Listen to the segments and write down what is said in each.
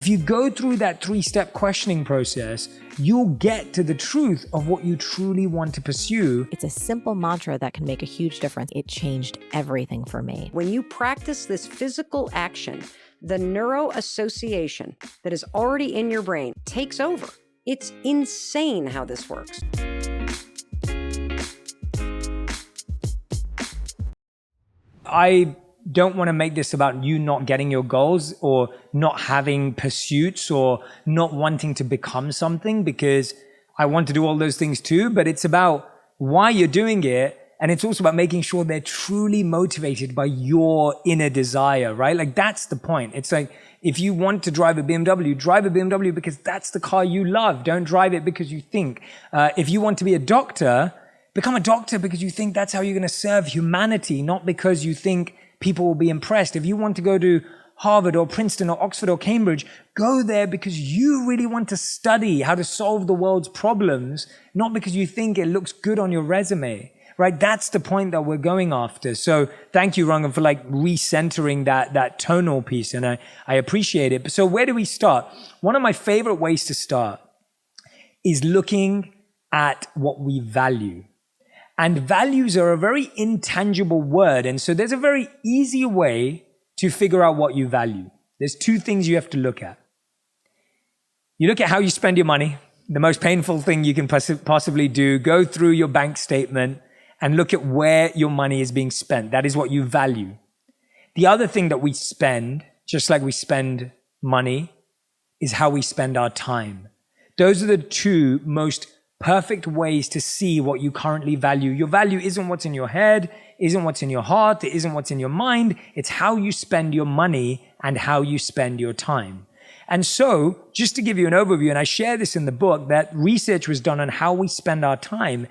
If you go through that 3-step questioning process, you'll get to the truth of what you truly want to pursue. It's a simple mantra that can make a huge difference. It changed everything for me. When you practice this physical action, the neuroassociation that is already in your brain takes over. It's insane how this works. I don't want to make this about you not getting your goals or not having pursuits or not wanting to become something, because I want to do all those things too, but it's about why you're doing it. And it's also about making sure they're truly motivated by your inner desire, right? Like that's the point. It's like, if you want to drive a BMW because that's the car you love. Don't drive it because you think. If you want to be a doctor, become a doctor because you think that's how you're going to serve humanity, not because you think people will be impressed. If you want to go to Harvard or Princeton or Oxford or Cambridge, go there because you really want to study how to solve the world's problems, not because you think it looks good on your resume, right? That's the point that we're going after. So thank you, Rangan, for like recentering that tonal piece. And I appreciate it. So where do we start? One of my favorite ways to start is looking at what we value. And values are a very intangible word. And so there's a very easy way to figure out what you value. There's 2 things you have to look at. You look at how you spend your money, the most painful thing you can possibly do. Go through your bank statement and look at where your money is being spent. That is what you value. The other thing that we spend, just like we spend money, is how we spend our time. Those are the 2 most perfect ways to see what you currently value. Your value isn't what's in your head, isn't what's in your heart, it isn't what's in your mind. It's how you spend your money and how you spend your time. And so, just to give you an overview, and I share this in the book, that research was done on how we spend our time.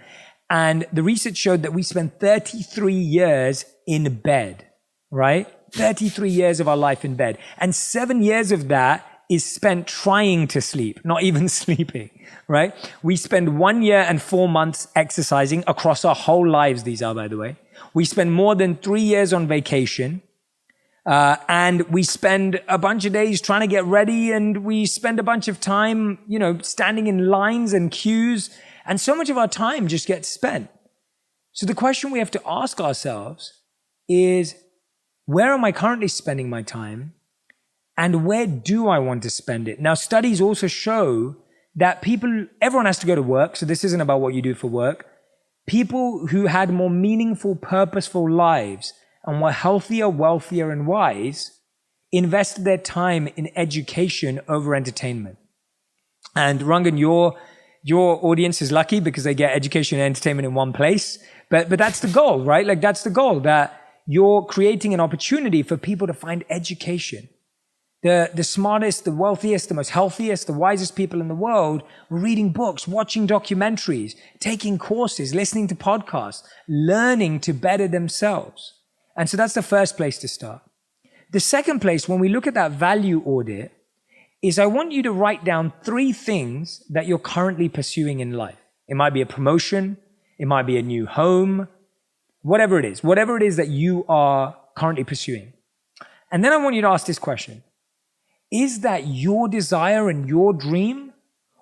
And the research showed that we spend 33 years in bed, right? 33 years of our life in bed. And 7 years of that is spent trying to sleep, not even sleeping, right? We spend 1 year and 4 months exercising across our whole lives. These are, by the way. We spend more than 3 years on vacation. And we spend a bunch of days trying to get ready, and we spend a bunch of time, standing in lines and queues. And so much of our time just gets spent. So the question we have to ask ourselves is, where am I currently spending my time? And where do I want to spend it? Now, studies also show that everyone has to go to work. So this isn't about what you do for work. People who had more meaningful, purposeful lives and were healthier, wealthier, and wise invested their time in education over entertainment. And Rangan, your audience is lucky because they get education and entertainment in one place. But that's the goal, right? Like that's the goal, that you're creating an opportunity for people to find education. The smartest, the wealthiest, the most healthiest, the wisest people in the world were reading books, watching documentaries, taking courses, listening to podcasts, learning to better themselves. And so that's the first place to start. The second place, when we look at that value audit, is I want you to write down 3 things that you're currently pursuing in life. It might be a promotion, it might be a new home, whatever it is that you are currently pursuing. And then I want you to ask this question. Is that your desire and your dream,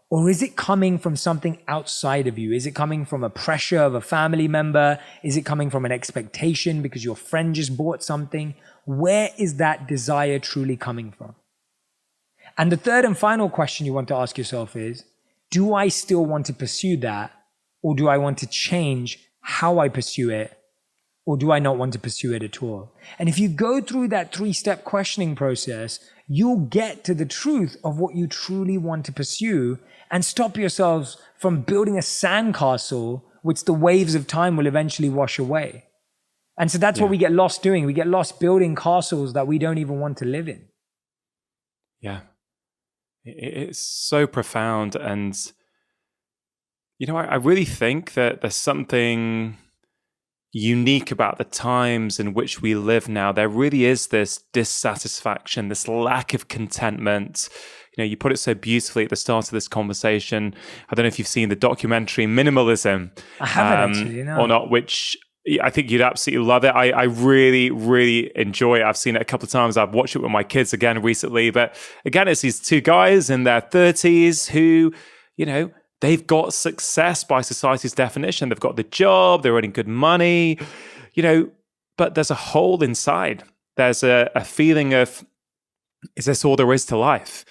or is it coming from something outside of you? Is it coming from a pressure of a family member? Is it coming from an expectation because your friend just bought something? Where is that desire truly coming from? And the third and final question you want to ask yourself is, do I still want to pursue that? Or do I want to change how I pursue it? Or do I not want to pursue it at all? And if you go through that 3-step questioning process, you'll get to the truth of what you truly want to pursue and stop yourselves from building a sandcastle which the waves of time will eventually wash away. And so that's what we get lost doing. We get lost building castles that we don't even want to live in. Yeah. It's so profound. And, I really think that there's something unique about the times in which we live now. There really is this dissatisfaction, this lack of contentment. You put it so beautifully at the start of this conversation. I don't know if you've seen the documentary Minimalism. I haven't actually, no. Or not, which I think you'd absolutely love it. I really, really enjoy it. I've seen it a couple of times. I've watched it with my kids again recently. But again, it's these two guys in their 30s who, they've got success by society's definition. They've got the job, they're earning good money, but there's a hole inside. There's a feeling of, is this all there is to life?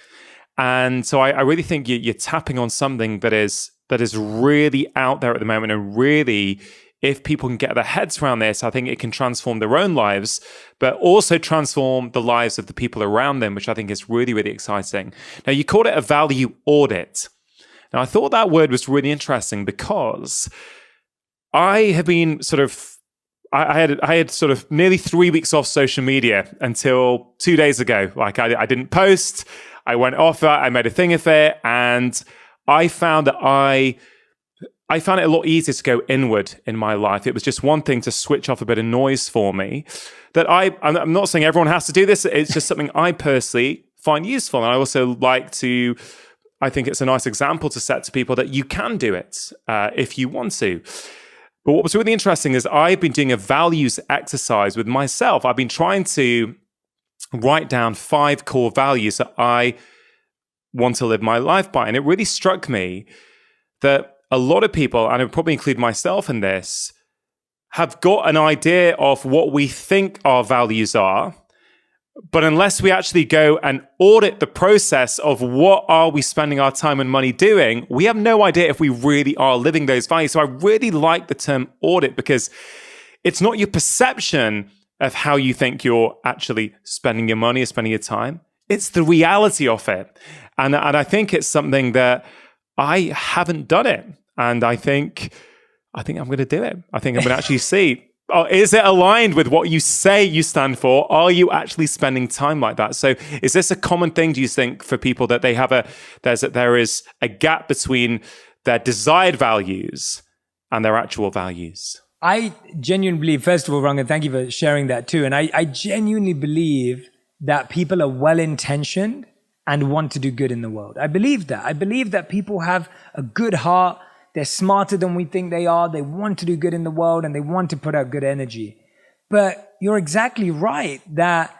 And so I really think you're tapping on something that is really out there at the moment. And really, if people can get their heads around this, I think it can transform their own lives, but also transform the lives of the people around them, which I think is really, really exciting. Now, you called it a value audit. Now, I thought that word was really interesting because I have been I had sort of nearly 3 weeks off social media until 2 days ago. Like I didn't post, I went off it, I made a thing of it, and I found that I found it a lot easier to go inward in my life. It was just one thing to switch off a bit of noise for me. That I'm not saying everyone has to do this. It's just something I personally find useful. And I also I think it's a nice example to set to people that you can do it if you want to. But what was really interesting is I've been doing a values exercise with myself. I've been trying to write down 5 core values that I want to live my life by. And it really struck me that a lot of people, and I would probably include myself in this, have got an idea of what we think our values are. But unless we actually go and audit the process of what are we spending our time and money doing, we have no idea if we really are living those values. So I really like the term audit because it's not your perception of how you think you're actually spending your money or spending your time. It's the reality of it. And I think it's something that I haven't done it. And I think I'm going to do it. I think I'm going to actually see, is it aligned with what you say you stand for? Are you actually spending time like that? So is this a common thing, do you think, for people that they have there is a gap between their desired values and their actual values? I genuinely believe, first of all, Rangan, thank you for sharing that too. And I genuinely believe that people are well-intentioned and want to do good in the world. I believe that. I believe that people have a good heart. They're smarter than we think they are. They want to do good in the world and they want to put out good energy. But you're exactly right that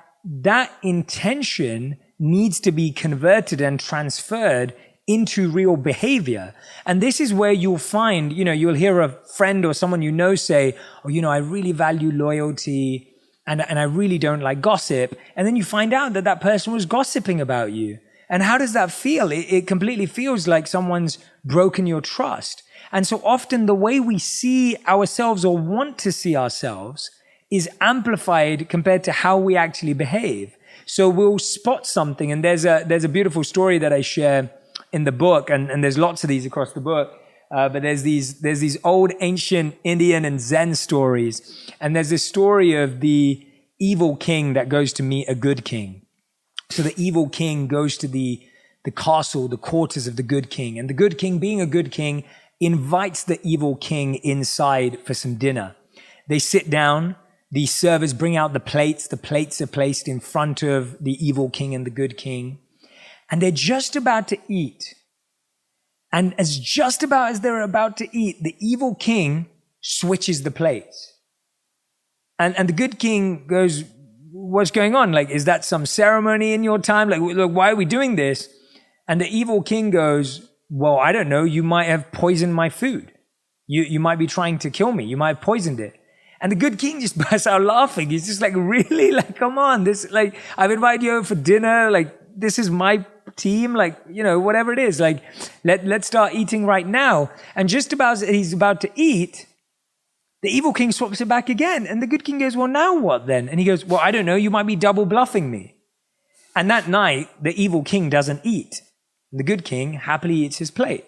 intention needs to be converted and transferred into real behavior. And this is where you'll find, you'll hear a friend or someone say, I really value loyalty and I really don't like gossip. And then you find out that person was gossiping about you. And how does that feel? It completely feels like someone's broken your trust. And so often the way we see ourselves or want to see ourselves is amplified compared to how we actually behave. So we'll spot something, and there's a beautiful story that I share in the book, and there's lots of these across the book. But there's these old ancient Indian and Zen stories, and there's this story of the evil king that goes to meet a good king. So the evil king goes to the castle, the quarters of the good king, and the good king, being a good king, invites the evil king inside for some dinner. They sit down. The servers bring out the plates. The plates are placed in front of the evil king and the good king, and they're just about to eat. And as they're about to eat, the evil king switches the plates. And the good king goes, what's going on? Like, is that some ceremony in your time? Like, look, why are we doing this? And the evil king goes, well, I don't know. You might have poisoned my food. You might be trying to kill me. You might have poisoned it. And the good king just bursts out laughing. He's just like, really? Like, come on. I've invited you over for dinner. Like, this is my team. Like, whatever it is. Like, let's start eating right now. And just about as he's about to eat, the evil king swaps it back again. And the good king goes, well, now what then? And he goes, well, I don't know. You might be double bluffing me. And that night, the evil king doesn't eat. The good king happily eats his plate.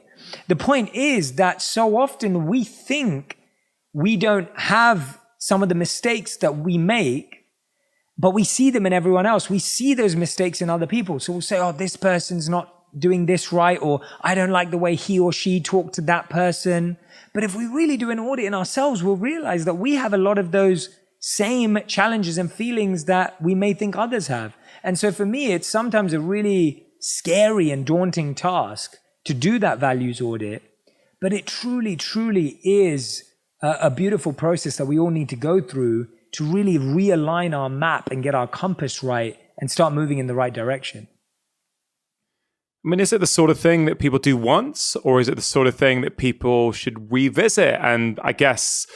The point is that so often we think we don't have some of the mistakes that we make, but we see them in everyone else. We see those mistakes in other people. So we'll say, oh, this person's not doing this right, or I don't like the way he or she talked to that person. But if we really do an audit in ourselves, we'll realize that we have a lot of those same challenges and feelings that we may think others have. And so for me, it's sometimes a really scary and daunting task to do that values audit, but it truly, truly is a beautiful process that we all need to go through to really realign our map and get our compass right and start moving in the right direction. I mean, is it the sort of thing that people do once, or is it the sort of thing that people should revisit? And I guess,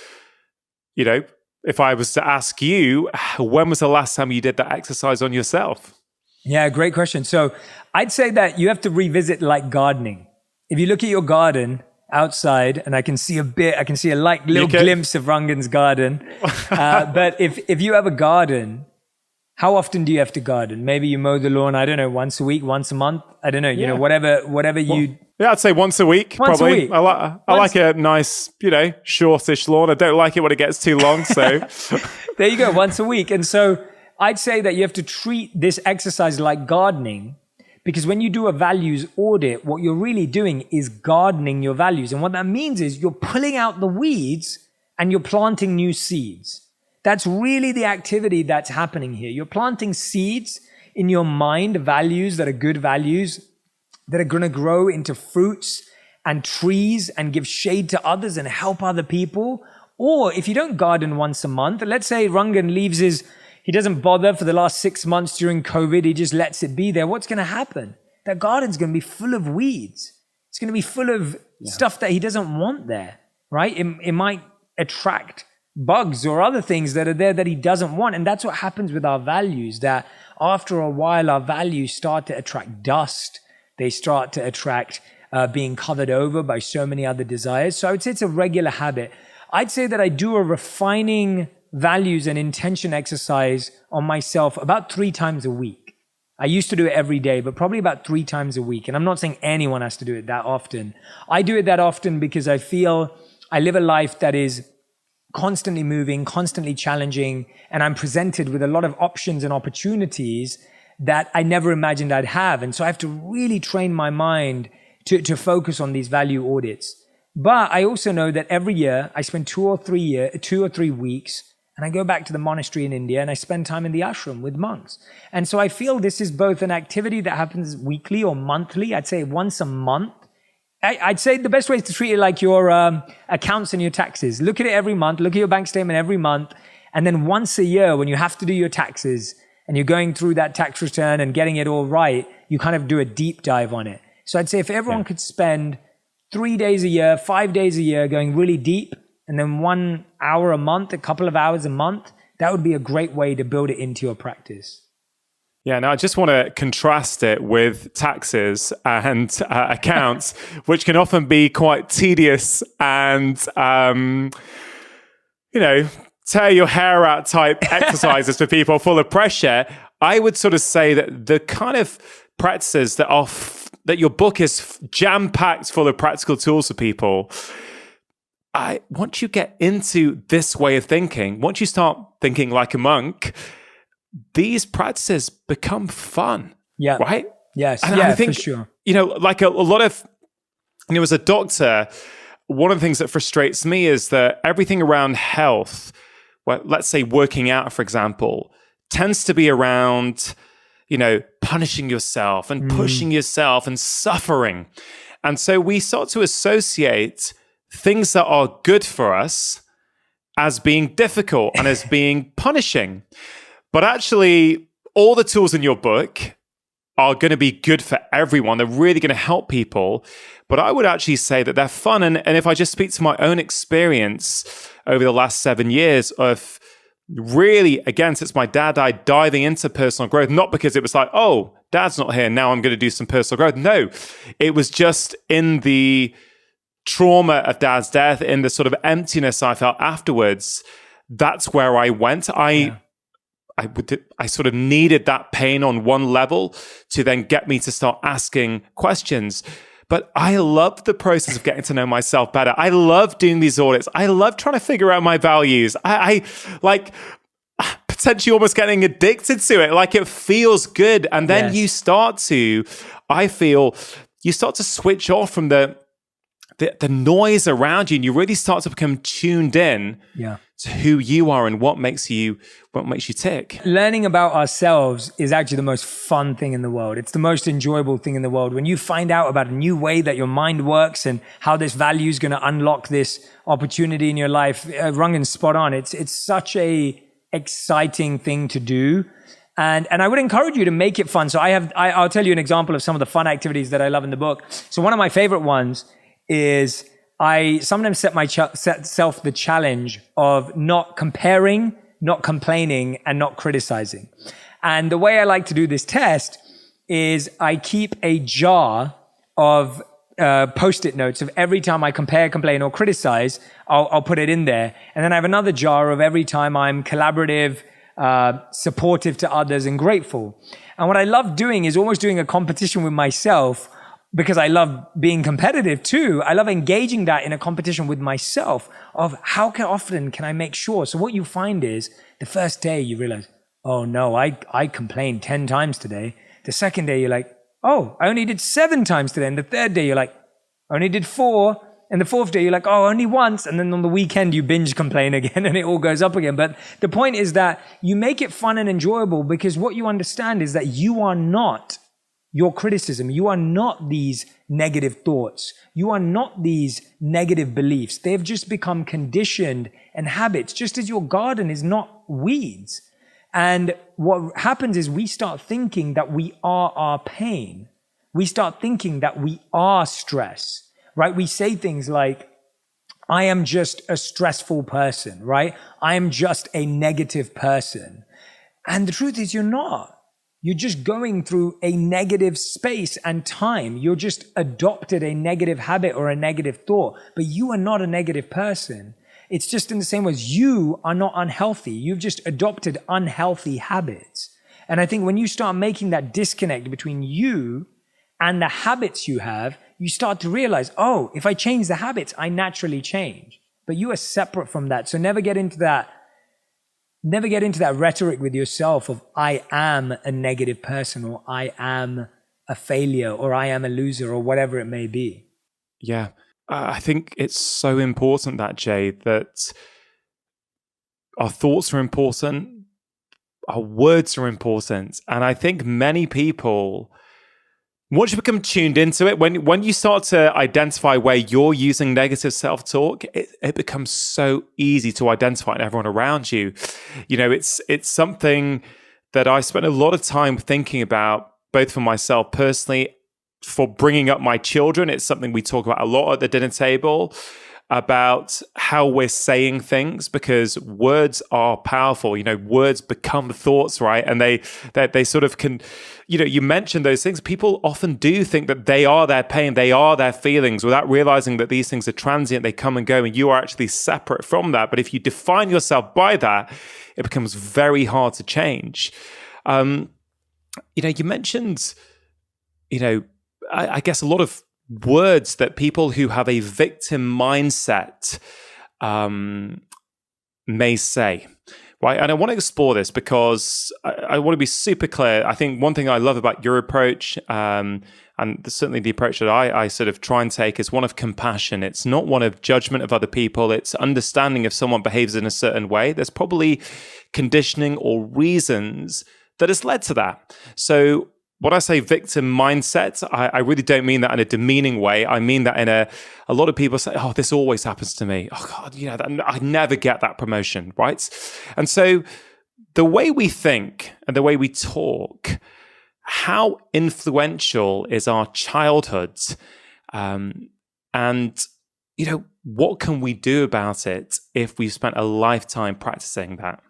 you know, if I was to ask you, when was the last time you did that exercise on yourself? Yeah, great question. So I'd say that you have to revisit like gardening. If you look at your garden outside, and I can see a like little glimpse of Rangan's garden. But if you have a garden, how often do you have to garden? Maybe you mow the lawn, I don't know, once a week, once a month. I don't know, you know, whatever you... Yeah, I'd say once a week, once probably. A week. I like a nice, you know, shortish lawn. I don't like it when it gets too long, so... There you go, once a week. And so I'd say that you have to treat this exercise like gardening, because when you do a values audit, what you're really doing is gardening your values. And what that means is you're pulling out the weeds and you're planting new seeds. That's really the activity that's happening here. You're planting seeds in your mind, values that are good values, that are going to grow into fruits and trees and give shade to others and help other people. Or if you don't garden once a month, let's say Rangan he doesn't bother for the last 6 months during COVID, he just lets it be there. What's going to happen? That garden's going to be full of weeds. It's going to be full of stuff that he doesn't want there, right? It might attract bugs or other things that are there that he doesn't want. And that's what happens with our values, that after a while, our values start to attract dust. They start to attract being covered over by so many other desires. So I would say it's a regular habit. I'd say that I do a refining values and intention exercise on myself about 3 times a week. I used to do it every day, but probably about 3 times a week. And I'm not saying anyone has to do it that often. I do it that often because I feel I live a life that is constantly moving, constantly challenging, and I'm presented with a lot of options and opportunities that I never imagined I'd have. And so I have to really train my mind to focus on these value audits. But I also know that every year I spend 2 or 3 weeks, and I go back to the monastery in India and I spend time in the ashram with monks. And so I feel this is both an activity that happens weekly or monthly. I'd say once a month. I'd say the best way is to treat it like your accounts and your taxes. Look at it every month. Look at your bank statement every month. And then once a year, when you have to do your taxes and you're going through that tax return and getting it all right, you kind of do a deep dive on it. So I'd say if everyone could spend 3 days a year, 5 days a year going really deep, and then 1 hour a month, a couple of hours a month, that would be a great way to build it into your practice. Yeah, now I just want to contrast it with taxes and accounts, which can often be quite tedious and, you know, tear your hair out type exercises for people full of pressure. I would sort of say that the kind of practices that your book is jam-packed full of practical tools for people, once you get into this way of thinking, once you start thinking like a monk, these practices become fun. Yeah. Right? Yes. And yeah, I think, for sure. You know, like a lot of, you know, as a doctor, one of the things that frustrates me is that everything around health, well, let's say working out, for example, tends to be around, you know, punishing yourself and pushing yourself and suffering. And so we start to associate things that are good for us as being difficult and as being punishing. But actually, all the tools in your book are going to be good for everyone. They're really going to help people. But I would actually say that they're fun. And if I just speak to my own experience over the last 7 years of really, again, since my dad died, diving into personal growth, not because it was like, oh, dad's not here, now I'm going to do some personal growth. No, it was just in the trauma of dad's death, in the sort of emptiness I felt afterwards. That's where I went. I sort of needed that pain on one level to then get me to start asking questions. But I love the process of getting to know myself better. I love doing these audits. I love trying to figure out my values. I like potentially almost getting addicted to it. Like it feels good. And then you start to, I feel, you start to switch off from the the noise around you, and you really start to become tuned in to who you are and what makes you tick. Learning about ourselves is actually the most fun thing in the world. It's the most enjoyable thing in the world. When you find out about a new way that your mind works and how this value is going to unlock this opportunity in your life, Rangan's spot on. It's such a exciting thing to do. And I would encourage you to make it fun. So I'll tell you an example of some of the fun activities that I love in the book. So one of my favorite ones is I sometimes set myself the challenge of not comparing, not complaining, and not criticizing. And the way I like to do this test is I keep a jar of Post-it notes of every time I compare, complain, or criticize, I'll put it in there. And then I have another jar of every time I'm collaborative, supportive to others, and grateful. And what I love doing is almost doing a competition with myself, because I love being competitive too. I love engaging that in a competition with myself of how often can I make sure. So what you find is the first day you realize, oh no, I complained 10 times today. The second day you're like, oh, I only did 7 times today. And the third day you're like, I only did 4. And the fourth day you're like, oh, only once. And then on the weekend you binge complain again and it all goes up again. But the point is that you make it fun and enjoyable, because what you understand is that you are not your criticism. You are not these negative thoughts. You are not these negative beliefs. They've just become conditioned and habits, just as your garden is not weeds. And what happens is we start thinking that we are our pain. We start thinking that we are stress, right? We say things like, I am just a stressful person, right? I am just a negative person. And the truth is you're not. You're just going through a negative space and time. You're just adopted a negative habit or a negative thought, but you are not a negative person. It's just in the same way as you are not unhealthy. You've just adopted unhealthy habits. And I think when you start making that disconnect between you and the habits you have, you start to realize, oh, if I change the habits, I naturally change. But you are separate from that. So never get into that rhetoric with yourself of I am a negative person, or I am a failure, or I am a loser, or whatever it may be. Yeah. I think it's so important that, Jay, that our thoughts are important, our words are important. And I think many people, once you become tuned into it, when you start to identify where you're using negative self-talk, it becomes so easy to identify in everyone around you. You know, it's something that I spent a lot of time thinking about, both for myself personally, for bringing up my children. It's something we talk about a lot at the dinner table, about how we're saying things, because words are powerful. You know, words become thoughts, right? And they sort of can, you know, you mentioned those things. People often do think that they are their pain, they are their feelings, without realizing that these things are transient, they come and go, and you are actually separate from that. But if you define yourself by that, it becomes very hard to change. You know, you mentioned, you know, I guess a lot of words that people who have a victim mindset may say, right? And I want to explore this because I want to be super clear. I think one thing I love about your approach, and certainly the approach that I sort of try and take, is one of compassion. It's not one of judgment of other people. It's understanding if someone behaves in a certain way, there's probably conditioning or reasons that has led to that. So when I say victim mindset, I really don't mean that in a demeaning way. I mean that in a lot of people say, oh, this always happens to me. Oh God, you know, I never get that promotion, right? And so the way we think and the way we talk, how influential is our childhood? And, you know, what can we do about it if we've spent a lifetime practicing that?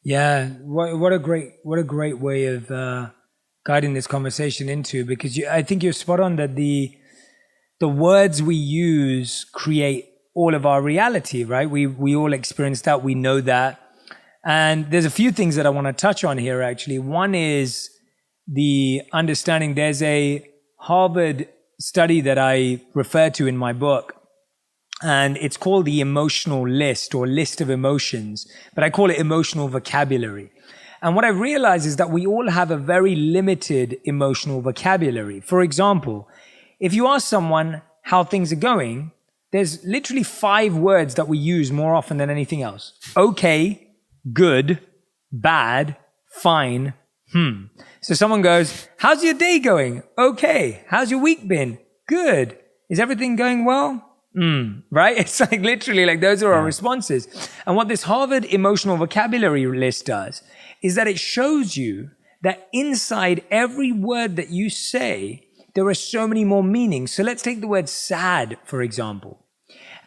Yeah, what a great way of guiding this conversation into, because I think you're spot on that the words we use create all of our reality, right? We all experience that. We know that. And there's a few things that I want to touch on here, actually. One is the understanding. There's a Harvard study that I refer to in my book, and it's called the emotional list, or list of emotions, but I call it emotional vocabulary. And what I realize is that we all have a very limited emotional vocabulary. For example, if you ask someone how things are going, there's literally 5 words that we use more often than anything else. Okay, good, bad, fine, So someone goes, how's your day going? Okay. How's your week been? Good. Is everything going well? Right? It's like literally like those are our responses. And what this Harvard emotional vocabulary list does is that it shows you that inside every word that you say, there are so many more meanings. So let's take the word sad, for example.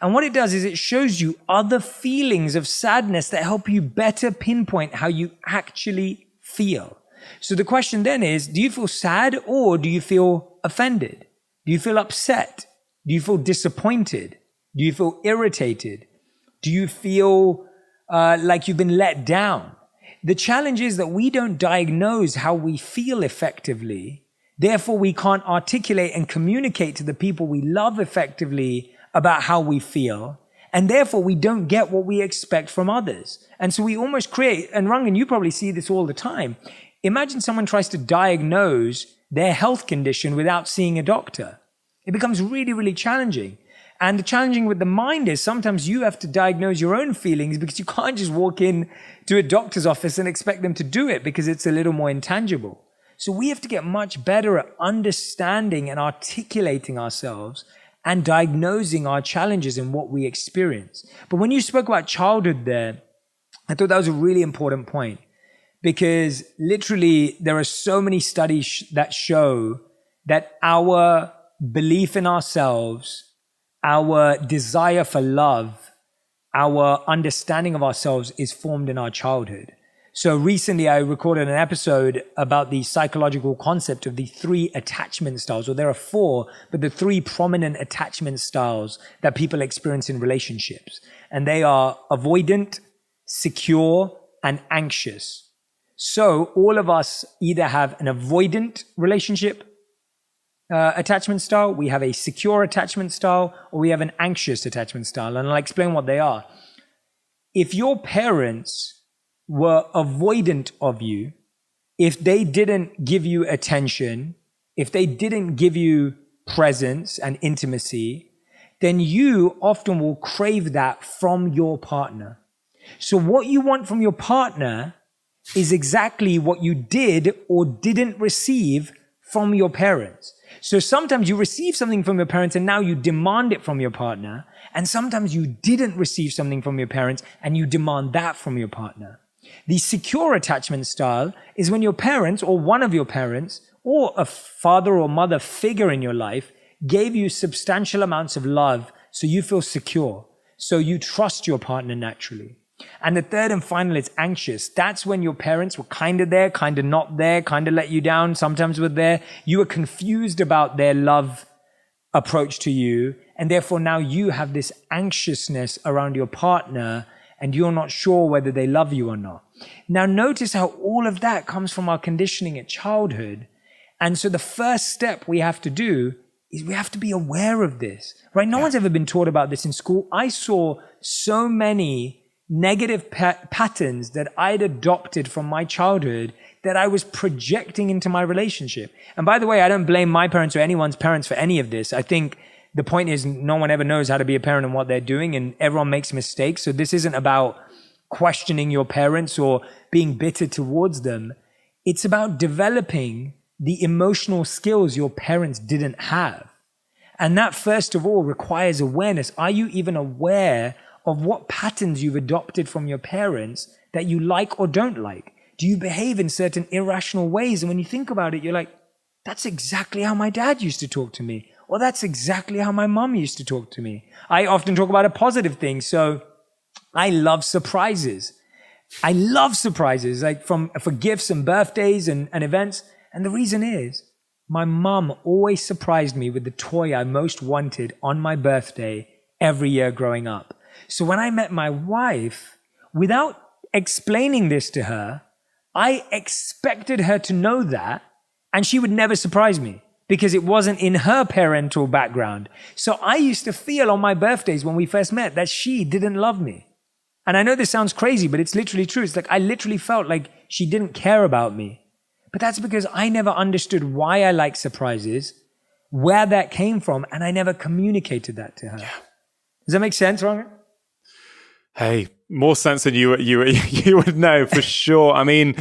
And what it does is it shows you other feelings of sadness that help you better pinpoint how you actually feel. So the question then is, do you feel sad or do you feel offended? Do you feel upset? Do you feel disappointed? Do you feel irritated? Do you feel like you've been let down? The challenge is that we don't diagnose how we feel effectively. Therefore, we can't articulate and communicate to the people we love effectively about how we feel. And therefore, we don't get what we expect from others. And so we almost create, and Rangan, you probably see this all the time. Imagine someone tries to diagnose their health condition without seeing a doctor. It becomes really, really challenging. And the challenging with the mind is sometimes you have to diagnose your own feelings because you can't just walk in to a doctor's office and expect them to do it because it's a little more intangible. So we have to get much better at understanding and articulating ourselves and diagnosing our challenges and what we experience. But when you spoke about childhood there, I thought that was a really important point because literally there are so many studies that show that our belief in ourselves, our desire for love, our understanding of ourselves is formed in our childhood. So recently I recorded an episode about the psychological concept of the 3 attachment styles, or there are 4, but the 3 prominent attachment styles that people experience in relationships. And they are avoidant, secure, and anxious. So all of us either have an avoidant relationship attachment style, we have a secure attachment style, or we have an anxious attachment style. And I'll explain what they are. If your parents were avoidant of you, if they didn't give you attention, if they didn't give you presence and intimacy, then you often will crave that from your partner. So what you want from your partner is exactly what you did or didn't receive from your parents. So sometimes you receive something from your parents and now you demand it from your partner. And sometimes you didn't receive something from your parents and you demand that from your partner. The secure attachment style is when your parents or one of your parents or a father or mother figure in your life gave you substantial amounts of love so you feel secure. So you trust your partner naturally. And the third and final is anxious. That's when your parents were kind of there, kind of not there, kind of let you down, sometimes were there. You were confused about their love approach to you. And therefore now you have this anxiousness around your partner and you're not sure whether they love you or not. Now notice how all of that comes from our conditioning at childhood. And so the first step we have to do is we have to be aware of this, right? No one's ever been taught about this in school. I saw so many negative patterns that I'd adopted from my childhood that I was projecting into my relationship. And by the way, I don't blame my parents or anyone's parents for any of this. I think the point is no one ever knows how to be a parent and what they're doing, and everyone makes mistakes. So this isn't about questioning your parents or being bitter towards them. It's about developing the emotional skills your parents didn't have. And that, first of all, requires awareness. Are you even aware of what patterns you've adopted from your parents that you like or don't like? Do you behave in certain irrational ways? And when you think about it, you're like, that's exactly how my dad used to talk to me. Or that's exactly how my mom used to talk to me. I often talk about a positive thing. So I love surprises. I love surprises, like for gifts and birthdays and events. And the reason is my mom always surprised me with the toy I most wanted on my birthday every year growing up. So when I met my wife, without explaining this to her, I expected her to know that, and she would never surprise me because it wasn't in her parental background. So I used to feel on my birthdays when we first met that she didn't love me. And I know this sounds crazy, but it's literally true. It's like I literally felt like she didn't care about me. But that's because I never understood why I like surprises, where that came from, and I never communicated that to her. Yeah. Does that make sense, Ron? Hey, more sense than you would know for sure. I mean,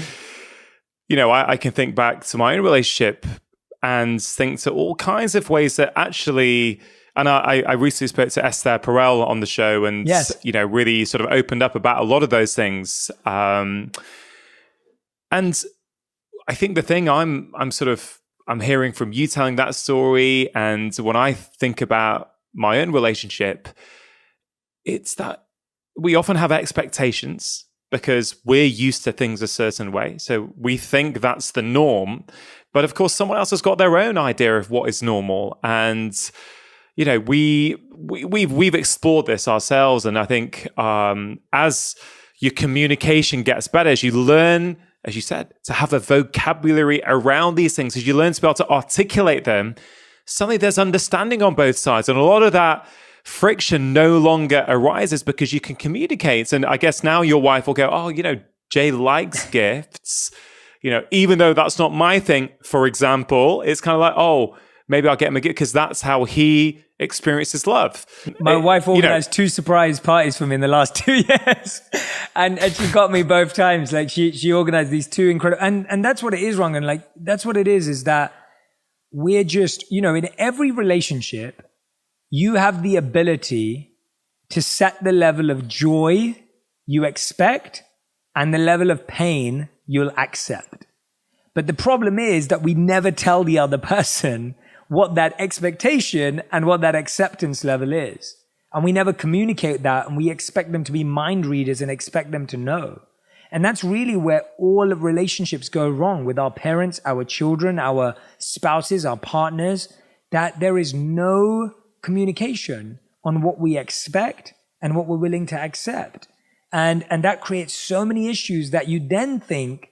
I can think back to my own relationship and think to all kinds of ways that actually, and I recently spoke to Esther Perel on the show and, yes, really sort of opened up about a lot of those things. And I think the thing I'm hearing from you telling that story, and when I think about my own relationship, it's that we often have expectations because we're used to things a certain way. So we think that's the norm. But of course, someone else has got their own idea of what is normal. And, we've explored this ourselves. And I think as your communication gets better, as you learn, as you said, to have a vocabulary around these things, as you learn to be able to articulate them, suddenly there's understanding on both sides. And a lot of that friction no longer arises because you can communicate. And I guess now your wife will go, oh, Jay likes gifts, even though that's not my thing, for example. It's kind of like, oh, maybe I'll get him a gift because that's how he experiences love. My wife organized 2 surprise parties for me in the last 2 years. and she got me both times. Like she organized these 2 incredible, and that's what it is, wrong. And like, that's what it is that we're just, in every relationship, you have the ability to set the level of joy you expect and the level of pain you'll accept. But the problem is that we never tell the other person what that expectation and what that acceptance level is. And we never communicate that, and we expect them to be mind readers and expect them to know. And that's really where all of relationships go wrong with our parents, our children, our spouses, our partners, that there is no communication on what we expect and what we're willing to accept. And that creates so many issues that you then think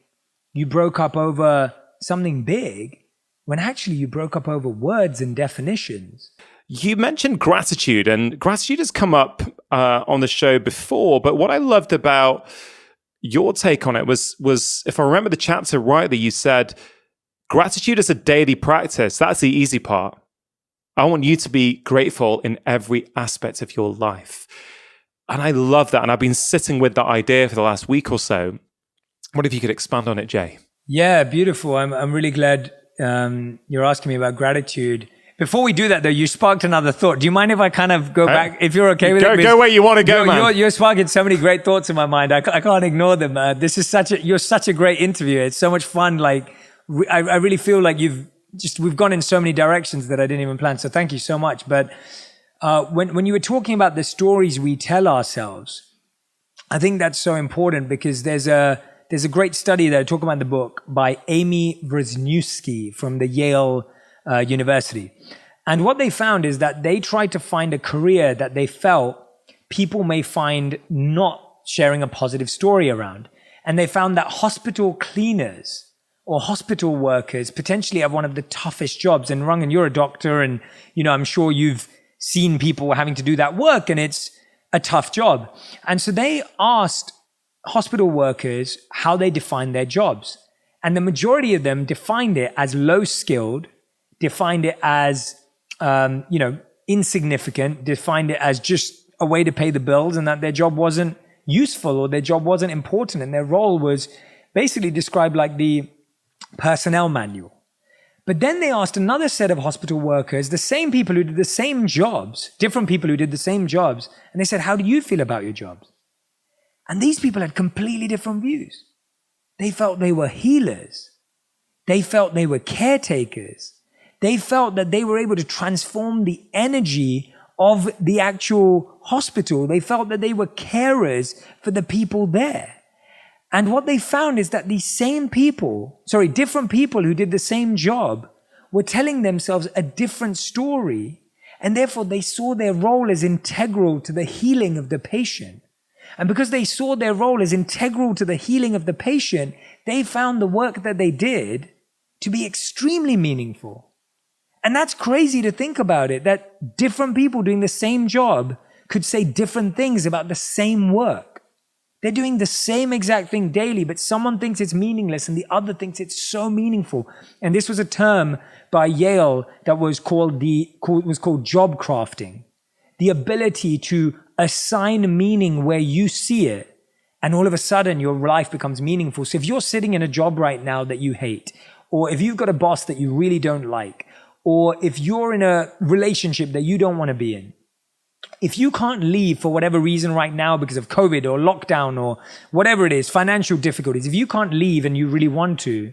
you broke up over something big when actually you broke up over words and definitions. You mentioned gratitude, and gratitude has come up on the show before, but what I loved about your take on it was, if I remember the chapter rightly, you said, gratitude is a daily practice. That's the easy part. I want you to be grateful in every aspect of your life. And I love that. And I've been sitting with that idea for the last week or so. What if you could expand on it, Jay? Yeah, beautiful. I'm really glad you're asking me about gratitude. Before we do that, though, you sparked another thought. Do you mind if I kind of go back, if you're okay with it? Go where you want to go, man. You're sparking so many great thoughts in my mind. I can't ignore them. You're such a great interviewer. It's so much fun. Like, I really feel like we've gone in so many directions that I didn't even plan. So thank you so much. But when you were talking about the stories we tell ourselves, I think that's so important because there's a great study that I talk about in the book by Amy Wrzniewski from the Yale University. And what they found is that they tried to find a career that they felt people may find not sharing a positive story around. And they found that hospital cleaners or hospital workers potentially have one of the toughest jobs. And Rangan, you're a doctor, and I'm sure you've seen people having to do that work, and it's a tough job. And so they asked hospital workers how they define their jobs. And the majority of them defined it as low skilled, defined it as, insignificant, defined it as just a way to pay the bills, and that their job wasn't useful or their job wasn't important. And their role was basically described like the personnel manual. But then they asked another set of hospital workers, the same people who did the same jobs, different people who did the same jobs. And they said, how do you feel about your jobs? And these people had completely different views. They felt they were healers. They felt they were caretakers. They felt that they were able to transform the energy of the actual hospital. They felt that they were carers for the people there. And what they found is that these different people who did the same job were telling themselves a different story. And therefore they saw their role as integral to the healing of the patient. And because they saw their role as integral to the healing of the patient, they found the work that they did to be extremely meaningful. And that's crazy to think about it, that different people doing the same job could say different things about the same work. They're doing the same exact thing daily, but someone thinks it's meaningless and the other thinks it's so meaningful. And this was a term by Yale that was called job crafting. the ability to assign meaning where you see it. And all of a sudden, your life becomes meaningful. So if you're sitting in a job right now that you hate, or if you've got a boss that you really don't like, or if you're in a relationship that you don't want to be in, if you can't leave for whatever reason right now because of COVID or lockdown or whatever it is, financial difficulties, if you can't leave and you really want to,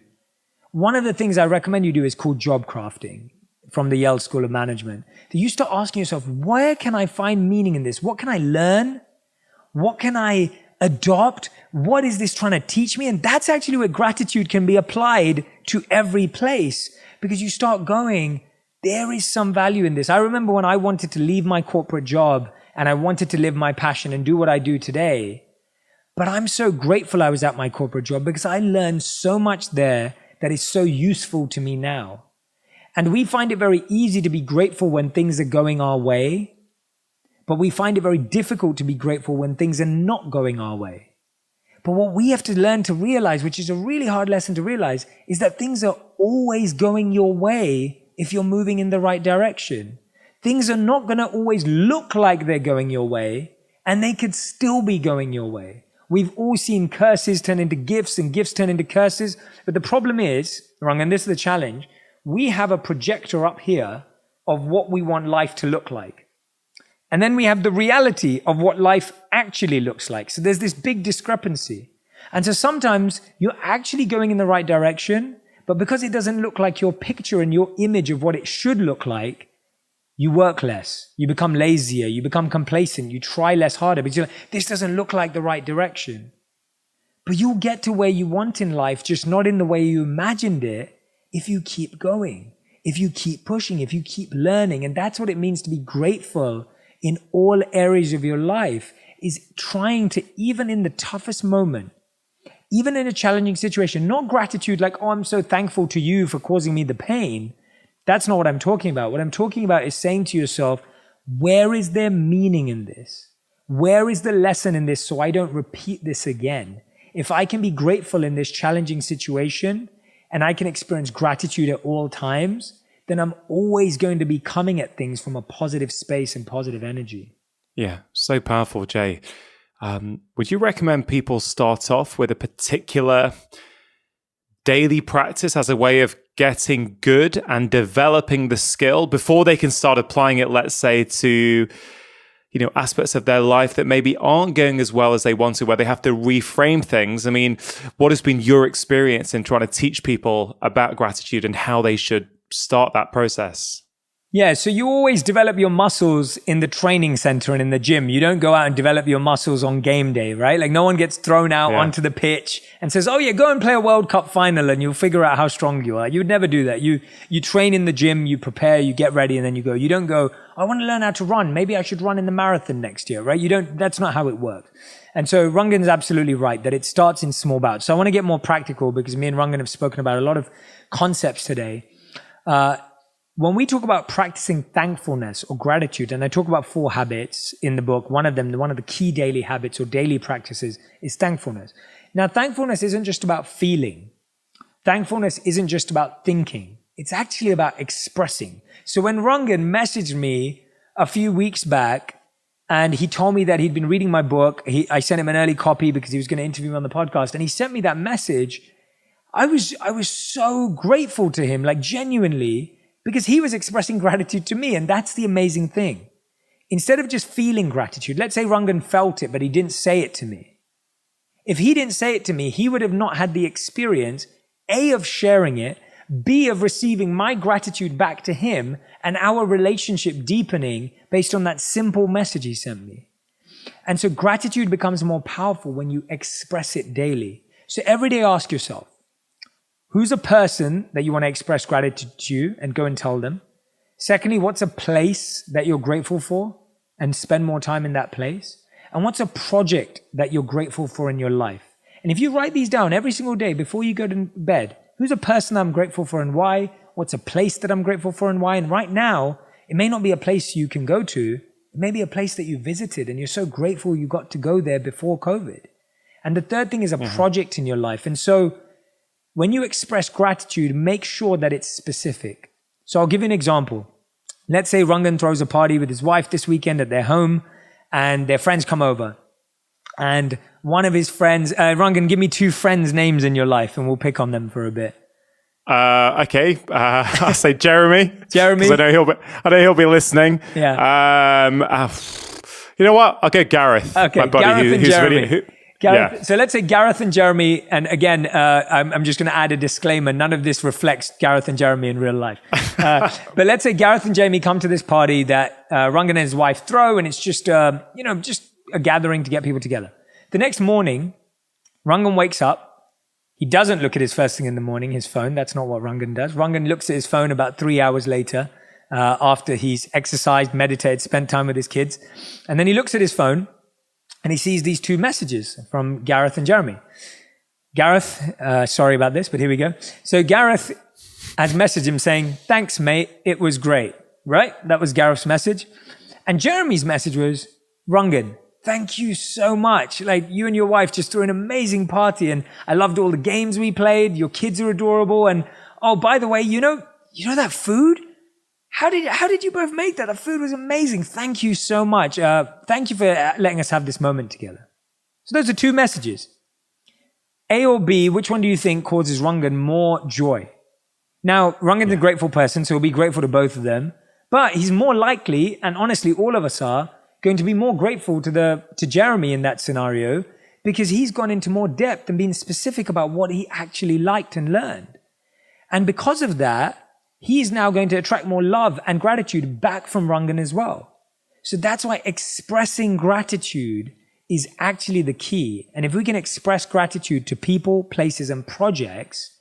one of the things I recommend you do is called job crafting from the Yale School of Management. That you start asking yourself, where can I find meaning in this? What can I learn? What can I adopt? What is this trying to teach me? And that's actually where gratitude can be applied to every place, because you start going, there is some value in this. I remember when I wanted to leave my corporate job and I wanted to live my passion and do what I do today. But I'm so grateful I was at my corporate job because I learned so much there that is so useful to me now. And we find it very easy to be grateful when things are going our way, but we find it very difficult to be grateful when things are not going our way. But what we have to learn to realize, which is a really hard lesson to realize, is that things are always going your way if you're moving in the right direction. Things are not going to always look like they're going your way, and they could still be going your way. We've all seen curses turn into gifts and gifts turn into curses. But the problem is, and this is the challenge, we have a projector up here of what we want life to look like. And then we have the reality of what life actually looks like. So there's this big discrepancy. And so sometimes you're actually going in the right direction, but because it doesn't look like your picture and your image of what it should look like, you work less, you become lazier, you become complacent, you try less harder because you're like, this doesn't look like the right direction. But you'll get to where you want in life, just not in the way you imagined it, if you keep going, if you keep pushing, if you keep learning. And that's what it means to be grateful in all areas of your life, is trying to, even in the toughest moment, even in a challenging situation, not gratitude like, oh, I'm so thankful to you for causing me the pain. That's not what I'm talking about. What I'm talking about is saying to yourself, where is there meaning in this? Where is the lesson in this so I don't repeat this again? If I can be grateful in this challenging situation and I can experience gratitude at all times, then I'm always going to be coming at things from a positive space and positive energy. Yeah, so powerful, Jay. Would you recommend people start off with a particular daily practice as a way of getting good and developing the skill before they can start applying it, let's say, to aspects of their life that maybe aren't going as well as they want to, where they have to reframe things? I mean, what has been your experience in trying to teach people about gratitude and how they should start that process? Yeah, so you always develop your muscles in the training center and in the gym. You don't go out and develop your muscles on game day, right? Like no one gets thrown out onto the pitch and says, oh yeah, go and play a World Cup final and you'll figure out how strong you are. You would never do that. You train in the gym, you prepare, you get ready, and then you go. You don't go, I want to learn how to run. Maybe I should run in the marathon next year, right? That's not how it works. And so Rangan's absolutely right that it starts in small bouts. So I want to get more practical because me and Rangan have spoken about a lot of concepts today. When we talk about practicing thankfulness or gratitude, and I talk about 4 habits in the book, one of the key daily habits or daily practices is thankfulness. Now, thankfulness isn't just about feeling. Thankfulness isn't just about thinking. It's actually about expressing. So when Rangan messaged me a few weeks back and he told me that he'd been reading my book, I sent him an early copy because he was going to interview me on the podcast, and he sent me that message. I was so grateful to him, like genuinely, because he was expressing gratitude to me. And that's the amazing thing. Instead of just feeling gratitude, let's say Rangan felt it, but he didn't say it to me. If he didn't say it to me, he would have not had the experience, A, of sharing it, B, of receiving my gratitude back to him and our relationship deepening based on that simple message he sent me. And so gratitude becomes more powerful when you express it daily. So every day ask yourself, who's a person that you want to express gratitude to and go and tell them? Secondly, what's a place that you're grateful for and spend more time in that place? And what's a project that you're grateful for in your life? And if you write these down every single day before you go to bed, who's a person I'm grateful for and why? What's a place that I'm grateful for and why? And right now, it may not be a place you can go to. It may be a place that you visited and you're so grateful you got to go there before COVID. And the third thing is a project in your life. And so when you express gratitude, make sure that it's specific. So I'll give you an example. Let's say Rangan throws a party with his wife this weekend at their home and their friends come over. And one of his friends, Rangan, give me 2 friends' names in your life and we'll pick on them for a bit. Okay. I'll say Jeremy. Jeremy. 'Cause I know he'll be listening. Yeah. You know what? I'll go Gareth. Okay, my buddy, Gareth and who's Jeremy. really, Gareth, yeah. So let's say Gareth and Jeremy, and again, I'm just going to add a disclaimer. None of this reflects Gareth and Jeremy in real life. But let's say Gareth and Jamie come to this party that Rangan and his wife throw, and it's just, just a gathering to get people together. The next morning, Rangan wakes up. He doesn't look at his first thing in the morning, his phone. That's not what Rangan does. Rangan looks at his phone about 3 hours later, after he's exercised, meditated, spent time with his kids. And then he looks at his phone, and he sees these 2 messages from Gareth and Jeremy. Gareth, sorry about this, but here we go. So Gareth has messaged him saying, thanks, mate. It was great. Right? That was Gareth's message. And Jeremy's message was, Rangan, thank you so much. Like, you and your wife just threw an amazing party, and I loved all the games we played. Your kids are adorable. And, oh, by the way, you know that food? How did you both make that? The food was amazing. Thank you so much. Thank you for letting us have this moment together. So those are 2 messages. A or B, which one do you think causes Rangan more joy? Now, Rangan's a grateful person, so he'll be grateful to both of them. But he's more likely, and honestly, all of us are, going to be more grateful to Jeremy in that scenario because he's gone into more depth and been specific about what he actually liked and learned. And because of that, he's now going to attract more love and gratitude back from Rangan as well. So that's why expressing gratitude is actually the key. And if we can express gratitude to people, places, and projects,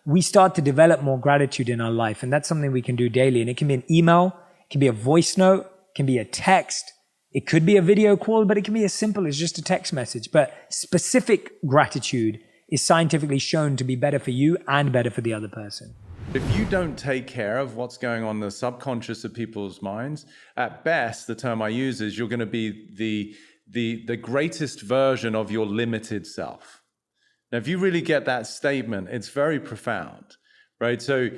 we start to develop more gratitude in our life. And that's something we can do daily. And it can be an email, it can be a voice note, it can be a text, it could be a video call, but it can be as simple as just a text message. But specific gratitude is scientifically shown to be better for you and better for the other person. If you don't take care of what's going on in the subconscious of people's minds, at best, the term I use is you're going to be the greatest version of your limited self. Now, if you really get that statement, it's very profound, right? So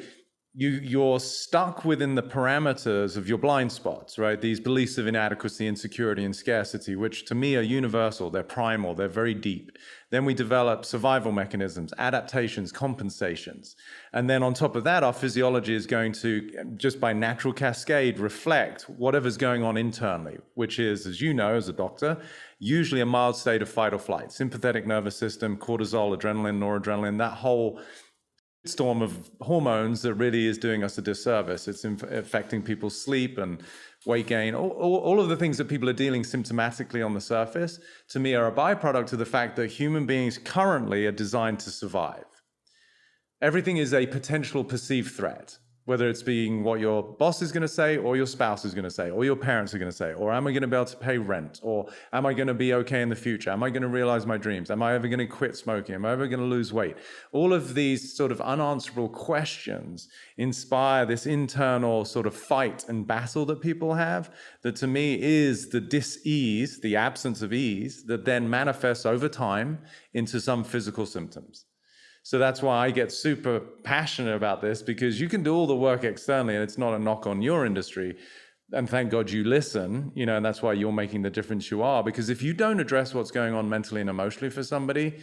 you're stuck within the parameters of your blind spots, right? These beliefs of inadequacy, insecurity, and scarcity, which to me are universal, they're primal, they're very deep. Then we develop survival mechanisms, adaptations, compensations. And then on top of that, our physiology is going to, just by natural cascade, reflect whatever's going on internally, which is, as you know, as a doctor, usually a mild state of fight or flight, sympathetic nervous system, cortisol, adrenaline, noradrenaline, that whole storm of hormones that really is doing us a disservice. It's affecting people's sleep and weight gain. All of the things that people are dealing symptomatically on the surface, to me, are a byproduct of the fact that human beings currently are designed to survive. Everything is a potential perceived threat, whether it's being what your boss is going to say, or your spouse is going to say, or your parents are going to say, or am I going to be able to pay rent, or am I going to be okay in the future? Am I going to realize my dreams? Am I ever going to quit smoking? Am I ever going to lose weight? All of these sort of unanswerable questions inspire this internal sort of fight and battle that people have, that to me is the dis-ease, the absence of ease, that then manifests over time into some physical symptoms. So that's why I get super passionate about this, because you can do all the work externally, and it's not a knock on your industry. And thank God you listen, and that's why you're making the difference you are. Because if you don't address what's going on mentally and emotionally for somebody,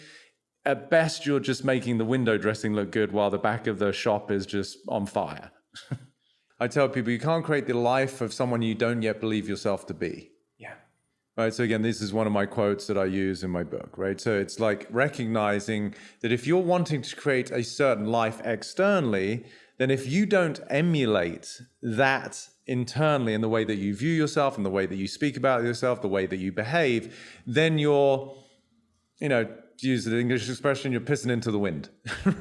at best, you're just making the window dressing look good while the back of the shop is just on fire. I tell people, you can't create the life of someone you don't yet believe yourself to be. Right. So again, this is one of my quotes that I use in my book, right? So it's like recognizing that if you're wanting to create a certain life externally, then if you don't emulate that internally in the way that you view yourself and the way that you speak about yourself, the way that you behave, then you're, to use the English expression, you're pissing into the wind,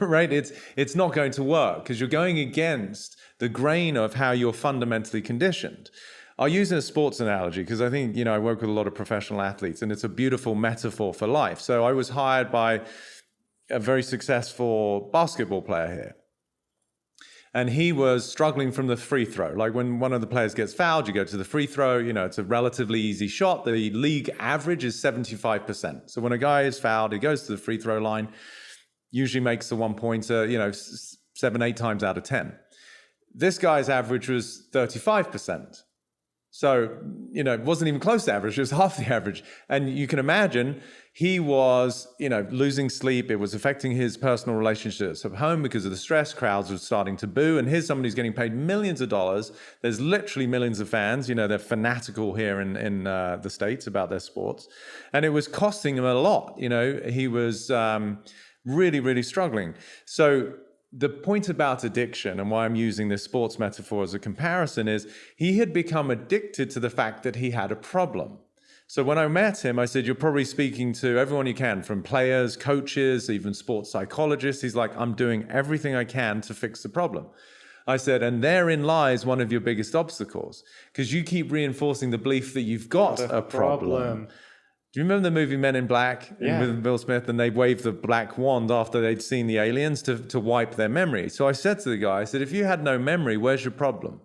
right? It's not going to work because you're going against the grain of how you're fundamentally conditioned. I'll use a sports analogy because I think, I work with a lot of professional athletes and it's a beautiful metaphor for life. So I was hired by a very successful basketball player here. And he was struggling from the free throw. Like when one of the players gets fouled, you go to the free throw, it's a relatively easy shot. The league average is 75%. So when a guy is fouled, he goes to the free throw line, usually makes the 1-pointer, 7-8 times out of 10. This guy's average was 35%. So, it wasn't even close to average. It was half the average. And you can imagine he was, losing sleep. It was affecting his personal relationships at home because of the stress. Crowds were starting to boo. And here's somebody who's getting paid millions of dollars. There's literally millions of fans. They're fanatical here in the States about their sports. And it was costing him a lot. He was really, really struggling. So the point about addiction and why I'm using this sports metaphor as a comparison is he had become addicted to the fact that he had a problem. So when I met him, I said, you're probably speaking to everyone you can, from players, coaches, even sports psychologists. He's like, I'm doing everything I can to fix the problem. I said, and therein lies one of your biggest obstacles, because you keep reinforcing the belief that you've got a problem. Do you remember the movie Men in Black with Will Smith, and they waved the black wand after they'd seen the aliens to wipe their memory? So I said to the guy, I said, if you had no memory, where's your problem?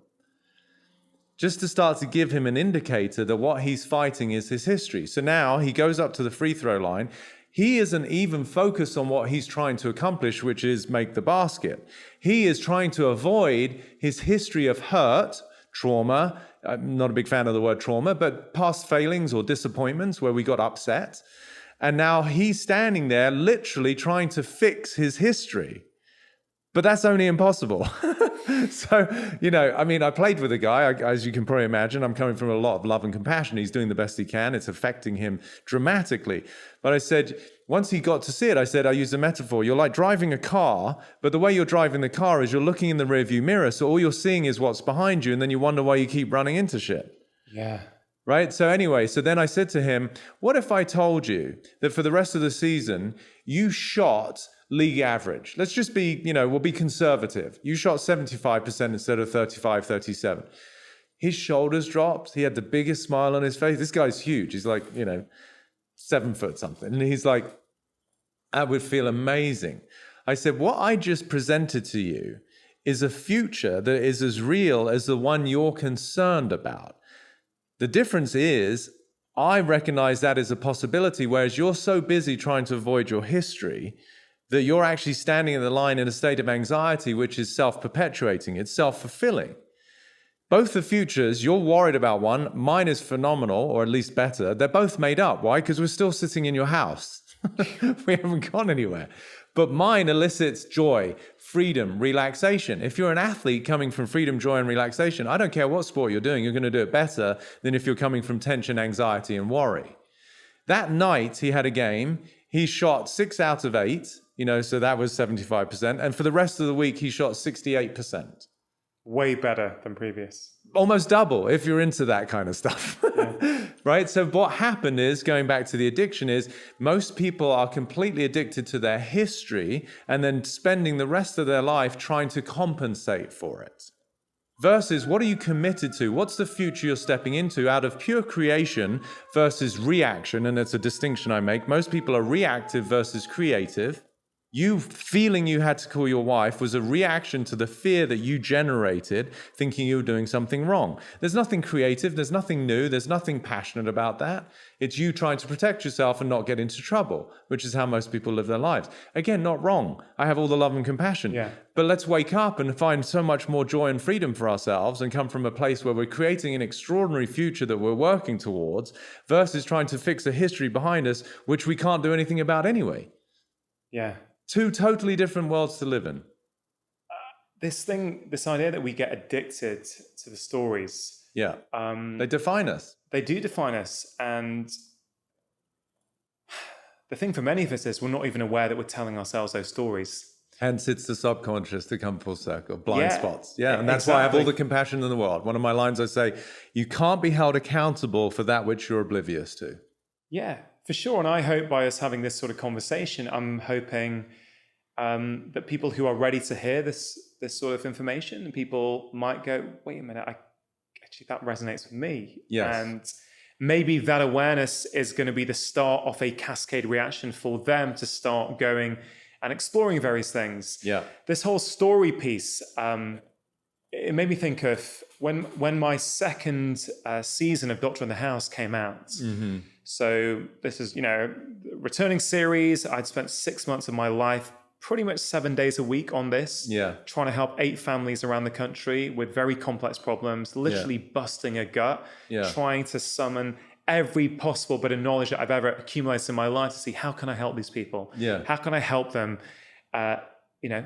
Just to start to give him an indicator that what he's fighting is his history. So now he goes up to the free throw line. He isn't even focused on what he's trying to accomplish, which is make the basket. He is trying to avoid his history of hurt, trauma. I'm not a big fan of the word trauma, but past failings or disappointments where we got upset. And now he's standing there literally trying to fix his history. But that's only impossible. So, I played with a guy, as you can probably imagine. I'm coming from a lot of love and compassion. He's doing the best he can. It's affecting him dramatically. But I said, once he got to see it, I used a metaphor. You're like driving a car, but the way you're driving the car is you're looking in the rearview mirror. So all you're seeing is what's behind you. And then you wonder why you keep running into shit. Yeah. Right? So anyway, then I said to him, what if I told you that for the rest of the season, you shot league average? Let's just be, we'll be conservative. You shot 75% instead of 35, 37. His shoulders dropped. He had the biggest smile on his face. This guy's huge. He's like, 7 foot something. And he's like, that would feel amazing. I said, what I just presented to you is a future that is as real as the one you're concerned about. The difference is I recognize that as a possibility, whereas you're so busy trying to avoid your history that you're actually standing in the line in a state of anxiety, which is self-perpetuating. It's self-fulfilling. Both the futures, you're worried about one. Mine is phenomenal, or at least better. They're both made up. Why? Because we're still sitting in your house. We haven't gone anywhere. But mine elicits joy, freedom, relaxation. If you're an athlete coming from freedom, joy, and relaxation, I don't care what sport you're doing, you're going to do it better than if you're coming from tension, anxiety, and worry. That night, he had a game. He shot 6 out of 8, so that was 75%. And for the rest of the week, he shot 68%. Way better than previous. Almost double if you're into that kind of stuff. Yeah. Right? So what happened is, going back to the addiction, is most people are completely addicted to their history and then spending the rest of their life trying to compensate for it. Versus, what are you committed to? What's the future you're stepping into out of pure creation versus reaction? And it's a distinction I make. Most people are reactive versus creative. You feeling you had to call your wife was a reaction to the fear that you generated, thinking you were doing something wrong. There's nothing creative, there's nothing new, there's nothing passionate about that. It's you trying to protect yourself and not get into trouble, which is how most people live their lives. Again, not wrong. I have all the love and compassion. Yeah. But let's wake up and find so much more joy and freedom for ourselves and come from a place where we're creating an extraordinary future that we're working towards versus trying to fix a history behind us, which we can't do anything about anyway. Yeah. 2 totally different worlds to live in. This idea that we get addicted to the stories. Yeah. They define us. They do define us. And the thing for many of us is we're not even aware that we're telling ourselves those stories. Hence, it's the subconscious to come full circle, blind spots. Yeah, and that's why I have all the compassion in the world. One of my lines I say, you can't be held accountable for that which you're oblivious to. Yeah, for sure. And I hope by us having this sort of conversation, I'm hoping that people who are ready to hear this sort of information, and people might go, wait a minute, actually that resonates with me. Yes. And maybe that awareness is going to be the start of a cascade reaction for them to start going and exploring various things. Yeah. This whole story piece, it made me think of when my second season of Doctor in the House came out. Mm-hmm. So this is, returning series. I'd spent 6 months of my life pretty much 7 days a week on this, trying to help 8 families around the country with very complex problems, literally busting a gut, trying to summon every possible bit of knowledge that I've ever accumulated in my life to see how can I help these people? How can I help them,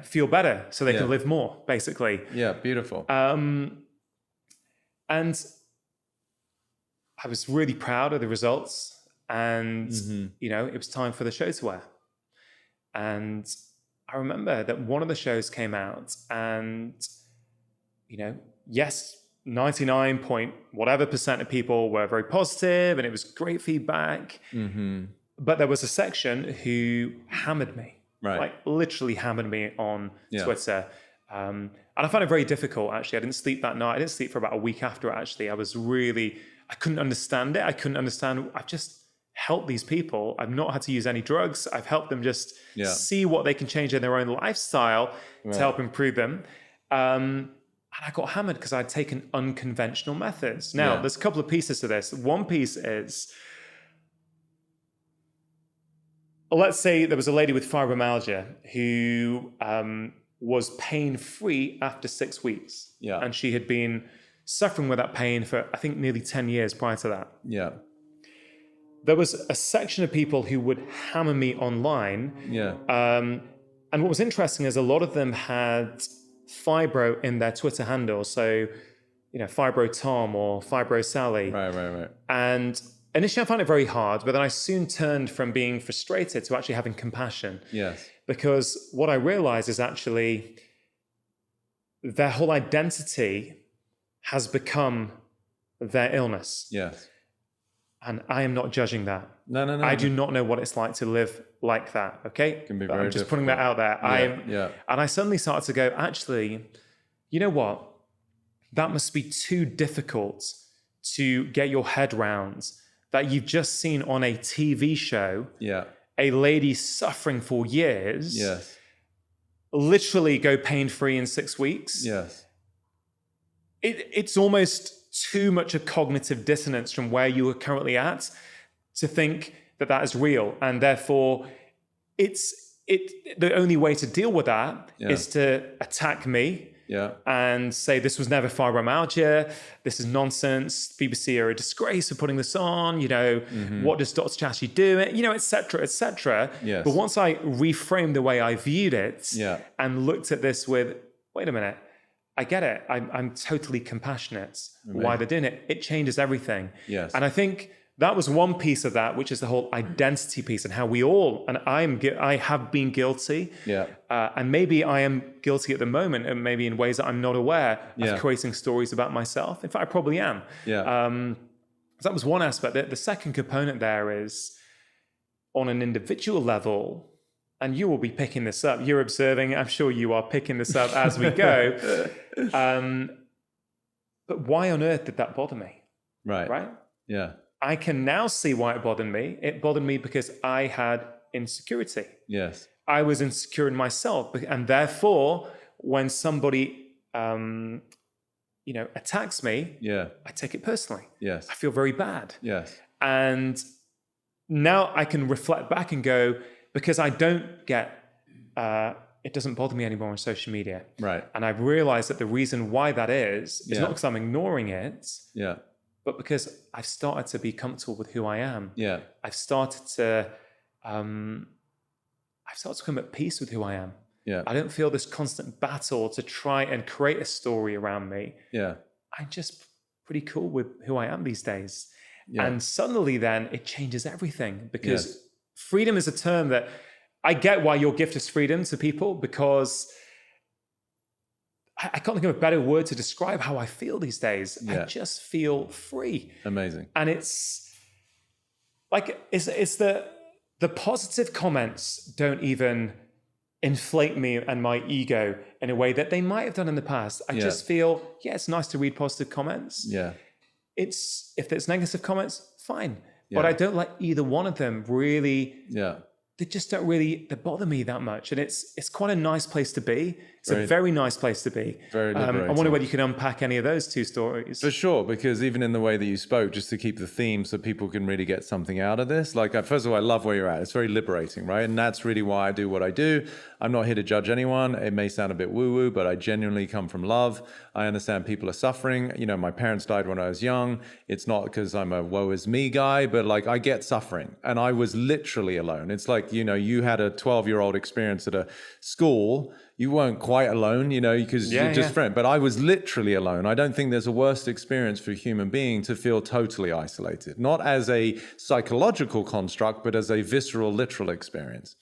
feel better so they can live more, basically. Yeah, beautiful. And I was really proud of the results, and it was time for the show to air. And I remember that one of the shows came out, and yes, 99 point whatever % of people were very positive, and it was great feedback. But there was a section who hammered me, like literally hammered me on Twitter. And I found it very difficult, actually. I didn't sleep that night. I didn't sleep for about a week after, actually. I couldn't understand it. I've just helped these people. I've not had to use any drugs. I've helped them just see what they can change in their own lifestyle to help improve them. And I got hammered because I'd taken unconventional methods. Now, there's a couple of pieces to this. One piece is, let's say there was a lady with fibromyalgia who was pain-free after 6 weeks. And she had been suffering with that pain for, I think, nearly 10 years prior to that. There was a section of people who would hammer me online. And what was interesting is a lot of them had Fibro in their Twitter handle. So, Fibro Tom or Fibro Sally. Right. And initially I found it very hard, but then I soon turned from being frustrated to actually having compassion. Because what I realized is actually their whole identity has become their illness. And I am not judging that. No. I do not know what it's like to live like that, okay? It can be I'm very just putting that out there. And I suddenly started to go, actually, you know what? That must be too difficult to get your head round, that you've just seen on a TV show a lady suffering for years literally go pain-free in 6 weeks. It's almost too much a cognitive dissonance from where you are currently at to think that that is real. And therefore, the only way to deal with that is to attack me and say this was never fibromyalgia, this is nonsense, BBC are a disgrace for putting this on, what does Dr. Chatty do, et cetera, et cetera. But once I reframed the way I viewed it and looked at this with, wait a minute, I get it. I'm totally compassionate. Why they're doing it. It changes everything. And I think that was one piece of that, which is the whole identity piece and how we all, and I have been guilty. And maybe I am guilty at the moment, and maybe in ways that I'm not aware of creating stories about myself. In fact, I probably am. So that was one aspect. The second component there is on an individual level, and you will be picking this up. You're observing. I'm sure you are picking this up as we go. But why on earth did that bother me? Right? I can now see why it bothered me. It bothered me because I had insecurity. I was insecure in myself. And therefore, when somebody, attacks me, I take it personally. I feel very bad. And now I can reflect back and go, because I don't get, it doesn't bother me anymore on social media. And I've realized that the reason why that is not because I'm ignoring it, but because I've started to be comfortable with who I am. I've started to come at peace with who I am. I don't feel this constant battle to try and create a story around me. I'm just pretty cool with who I am these days. And suddenly then it changes everything, because freedom is a term that I get why your gift is freedom to people, because I can't think of a better word to describe how I feel these days. I just feel free. Amazing. And it's like, it's the positive comments don't even inflate me and my ego in a way that they might have done in the past. I just feel, it's nice to read positive comments. If there's negative comments, fine. But I don't let either one of them really they just don't really, they bother me that much. And it's quite a nice place to be. It's a very nice place to be. Very liberating. I wonder whether you can unpack any of those two stories. For sure, because even in the way that you spoke, just to keep the theme so people can really get something out of this, like, first of all, I love where you're at. It's very liberating, right? And that's really why I do what I do. I'm not here to judge anyone. It may sound a bit woo-woo, but I genuinely come from love. I understand people are suffering. You know, my parents died when I was young. It's not because I'm a woe is me guy, but like, I get suffering. And I was literally alone. It's like, you know, you had a 12-year-old experience at a school. You weren't quite alone, you know, because you're just friends. But I was literally alone. I don't think there's a worse experience for a human being to feel totally isolated, not as a psychological construct, but as a visceral, literal experience.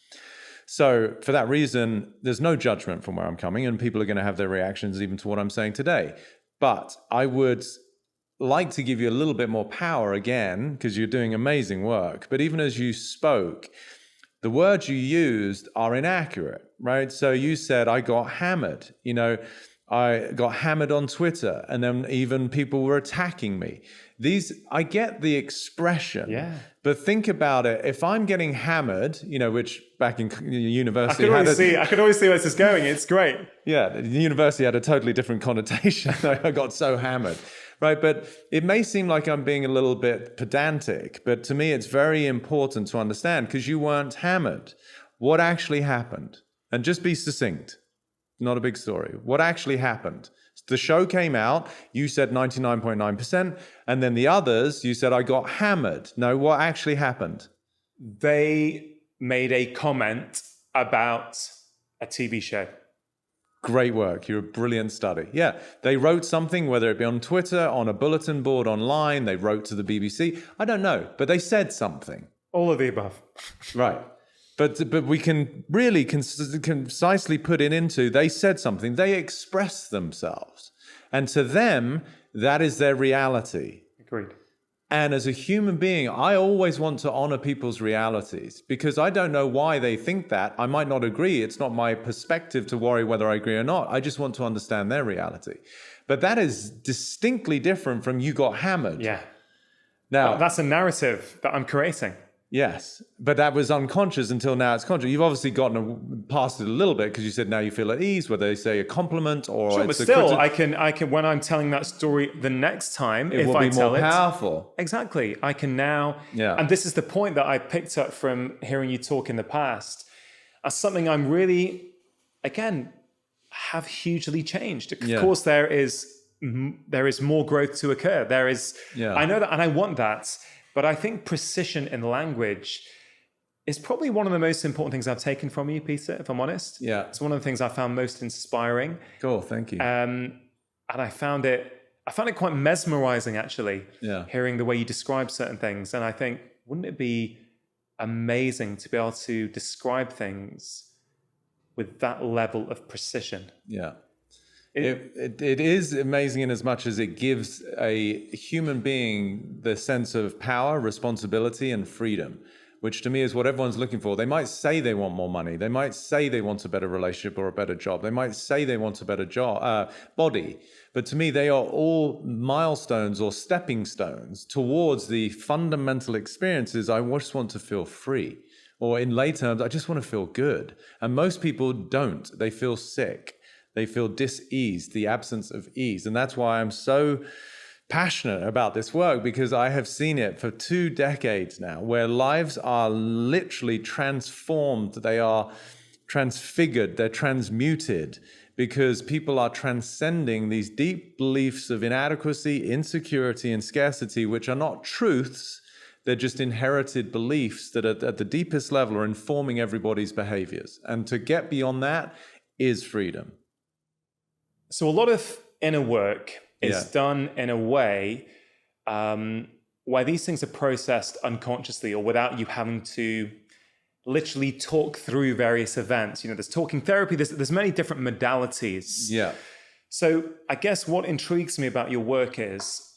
So for that reason, there's no judgment from where I'm coming, and people are going to have their reactions even to what I'm saying today. But I would like to give you a little bit more power again, because you're doing amazing work. But even as you spoke, the words you used are inaccurate, right? So you said, I got hammered. You know, I got hammered on Twitter, and then even people were attacking me. I get the expression, but think about it. If I'm getting hammered, you know, which back in university, I could always see where this is going. It's great. Yeah, the university had a totally different connotation. I got so hammered, right? But it may seem like I'm being a little bit pedantic, but to me, it's very important to understand, because you weren't hammered. What actually happened? And just be succinct. Not a big story. What actually happened? The show came out, you said 99.9%, and then the others, you said, I got hammered. No, what actually happened? They made a comment about a TV show. Great work. You're a brilliant study. Yeah, they wrote something, whether it be on Twitter, on a bulletin board, online, they wrote to the BBC. I don't know, but they said something. All of the above. Right. But we can really concisely put it into, they said something, they expressed themselves. And to them, that is their reality. Agreed. And as a human being, I always want to honor people's realities, because I don't know why they think that. I might not agree. It's not my perspective to worry whether I agree or not. I just want to understand their reality. But that is distinctly different from you got hammered. Yeah. Now, that's a narrative that I'm creating. Yes, but that was unconscious until now it's conscious. You've obviously gotten past it a little bit, because you said now you feel at ease, whether they say a compliment or sure, but still, I can when I'm telling that story the next time, it will be more powerful. Exactly. I can now, and this is the point that I picked up from hearing you talk in the past, as something I'm really, again, have hugely changed. Of course, there is more growth to occur. There is, I know that, and I want that. But I think precision in language is probably one of the most important things I've taken from you, Peter, if I'm honest. Yeah. It's one of the things I found most inspiring. Cool, thank you. And I found it quite mesmerizing, actually, hearing the way you describe certain things. And I think, wouldn't it be amazing to be able to describe things with that level of precision? Yeah. It is amazing in as much as it gives a human being the sense of power, responsibility, and freedom, which to me is what everyone's looking for. They might say they want more money. They might say they want a better relationship or a better job. They might say they want a better body. But to me, they are all milestones or stepping stones towards the fundamental experiences. I just want to feel free. Or in lay terms, I just want to feel good. And most people don't. They feel sick. They feel dis-ease, the absence of ease. And that's why I'm so passionate about this work, because I have seen it for 2 decades now, where lives are literally transformed. They are transfigured, they're transmuted, because people are transcending these deep beliefs of inadequacy, insecurity, and scarcity, which are not truths. They're just inherited beliefs that at the deepest level are informing everybody's behaviors. And to get beyond that is freedom. So a lot of inner work is done in a way where these things are processed unconsciously, or without you having to literally talk through various events. You know, there's talking therapy, there's many different modalities. Yeah. So I guess what intrigues me about your work is,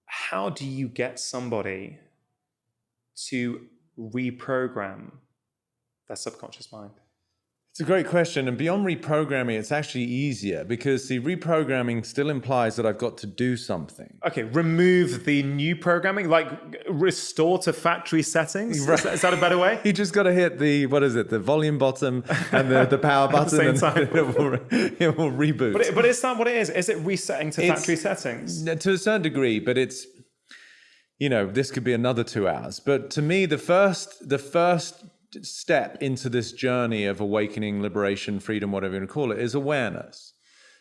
how do you get somebody to reprogram their subconscious mind? It's a great question. And beyond reprogramming, it's actually easier because see, reprogramming still implies that I've got to do something. Okay, remove the new programming, like restore to factory settings. Right. Is that a better way? You just got to hit the volume bottom and the power button, and it will reboot. But is that what it is? Is it resetting to factory settings? To a certain degree, but it's, this could be another 2 hours. But to me, the first step into this journey of awakening, liberation, freedom, whatever you want to call it, is awareness.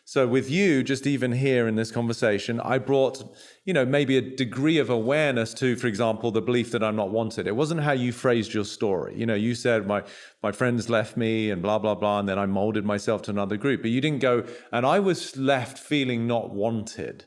So with you, just even here in this conversation, I brought, maybe a degree of awareness to, for example, the belief that I'm not wanted. It wasn't how you phrased your story. You said my friends left me and blah, blah, blah, and then I molded myself to another group. But you didn't go, and I was left feeling not wanted.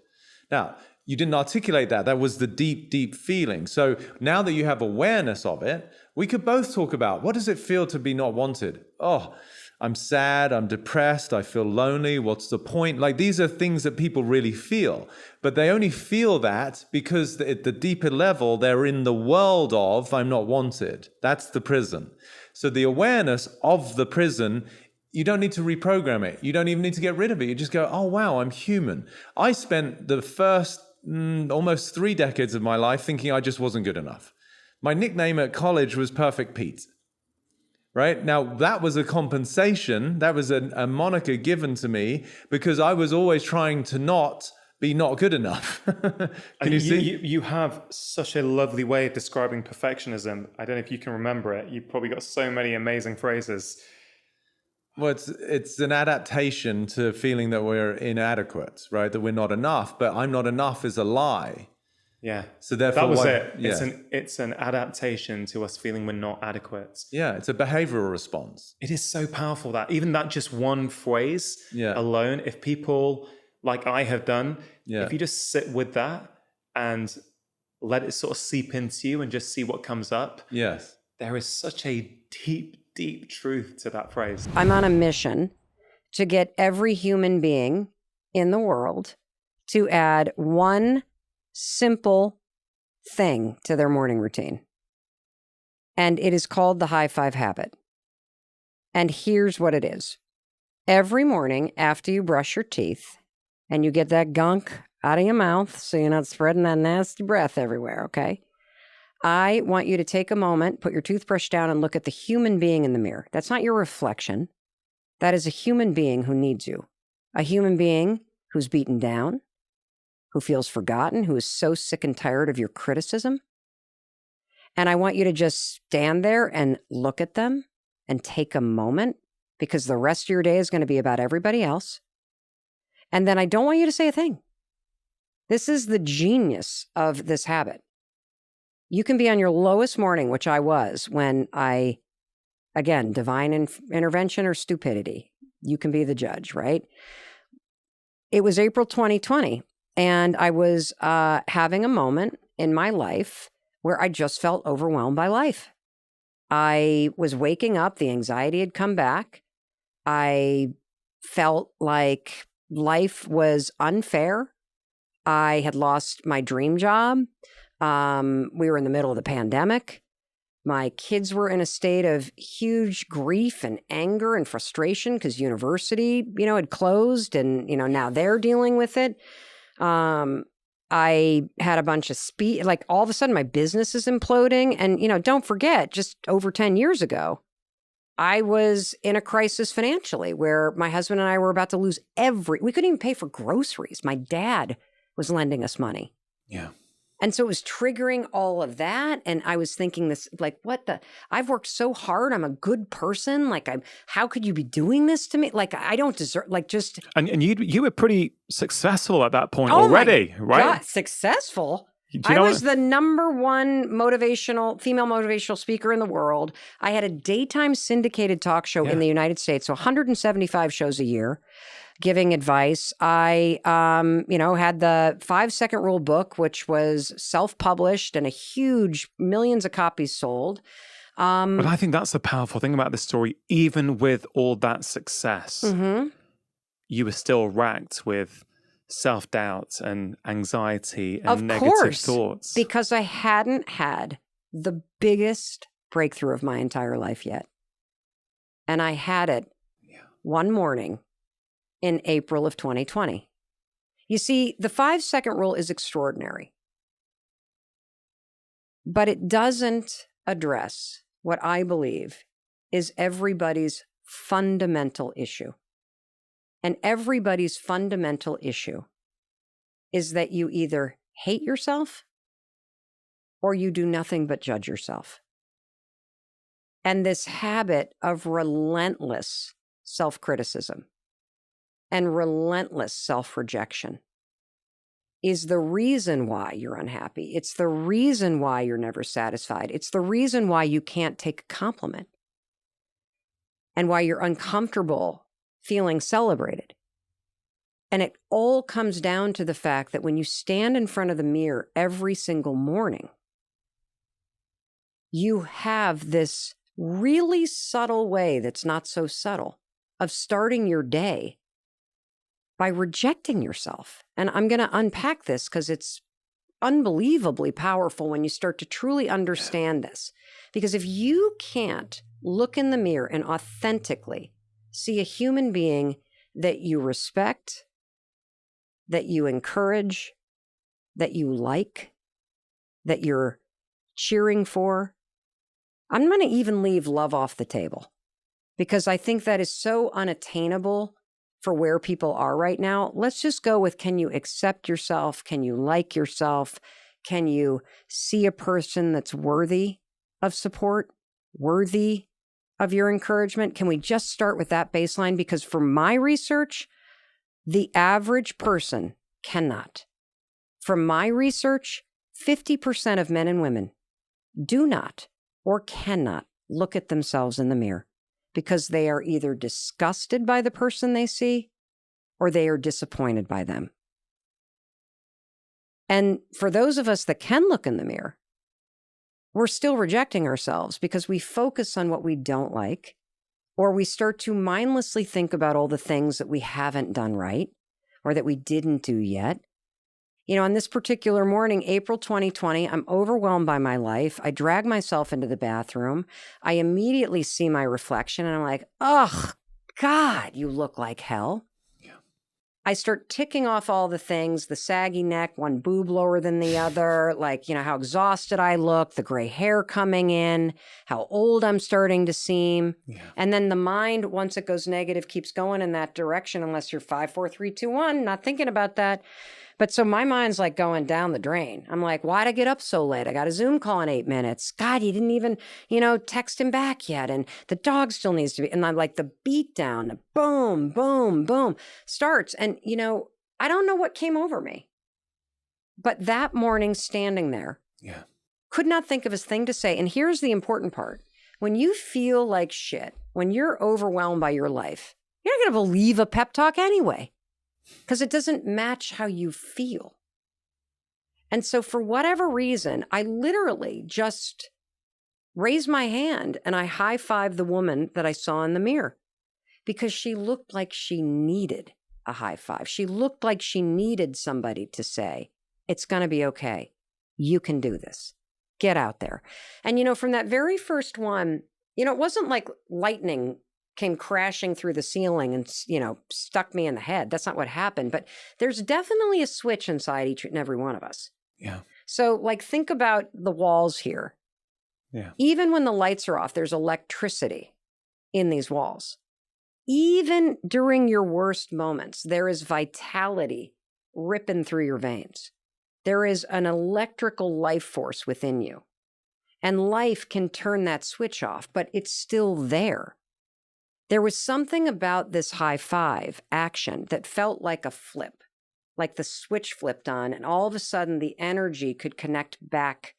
Now, you didn't articulate that. That was the deep, deep feeling. So now that you have awareness of it, we could both talk about, what does it feel to be not wanted? Oh, I'm sad, I'm depressed, I feel lonely, what's the point? Like, these are things that people really feel, but they only feel that because at the deeper level, they're in the world of, I'm not wanted. That's the prison. So the awareness of the prison, you don't need to reprogram it. You don't even need to get rid of it. You just go, oh, wow, I'm human. I spent the first almost 3 decades of my life thinking I just wasn't good enough. My nickname at college was Perfect Pete, right? Now, that was a compensation. That was a moniker given to me because I was always trying to not be not good enough. Can you see? You have such a lovely way of describing perfectionism. I don't know if you can remember it. You've probably got so many amazing phrases. Well, it's an adaptation to feeling that we're inadequate, right? That we're not enough, but I'm not enough is a lie. Yeah. So therefore, that was it. Yeah. It's an adaptation to us feeling we're not adequate. Yeah, it's a behavioral response. It is so powerful that even that just one phrase alone, if people like I have done, if you just sit with that and let it sort of seep into you and just see what comes up. Yes. There is such a deep, deep truth to that phrase. I'm on a mission to get every human being in the world to add one simple thing to their morning routine. And it is called the high five habit. And here's what it is. Every morning after you brush your teeth and you get that gunk out of your mouth so you're not spreading that nasty breath everywhere, okay? I want you to take a moment, put your toothbrush down and look at the human being in the mirror. That's not your reflection. That is a human being who needs you. A human being who's beaten down, who feels forgotten, who is so sick and tired of your criticism. And I want you to just stand there and look at them and take a moment because the rest of your day is going to be about everybody else. And then I don't want you to say a thing. This is the genius of this habit. You can be on your lowest morning, which I was when I, again, divine intervention or stupidity. You can be the judge, right? It was April 2020. And I was having a moment in my life where I just felt overwhelmed by life. I was waking up. The anxiety had come back. I felt like life was unfair. I had lost my dream job. We were in the middle of the pandemic. My kids were in a state of huge grief and anger and frustration because university, had closed and, now they're dealing with it. I had a bunch of like all of a sudden my business is imploding. And, don't forget, just over 10 years ago, I was in a crisis financially where my husband and I were about to lose we couldn't even pay for groceries. My dad was lending us money. Yeah. And so it was triggering all of that. And I was thinking this, like, I've worked so hard. I'm a good person. Like, how could you be doing this to me? Like, I don't deserve, like, just. And you were pretty successful at that point already, right? God, successful. I was the number one female motivational speaker in the world. I had a daytime syndicated talk show in the United States. So 175 shows a year. Giving advice. I, had the 5-second rule book, which was self-published and a huge millions of copies sold. But I think that's the powerful thing about this story. Even with all that success, you were still racked with self-doubt and anxiety and negative thoughts. Because I hadn't had the biggest breakthrough of my entire life yet. And I had it one morning in April of 2020. You see, the 5-second rule is extraordinary, but it doesn't address what I believe is everybody's fundamental issue. And everybody's fundamental issue is that you either hate yourself or you do nothing but judge yourself. And this habit of relentless self-criticism and relentless self-rejection is the reason why you're unhappy. It's the reason why you're never satisfied. It's the reason why you can't take a compliment and why you're uncomfortable feeling celebrated. And it all comes down to the fact that when you stand in front of the mirror every single morning, you have this really subtle way that's not so subtle of starting your day by rejecting yourself. And I'm going to unpack this because it's unbelievably powerful when you start to truly understand this. Because if you can't look in the mirror and authentically see a human being that you respect, that you encourage, that you like, that you're cheering for, I'm going to even leave love off the table because I think that is so unattainable for where people are right now. Let's just go with, can you accept yourself? Can you like yourself? Can you see a person that's worthy of support, worthy of your encouragement? Can we just start with that baseline? Because for my research, the average person cannot. From my research, 50% of men and women do not or cannot look at themselves in the mirror because they are either disgusted by the person they see or they are disappointed by them. And for those of us that can look in the mirror, we're still rejecting ourselves because we focus on what we don't like, or we start to mindlessly think about all the things that we haven't done right or that we didn't do yet. You know, on this particular morning, April 2020, I'm overwhelmed by my life. I drag myself into the bathroom. I immediately see my reflection and I'm like, oh, God, you look like hell. Yeah. I start ticking off all the things, the saggy neck, one boob lower than the other, like, you know, how exhausted I look, the gray hair coming in, how old I'm starting to seem. Yeah. And then the mind, once it goes negative, keeps going in that direction unless you're 5, 4, 3, 2, 1, not thinking about that. But so my mind's like going down the drain. I'm like, why'd I get up so late? I got a Zoom call in 8 minutes. God, you didn't even, text him back yet. And the dog still needs to be. And I'm like, the beat down, the boom, boom, boom starts. And, I don't know what came over me. But that morning standing there, could not think of a thing to say. And here's the important part. When you feel like shit, when you're overwhelmed by your life, you're not going to believe a pep talk anyway. Because it doesn't match how you feel. And so for whatever reason, I literally just raised my hand and I high-fived the woman that I saw in the mirror because she looked like she needed a high five. She looked like she needed somebody to say, it's going to be okay. You can do this. Get out there. And, from that very first one, it wasn't like lightning came crashing through the ceiling and, stuck me in the head. That's not what happened. But there's definitely a switch inside each and every one of us. Yeah. So think about the walls here. Yeah. Even when the lights are off, there's electricity in these walls. Even during your worst moments, there is vitality ripping through your veins. There is an electrical life force within you. And life can turn that switch off, but it's still there. There was something about this high five action that felt like a flip, like the switch flipped on, and all of a sudden the energy could connect back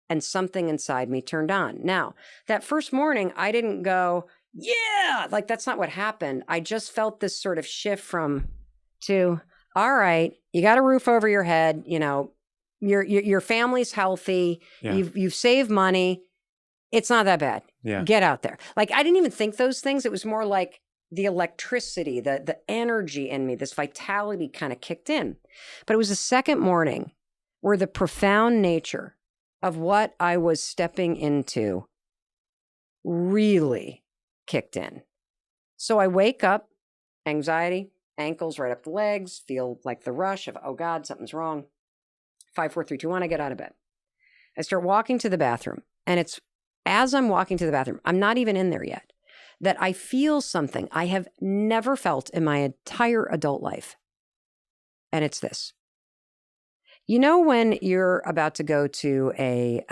and something inside me turned on. Now, that first morning, I didn't go, yeah, that's not what happened. I just felt this sort of shift to, all right, you got a roof over your head, your family's healthy, you've saved money. It's not that bad. Yeah. Get out there. I didn't even think those things. It was more like the electricity, the energy in me, this vitality kind of kicked in. But it was the second morning where the profound nature of what I was stepping into really kicked in. So I wake up, anxiety, ankles right up the legs, feel like the rush of, oh God, something's wrong. 5, 4, 3, 2, 1, I get out of bed. I start walking to the bathroom. And it's as I'm walking to the bathroom, I'm not even in there yet, that I feel something I have never felt in my entire adult life. And it's this. You know, when you're about to go to a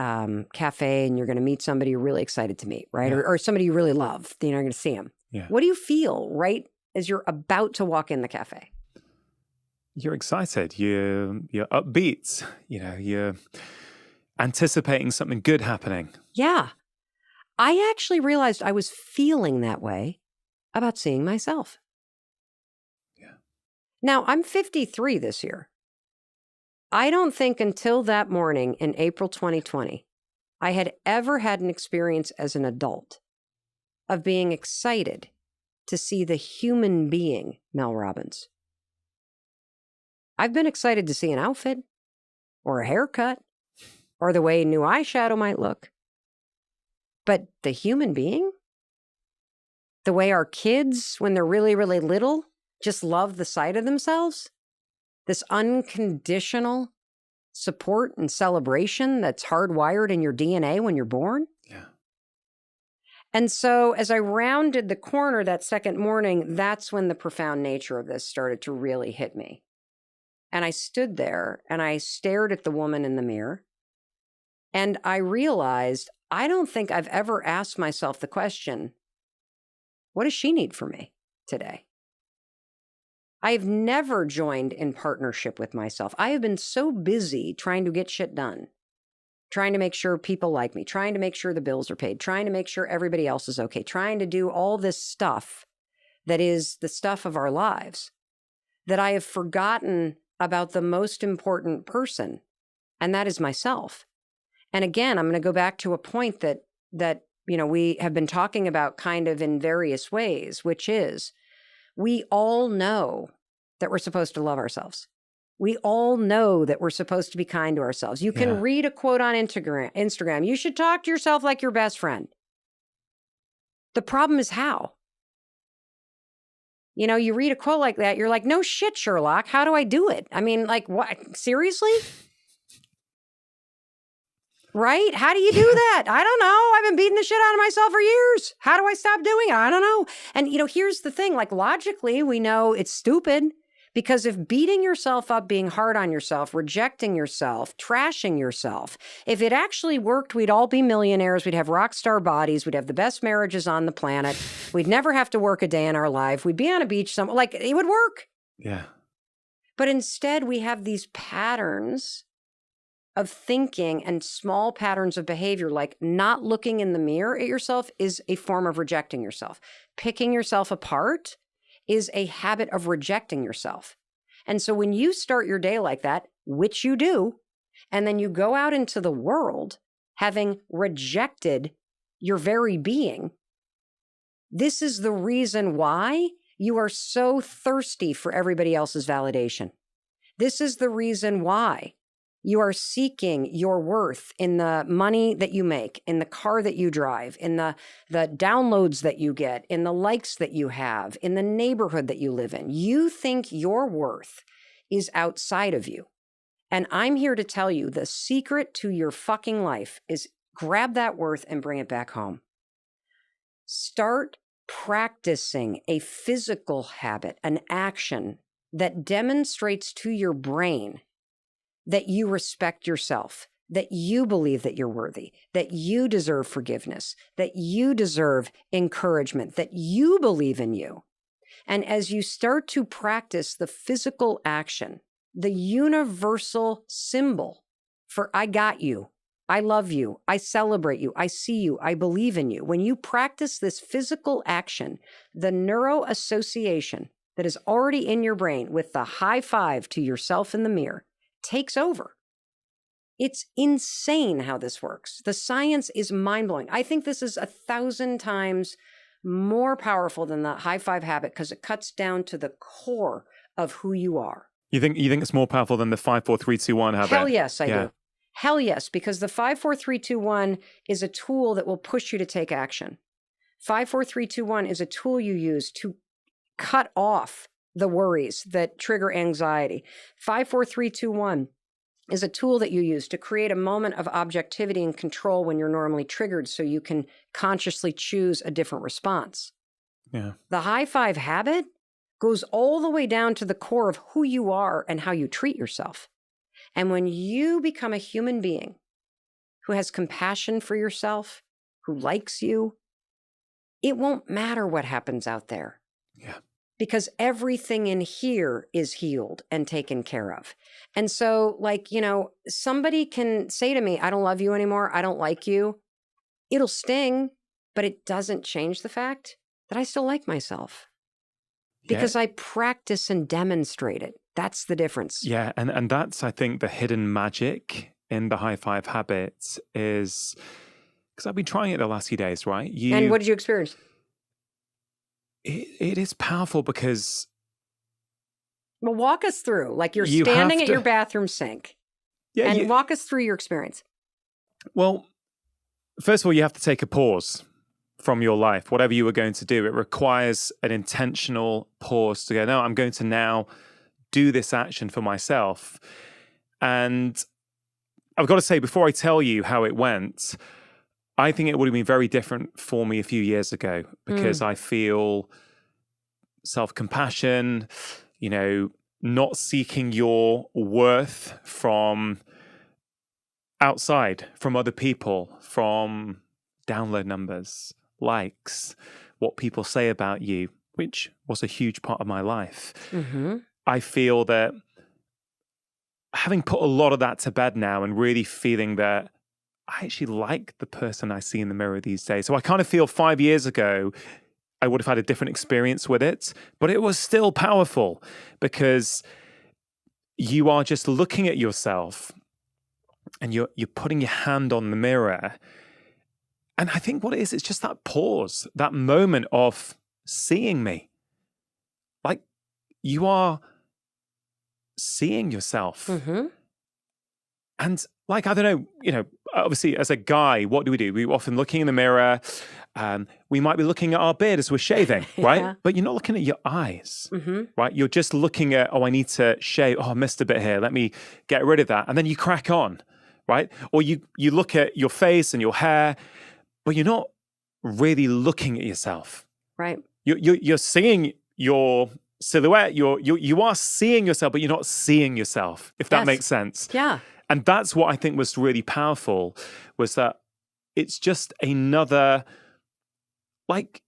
cafe and you're going to meet somebody you're really excited to meet, right? Yeah. Or somebody you really love, you're going to see them. Yeah. What do you feel right as you're about to walk in the cafe? You're excited. You're upbeat. You're anticipating something good happening. Yeah. I actually realized I was feeling that way about seeing myself. Yeah. Now, I'm 53 this year. I don't think until that morning in April 2020, I had ever had an experience as an adult of being excited to see the human being Mel Robbins. I've been excited to see an outfit or a haircut or the way new eyeshadow might look. But the human being? The way our kids, when they're really, really little, just love the sight of themselves? This unconditional support and celebration that's hardwired in your DNA when you're born? Yeah. And so as I rounded the corner that second morning, that's when the profound nature of this started to really hit me. And I stood there and I stared at the woman in the mirror. And I realized I don't think I've ever asked myself the question, what does she need from me today? I've never joined in partnership with myself. I have been so busy trying to get shit done, trying to make sure people like me, trying to make sure the bills are paid, trying to make sure everybody else is okay, trying to do all this stuff that is the stuff of our lives, that I have forgotten about the most important person, and that is myself. And again, I'm going to go back to a point that we have been talking about kind of in various ways, which is we all know that we're supposed to love ourselves. We all know that we're supposed to be kind to ourselves. You can read a quote on Instagram. You should talk to yourself like your best friend. The problem is how? You read a quote like that, you're like, no shit, Sherlock. How do I do it? I mean, like, what? Seriously? Right? How do you do that? I don't know. I've been beating the shit out of myself for years. How do I stop doing it? I don't know. And, here's the thing. Like, logically, we know it's stupid because if beating yourself up, being hard on yourself, rejecting yourself, trashing yourself, if it actually worked, we'd all be millionaires. We'd have rock star bodies. We'd have the best marriages on the planet. We'd never have to work a day in our life. We'd be on a beach somewhere. Like, it would work. Yeah. But instead, we have these patterns of thinking and small patterns of behavior, like not looking in the mirror at yourself is a form of rejecting yourself. Picking yourself apart is a habit of rejecting yourself. And so when you start your day like that, which you do, and then you go out into the world having rejected your very being, this is the reason why you are so thirsty for everybody else's validation. This is the reason why you are seeking your worth in the money that you make, in the car that you drive, in the downloads that you get, in the likes that you have, in the neighborhood that you live in. You think your worth is outside of you. And I'm here to tell you the secret to your fucking life is grab that worth and bring it back home. Start practicing a physical habit, an action that demonstrates to your brain that you respect yourself, that you believe that you're worthy, that you deserve forgiveness, that you deserve encouragement, that you believe in you. And as you start to practice the physical action, the universal symbol for I got you, I love you, I celebrate you, I see you, I believe in you. When you practice this physical action, the neuroassociation that is already in your brain with the high five to yourself in the mirror takes over. It's insane how this works. The science is mind-blowing. I think this is 1,000 times more powerful than the high five habit because it cuts down to the core of who you are. You think it's more powerful than the 5, 4, 3, 2, 1 habit? Hell yes, I do. Hell yes, because the 5, 4, 3, 2, 1 is a tool that will push you to take action. 5, 4, 3, 2, 1 is a tool you use to cut off the worries that trigger anxiety. 5, 4, 3, 2, 1 is a tool that you use to create a moment of objectivity and control when you're normally triggered so you can consciously choose a different response. Yeah. The high five habit goes all the way down to the core of who you are and how you treat yourself. And when you become a human being who has compassion for yourself, who likes you, it won't matter what happens out there. Yeah. Because everything in here is healed and taken care of. And so, like, you know, somebody can say to me, I don't love you anymore. I don't like you. It'll sting, but it doesn't change the fact that I still like myself. Because I practice and demonstrate it. That's the difference. Yeah. And that's, I think, the hidden magic in the high five habit is, because I've been trying it the last few days, right? And what did you experience? It is powerful because... Well, walk us through. Like you're You standing have at to- your bathroom sink. Yeah, And walk us through your experience. Well, first of all, you have to take a pause from your life. Whatever you were going to do, it requires an intentional pause to go, no, I'm going to now do this action for myself. And I've got to say, before I tell you how it went, I think it would have been very different for me a few years ago because I feel self-compassion, you know, not seeking your worth from outside, from other people, from download numbers, likes, what people say about you, which was a huge part of my life. Mm-hmm. I feel that having put a lot of that to bed now and really feeling that I actually like the person I see in the mirror these days. So I kind of feel 5 years ago, I would have had a different experience with it, but it was still powerful because you are just looking at yourself and you're putting your hand on the mirror. And I think what it is, it's just that pause, that moment of seeing me. Like you are seeing yourself. Mm-hmm. And like, I don't know, you know, obviously as a guy, what do? We're often looking in the mirror. We might be looking at our beard as we're shaving, right? Yeah. But you're not looking at your eyes, Mm-hmm. right? You're just looking at, oh, I need to shave. Oh, I missed a bit here. Let me get rid of that. And then you crack on, right? Or you look at your face and your hair, but you're not really looking at yourself. Right. You're seeing your silhouette. You are seeing yourself, but you're not seeing yourself, if that Yes. makes sense. Yeah. And that's what I think was really powerful, was that it's just another, like,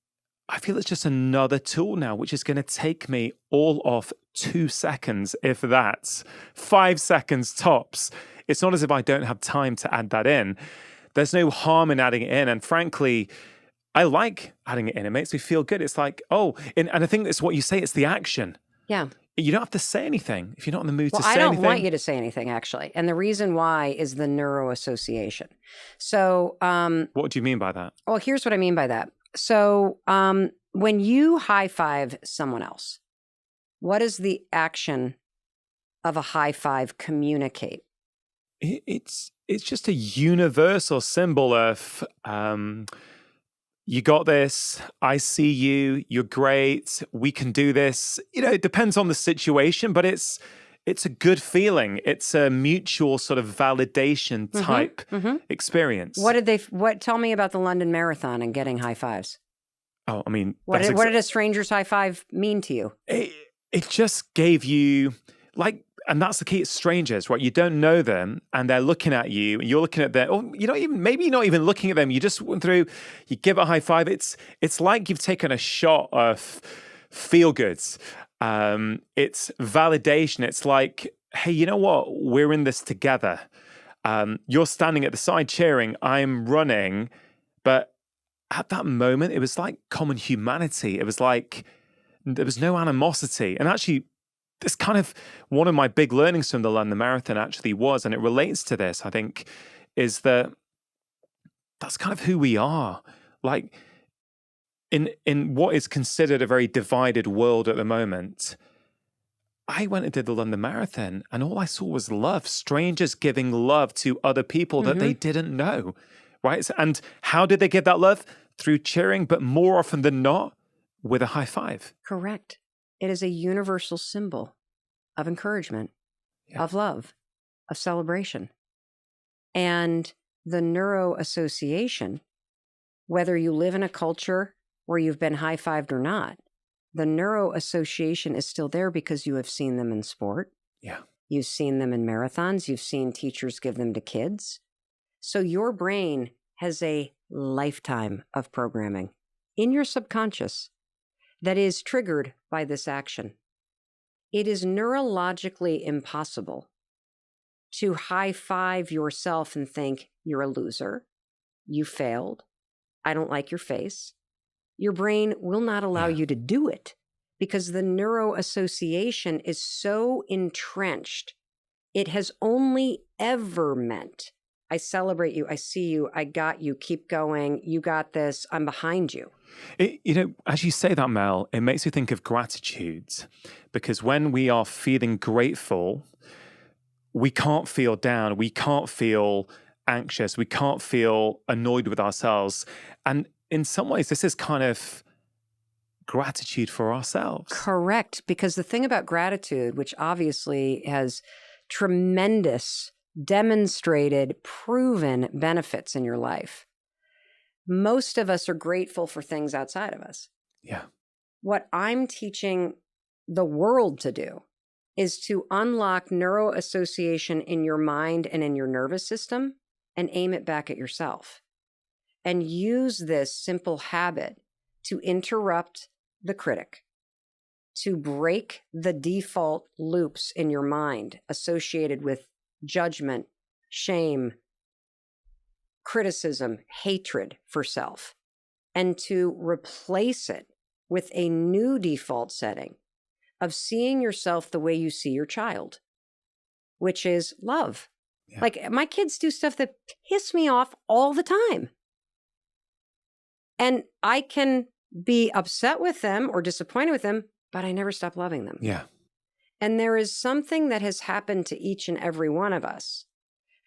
I feel it's just another tool now, which is going to take me all of 2 seconds, if that, 5 seconds tops. It's not as if I don't have time to add that in. There's no harm in adding it in. And frankly, I like adding it in. It makes me feel good. It's like, oh, and I think it's what you say, it's the action. Yeah. You don't have to say anything if you're not in the mood Well, to say I don't anything. want you to say anything, actually. And the reason why is the neuroassociation. So, What do you mean by that? well, here's what I mean by that. So, when you high five someone else, what does the action of a high five communicate? It's just a universal symbol of you got this, I see you, you're great, we can do this. You know, it depends on the situation, but it's a good feeling. It's a mutual sort of validation type experience. Tell me about the London Marathon and getting high fives. Oh, I mean, What did a stranger's high five mean to you? it just gave you, like, and that's the key, it's strangers, right? You don't know them and they're looking at you and you're looking at them, or maybe you're not even looking at them. You just went through, you give a high five. It's like you've taken a shot of feel goods. It's validation. It's like, hey, you know what? We're in this together. You're standing at the side cheering, I'm running. But at that moment, it was like common humanity. It was like, there was no animosity. And actually, this kind of one of my big learnings from the London Marathon actually was, and it relates to this, I think, is that that's kind of who we are. Like in what is considered a very divided world at the moment, I went and did the London Marathon and all I saw was love, strangers giving love to other people that they didn't know, right? And how did they give that love? through cheering, but more often than not, with a high five. Correct. It is a universal symbol of encouragement, of love, of celebration. And the neuroassociation, whether you live in a culture where you've been high-fived or not, the neuroassociation is still there because you have seen them in sport. Yeah. You've seen them in marathons. You've seen teachers give them to kids. So your brain has a lifetime of programming in your subconscious that is triggered by this action. It is neurologically impossible to high-five yourself and think, you're a loser, you failed, I don't like your face. Your brain will not allow you to do it because the neuroassociation is so entrenched. It has only ever meant, I celebrate you, I see you, I got you, keep going, you got this, I'm behind you. As you say that, Mel, it makes me think of gratitude, because when we are feeling grateful, we can't feel down, we can't feel anxious, we can't feel annoyed with ourselves. And in some ways, this is kind of gratitude for ourselves. Correct. Because the thing about gratitude, which obviously has tremendous, demonstrated, proven benefits in your life, most of us are grateful for things outside of us. Yeah. What I'm teaching the world to do is to unlock neuroassociation in your mind and in your nervous system and aim it back at yourself. And use this simple habit to interrupt the critic, to break the default loops in your mind associated with judgment, shame, criticism, hatred for self, and to replace it with a new default setting of seeing yourself the way you see your child, which is love. Yeah. Like my kids do stuff that piss me off all the time. And I can be upset with them or disappointed with them, but I never stop loving them. Yeah. And there is something that has happened to each and every one of us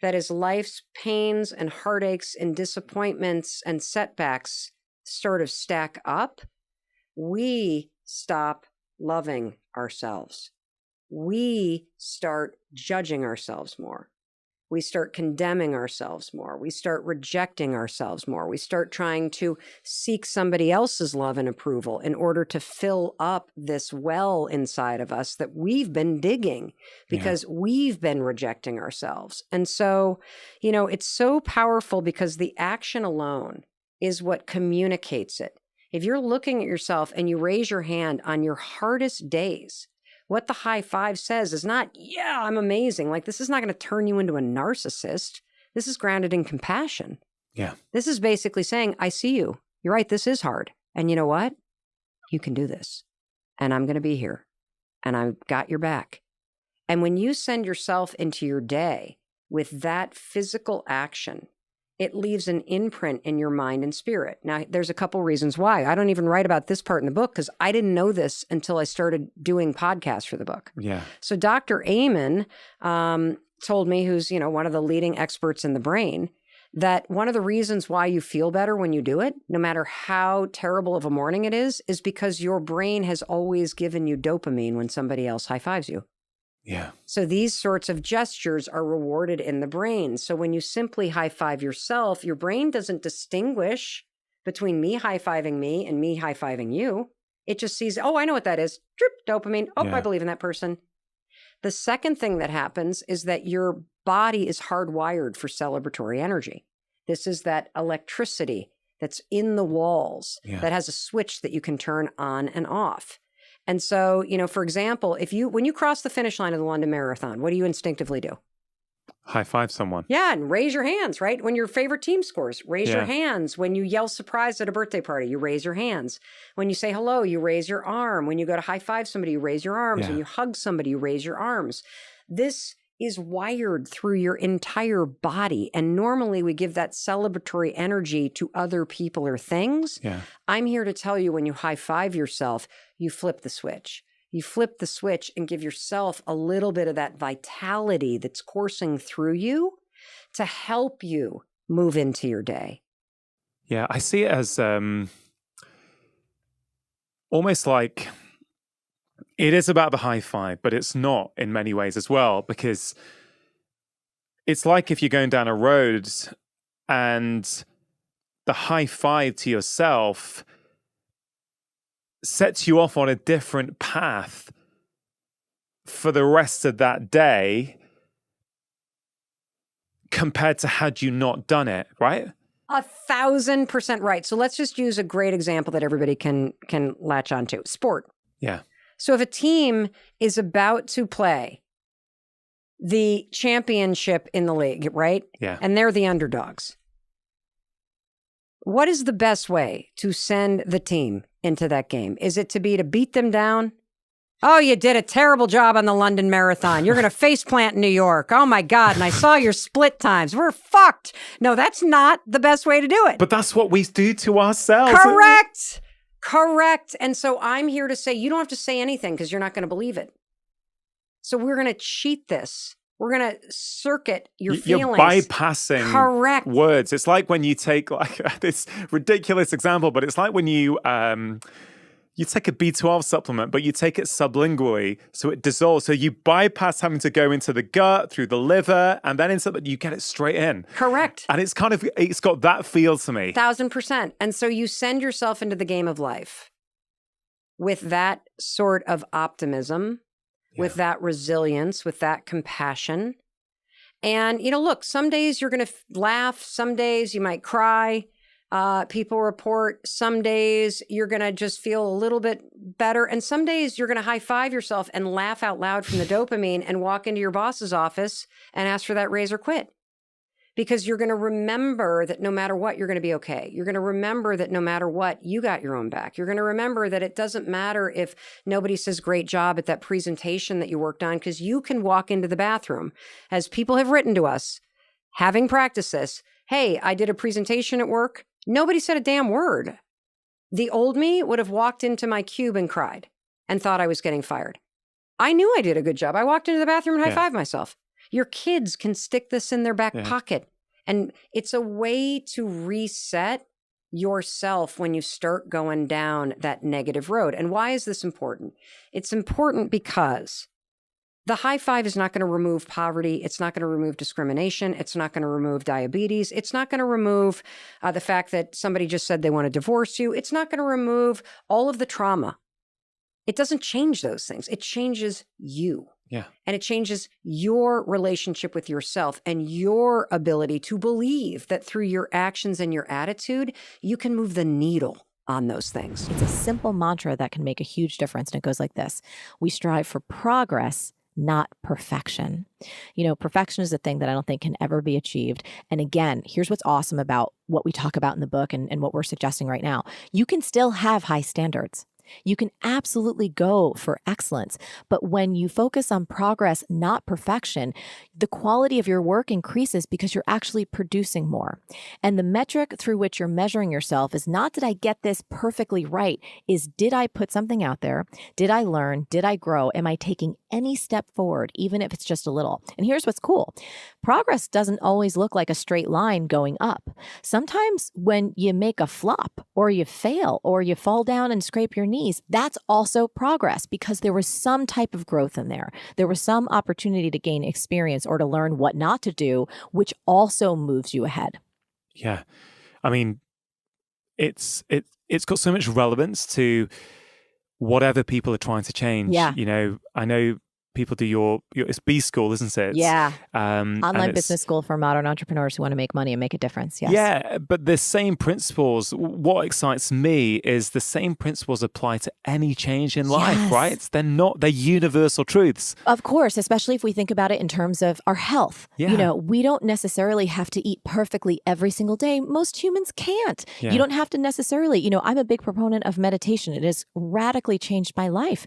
that as life's pains and heartaches and disappointments and setbacks sort of stack up, we stop loving ourselves. We start judging ourselves more. We start condemning ourselves more. We start rejecting ourselves more. We start trying to seek somebody else's love and approval in order to fill up this well inside of us that we've been digging because we've been rejecting ourselves. And so, it's so powerful because the action alone is what communicates it. If you're looking at yourself and you raise your hand on your hardest days, what the high five says is not, yeah, I'm amazing. Like, this is not going to turn you into a narcissist. This is grounded in compassion. Yeah. This is basically saying, I see you. You're right. This is hard. And you know what? You can do this. And I'm going to be here. And I've got your back. And when you send yourself into your day with that physical action, it leaves an imprint in your mind and spirit. Now, there's a couple reasons why. I don't even write about this part in the book because I didn't know this until I started doing podcasts for the book. Yeah. So Dr. Amen told me, who's, one of the leading experts in the brain, that one of the reasons why you feel better when you do it, no matter how terrible of a morning it is because your brain has always given you dopamine when somebody else high fives you. Yeah. So these sorts of gestures are rewarded in the brain. So when you simply high five yourself, your brain doesn't distinguish between me high fiving me and me high fiving you. It just sees, oh, I know what that is. Drip, dopamine. Oh, I believe in that person. The second thing that happens is that your body is hardwired for celebratory energy. This is that electricity that's in the walls that has a switch that you can turn on and off. And so, for example, when you cross the finish line of the London Marathon, what do you instinctively do? High five someone. Yeah, and raise your hands, right? When your favorite team scores, raise your hands. When you yell surprise at a birthday party, you raise your hands. When you say hello, you raise your arm. When you go to high five somebody, you raise your arms. Yeah. When you hug somebody, you raise your arms. This is wired through your entire body. And normally we give that celebratory energy to other people or things. Yeah. I'm here to tell you, when you high five yourself, you flip the switch. You flip the switch and give yourself a little bit of that vitality that's coursing through you to help you move into your day. Yeah, I see it as almost like it is about the high five, but it's not in many ways as well, because it's like if you're going down a road and the high five to yourself sets you off on a different path for the rest of that day compared to had you not done it, right? 1,000% right. So let's just use a great example that everybody can latch onto. Sport. Yeah. So if a team is about to play the championship in the league, right? Yeah. And they're the underdogs. What is the best way to send the team into that game? Is it to beat them down? Oh, you did a terrible job on the London Marathon. You're going to face plant in New York. Oh my God. And I saw your split times. We're fucked. No, that's not the best way to do it. But that's what we do to ourselves. Correct. Correct. And so I'm here to say, you don't have to say anything because you're not going to believe it. So we're going to cheat this. We're going to circuit your feelings. You're bypassing Correct. words. It's like when you take like this ridiculous example, but it's like when you take a B12 supplement, but you take it sublingually, so it dissolves. So you bypass having to go into the gut, through the liver, and then you get it straight in. Correct. And it's got that feel to me. 1,000%. And so you send yourself into the game of life with that sort of optimism, with that resilience, with that compassion. And, look, some days you're going to laugh. Some days you might cry. People report some days you're going to just feel a little bit better. And some days you're going to high five yourself and laugh out loud from the dopamine and walk into your boss's office and ask for that raise or quit. Because you're going to remember that no matter what, you're going to be okay. You're going to remember that no matter what, you got your own back. You're going to remember that it doesn't matter if nobody says great job at that presentation that you worked on, because you can walk into the bathroom, as people have written to us, having practiced this. Hey, I did a presentation at work. Nobody said a damn word. The old me would have walked into my cube and cried and thought I was getting fired. I knew I did a good job. I walked into the bathroom and high-fived myself. Your kids can stick this in their back pocket. And it's a way to reset yourself when you start going down that negative road. And why is this important? It's important because the high five is not going to remove poverty. It's not going to remove discrimination. It's not going to remove diabetes. It's not going to remove the fact that somebody just said they want to divorce you. It's not going to remove all of the trauma. It doesn't change those things. It changes you. Yeah. And it changes your relationship with yourself and your ability to believe that through your actions and your attitude, you can move the needle on those things. It's a simple mantra that can make a huge difference. And it goes like this: we strive for progress, not perfection. Perfection is a thing that I don't think can ever be achieved. And again, here's what's awesome about what we talk about in the book and what we're suggesting right now. You can still have high standards. You can absolutely go for excellence. But when you focus on progress, not perfection, the quality of your work increases because you're actually producing more. And the metric through which you're measuring yourself is not, did I get this perfectly right? Is, did I put something out there? Did I learn? Did I grow? Am I taking any step forward, even if it's just a little? And here's what's cool. Progress doesn't always look like a straight line going up. Sometimes when you make a flop or you fail or you fall down and scrape your knee, that's also progress because there was some type of growth in there. There was some opportunity to gain experience or to learn what not to do, which also moves you ahead. Yeah. I mean, it's got so much relevance to whatever people are trying to change. Yeah. I know people do your it's B school, isn't it? Yeah. Online business school for modern entrepreneurs who want to make money and make a difference. Yes. Yeah, but the same principles, what excites me is the same principles apply to any change in life, right? They're universal truths. Of course, especially if we think about it in terms of our health. Yeah. We don't necessarily have to eat perfectly every single day. Most humans can't. Yeah. You don't have to necessarily, I'm a big proponent of meditation. It has radically changed my life.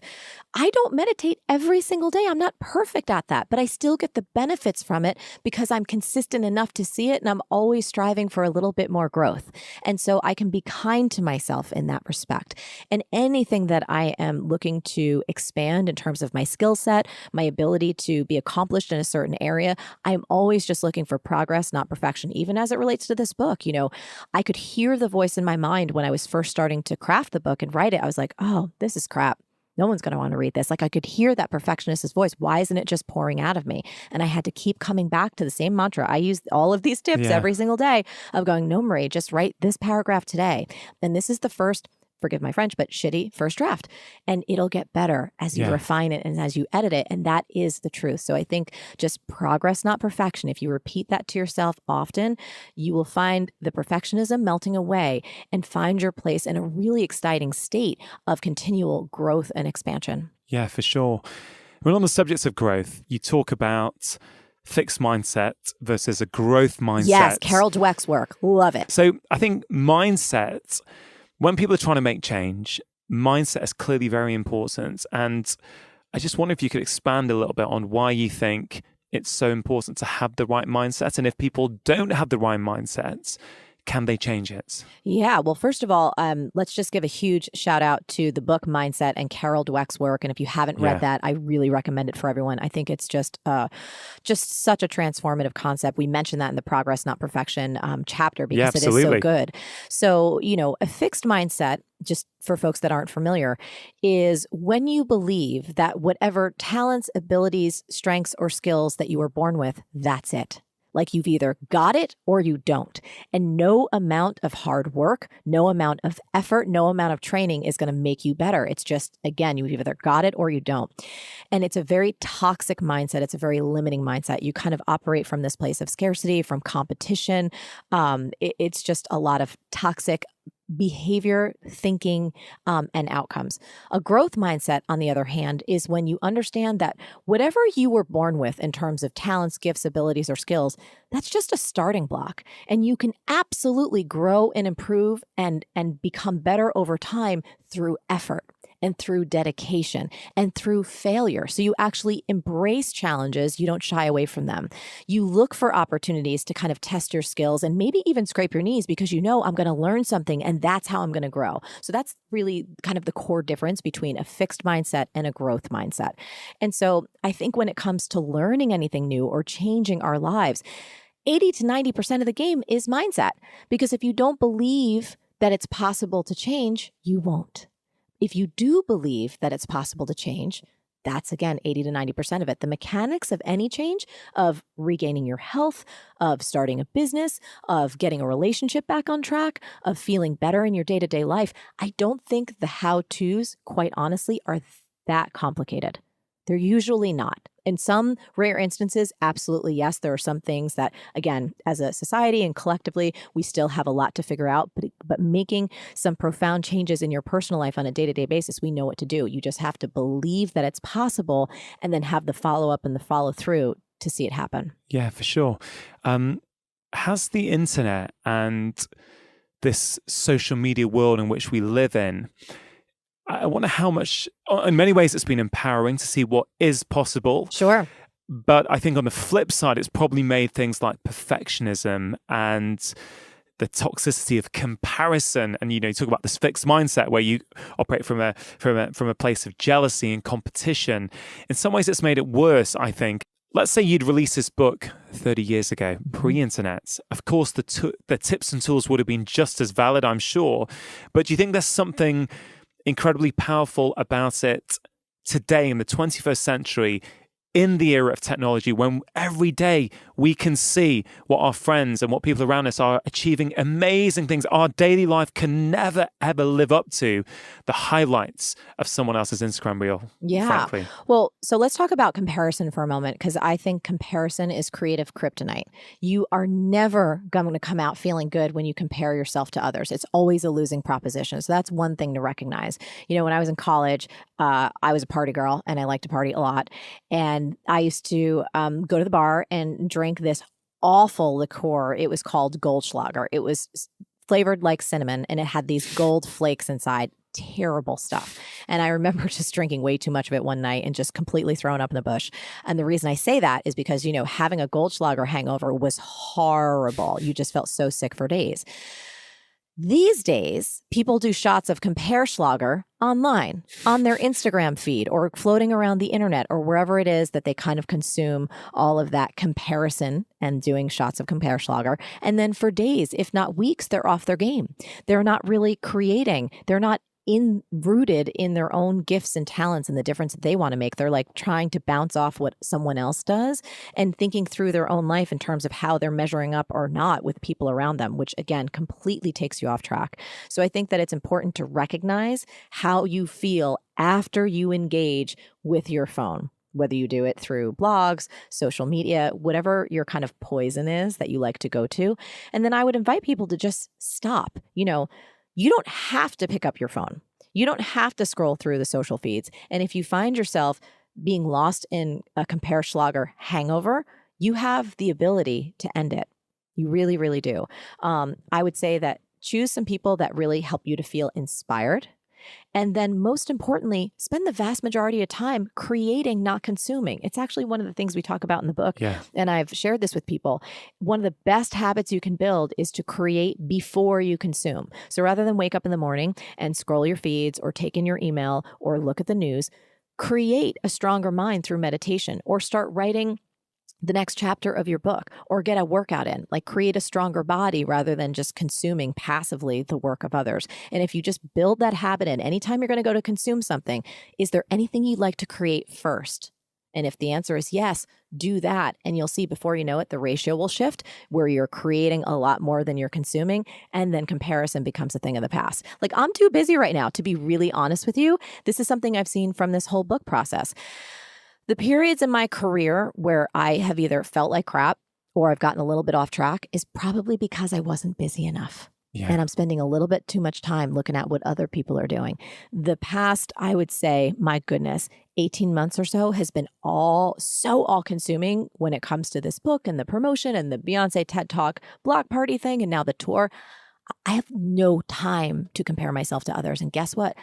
I don't meditate every single day. I'm not perfect at that, but I still get the benefits from it because I'm consistent enough to see it, and I'm always striving for a little bit more growth. And so I can be kind to myself in that respect. And anything that I am looking to expand in terms of my skill set, my ability to be accomplished in a certain area, I'm always just looking for progress, not perfection. Even as it relates to this book, I could hear the voice in my mind when I was first starting to craft the book and write it. I was like, oh, this is crap. No one's going to want to read this. Like, I could hear that perfectionist's voice. Why isn't it just pouring out of me? And I had to keep coming back to the same mantra. I use all of these tips every single day of going, no, Marie, just write this paragraph today. And this is the first, forgive my French, but shitty first draft. And it'll get better as you refine it and as you edit it. And that is the truth. So I think just progress, not perfection. If you repeat that to yourself often, you will find the perfectionism melting away and find your place in a really exciting state of continual growth and expansion. Yeah, for sure. Well, on the subjects of growth, you talk about fixed mindset versus a growth mindset. Yes, Carol Dweck's work. Love it. So I think mindset, when people are trying to make change, mindset is clearly very important. And I just wonder if you could expand a little bit on why you think it's so important to have the right mindset. And if people don't have the right mindset, can they change it? Yeah. Well, first of all, let's just give a huge shout out to the book Mindset and Carol Dweck's work. And if you haven't read that, I really recommend it for everyone. I think it's just such a transformative concept. We mentioned that in the Progress, Not Perfection chapter because it is so good. So, a fixed mindset, just for folks that aren't familiar, is when you believe that whatever talents, abilities, strengths, or skills that you were born with, that's it. Like, you've either got it or you don't. And no amount of hard work, no amount of effort, no amount of training is going to make you better. It's just, again, you've either got it or you don't. And it's a very toxic mindset. It's a very limiting mindset. You kind of operate from this place of scarcity, from competition. It's just a lot of toxic behavior, thinking, and outcomes. A growth mindset, on the other hand, is when you understand that whatever you were born with in terms of talents, gifts, abilities, or skills, that's just a starting block. And you can absolutely grow and improve and become better over time through effort and through dedication and through failure. So you actually embrace challenges. You don't shy away from them. You look for opportunities to kind of test your skills and maybe even scrape your knees because I'm going to learn something and that's how I'm going to grow. So that's really kind of the core difference between a fixed mindset and a growth mindset. And so I think when it comes to learning anything new or changing our lives, 80 to 90% of the game is mindset. Because if you don't believe that it's possible to change, you won't. If you do believe that it's possible to change, that's, again, 80 to 90% of it. The mechanics of any change, of regaining your health, of starting a business, of getting a relationship back on track, of feeling better in your day-to-day life, I don't think the how-tos, quite honestly, are that complicated. They're usually not. In some rare instances, absolutely yes. There are some things that, again, as a society and collectively, we still have a lot to figure out. But making some profound changes in your personal life on a day-to-day basis, we know what to do. You just have to believe that it's possible and then have the follow-up and the follow-through to see it happen. Yeah, for sure. Has the internet and this social media world in which we live in, I wonder how much, in many ways, it's been empowering to see what is possible. Sure. But I think on the flip side, it's probably made things like perfectionism and the toxicity of comparison. And, you talk about this fixed mindset where you operate from a place of jealousy and competition. In some ways, it's made it worse, I think. Let's say you'd released this book 30 years ago, pre-internet. Of course, the tips and tools would have been just as valid, I'm sure. But do you think there's something incredibly powerful about it today in the 21st century, in the era of technology, when every day we can see what our friends and what people around us are achieving amazing things? Our daily life can never, ever live up to the highlights of someone else's Instagram reel, frankly. Well, so let's talk about comparison for a moment, because I think comparison is creative kryptonite. You are never going to come out feeling good when you compare yourself to others. It's always a losing proposition. So that's one thing to recognize. When I was in college, I was a party girl and I liked to party a lot. And I used to go to the bar and drink this awful liqueur. It was called Goldschlager. It was flavored like cinnamon and it had these gold flakes inside. terrible stuff. And I remember just drinking way too much of it one night and just completely thrown up in the bush. And the reason I say that is because, having a Goldschlager hangover was horrible. You just felt so sick for days. These days, people do shots of Comparschlager online, on their Instagram feed, or floating around the internet, or wherever it is that they kind of consume all of that comparison and doing shots of Comparschlager. And then for days, if not weeks, they're off their game. They're not really creating. They're not rooted in their own gifts and talents and the difference that they want to make. They're like trying to bounce off what someone else does and thinking through their own life in terms of how they're measuring up or not with people around them, which again, completely takes you off track. So I think that it's important to recognize how you feel after you engage with your phone, whether you do it through blogs, social media, whatever your kind of poison is that you like to go to. And then I would invite people to just stop. You don't have to pick up your phone. You don't have to scroll through the social feeds. And if you find yourself being lost in a Comparschlager hangover, you have the ability to end it. You really, really do. I would say that choose some people that really help you to feel inspired. And then most importantly, spend the vast majority of time creating, not consuming. It's actually one of the things we talk about in the book. Yeah. And I've shared this with people. One of the best habits you can build is to create before you consume. So rather than wake up in the morning and scroll your feeds or take in your email or look at the news, create a stronger mind through meditation or start writing the next chapter of your book or get a workout in, like create a stronger body rather than just consuming passively the work of others. And if you just build that habit in, anytime you're going to go to consume something, is there anything you'd like to create first? And if the answer is yes, do that. And you'll see before you know it, the ratio will shift where you're creating a lot more than you're consuming. And then comparison becomes a thing of the past. Like I'm too busy right now to be really honest with you. This is something I've seen from this whole book process. The periods in my career where I have either felt like crap or I've gotten a little bit off track is probably because I wasn't busy enough. Yeah. And I'm spending a little bit too much time looking at what other people are doing. The past, I would say, my goodness, 18 months or so has been all consuming when it comes to this book and the promotion and the Beyonce TED Talk block party thing and now the tour. I have no time to compare myself to others. And guess what?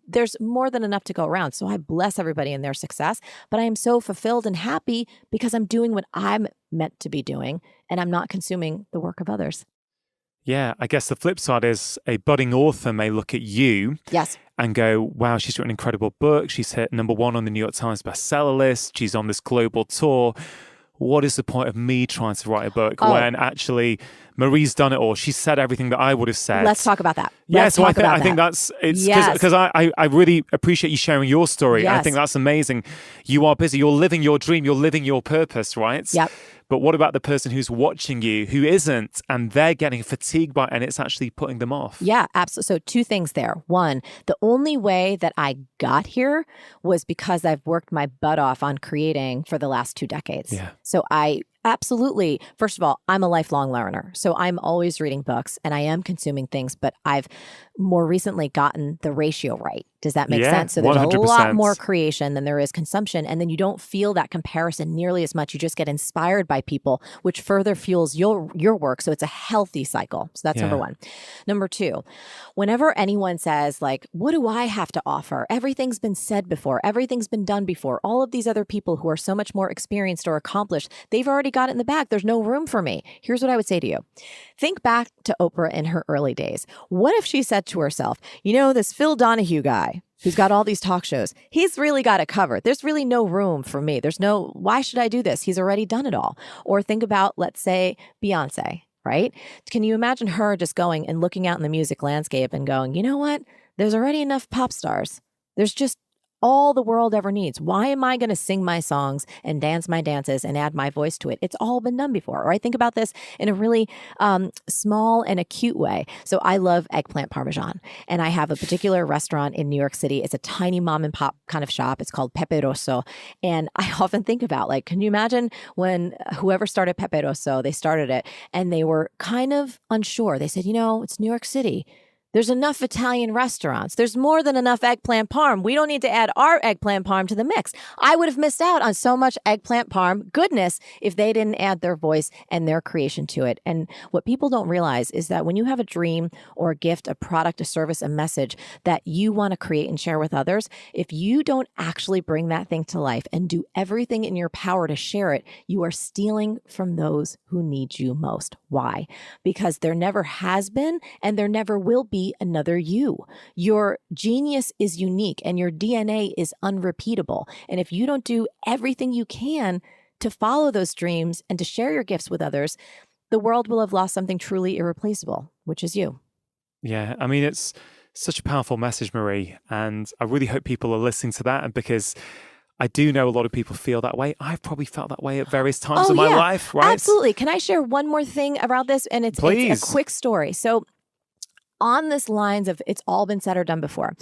There's more than enough to go around. So I bless everybody in their success, but I am so fulfilled and happy because I'm doing what I'm meant to be doing and I'm not consuming the work of others. Yeah, I guess the flip side is a budding author may look at you Yes. and go, wow, she's written an incredible book. She's hit #1 on the New York Times bestseller list. She's on this global tour. What is the point of me trying to write a book when actually Marie's done it all? She said everything that I would have said. Let's talk about that. I think that's because I really appreciate you sharing your story. Yes. I think that's amazing. You are busy. You're living your dream. You're living your purpose, right? Yep. But what about the person who's watching you, who isn't, and they're getting fatigued by it, and it's actually putting them off? Yeah, absolutely. So 2 things there. 1, the only way that I got here was because I've worked my butt off on creating for the last 2 decades. Yeah. So I absolutely, first of all, I'm a lifelong learner. So I'm always reading books and I am consuming things, but I've more recently gotten the ratio right. Does that make sense? So there's 100%. a lot more creation than there is consumption. And then you don't feel that comparison nearly as much. You just get inspired by people, which further fuels your work. So it's a healthy cycle. So that's number 1. Number 2, whenever anyone says like, what do I have to offer? Everything's been said before. Everything's been done before. All of these other people who are so much more experienced or accomplished, they've already got it in the bag. There's no room for me. Here's what I would say to you. Think back to Oprah in her early days. What if she said to herself, this Phil Donahue guy who's got all these talk shows, he's really got it covered. There's really no room for me. Why should I do this? He's already done it all. Or think about, let's say, Beyonce, right? Can you imagine her just going and looking out in the music landscape and going, you know what? There's already enough pop stars. There's just all the world ever needs. Why am I going to sing my songs and dance my dances and add my voice to it? It's all been done before. Or I think about this in a really small and acute way. So I love eggplant parmesan. And I have a particular restaurant in New York City. It's a tiny mom and pop kind of shop. It's called Pepe Rosso. And I often think about, like, can you imagine when whoever started Pepe Rosso, they started it and they were kind of unsure. They said, it's New York City. There's enough Italian restaurants. There's more than enough eggplant parm. We don't need to add our eggplant parm to the mix. I would have missed out on so much eggplant parm goodness if they didn't add their voice and their creation to it. And what people don't realize is that when you have a dream or a gift, a product, a service, a message that you want to create and share with others, if you don't actually bring that thing to life and do everything in your power to share it, you are stealing from those who need you most. Why? Because there never has been and there never will be another you. Your genius is unique and your DNA is unrepeatable. And if you don't do everything you can to follow those dreams and to share your gifts with others, the world will have lost something truly irreplaceable, which is you. Yeah, I mean, it's such a powerful message, Marie. And I really hope people are listening to that, because I do know a lot of people feel that way. I've probably felt that way at various times in my life, right? Absolutely. Can I share one more thing about this? And it's a quick story. So on this lines of it's all been said or done before.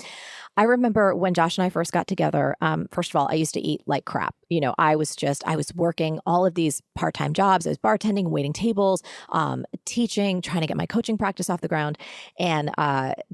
I remember when Josh and I first got together, first of all, I used to eat like crap. You know, I was working all of these part-time jobs. I was bartending, waiting tables, teaching, trying to get my coaching practice off the ground. And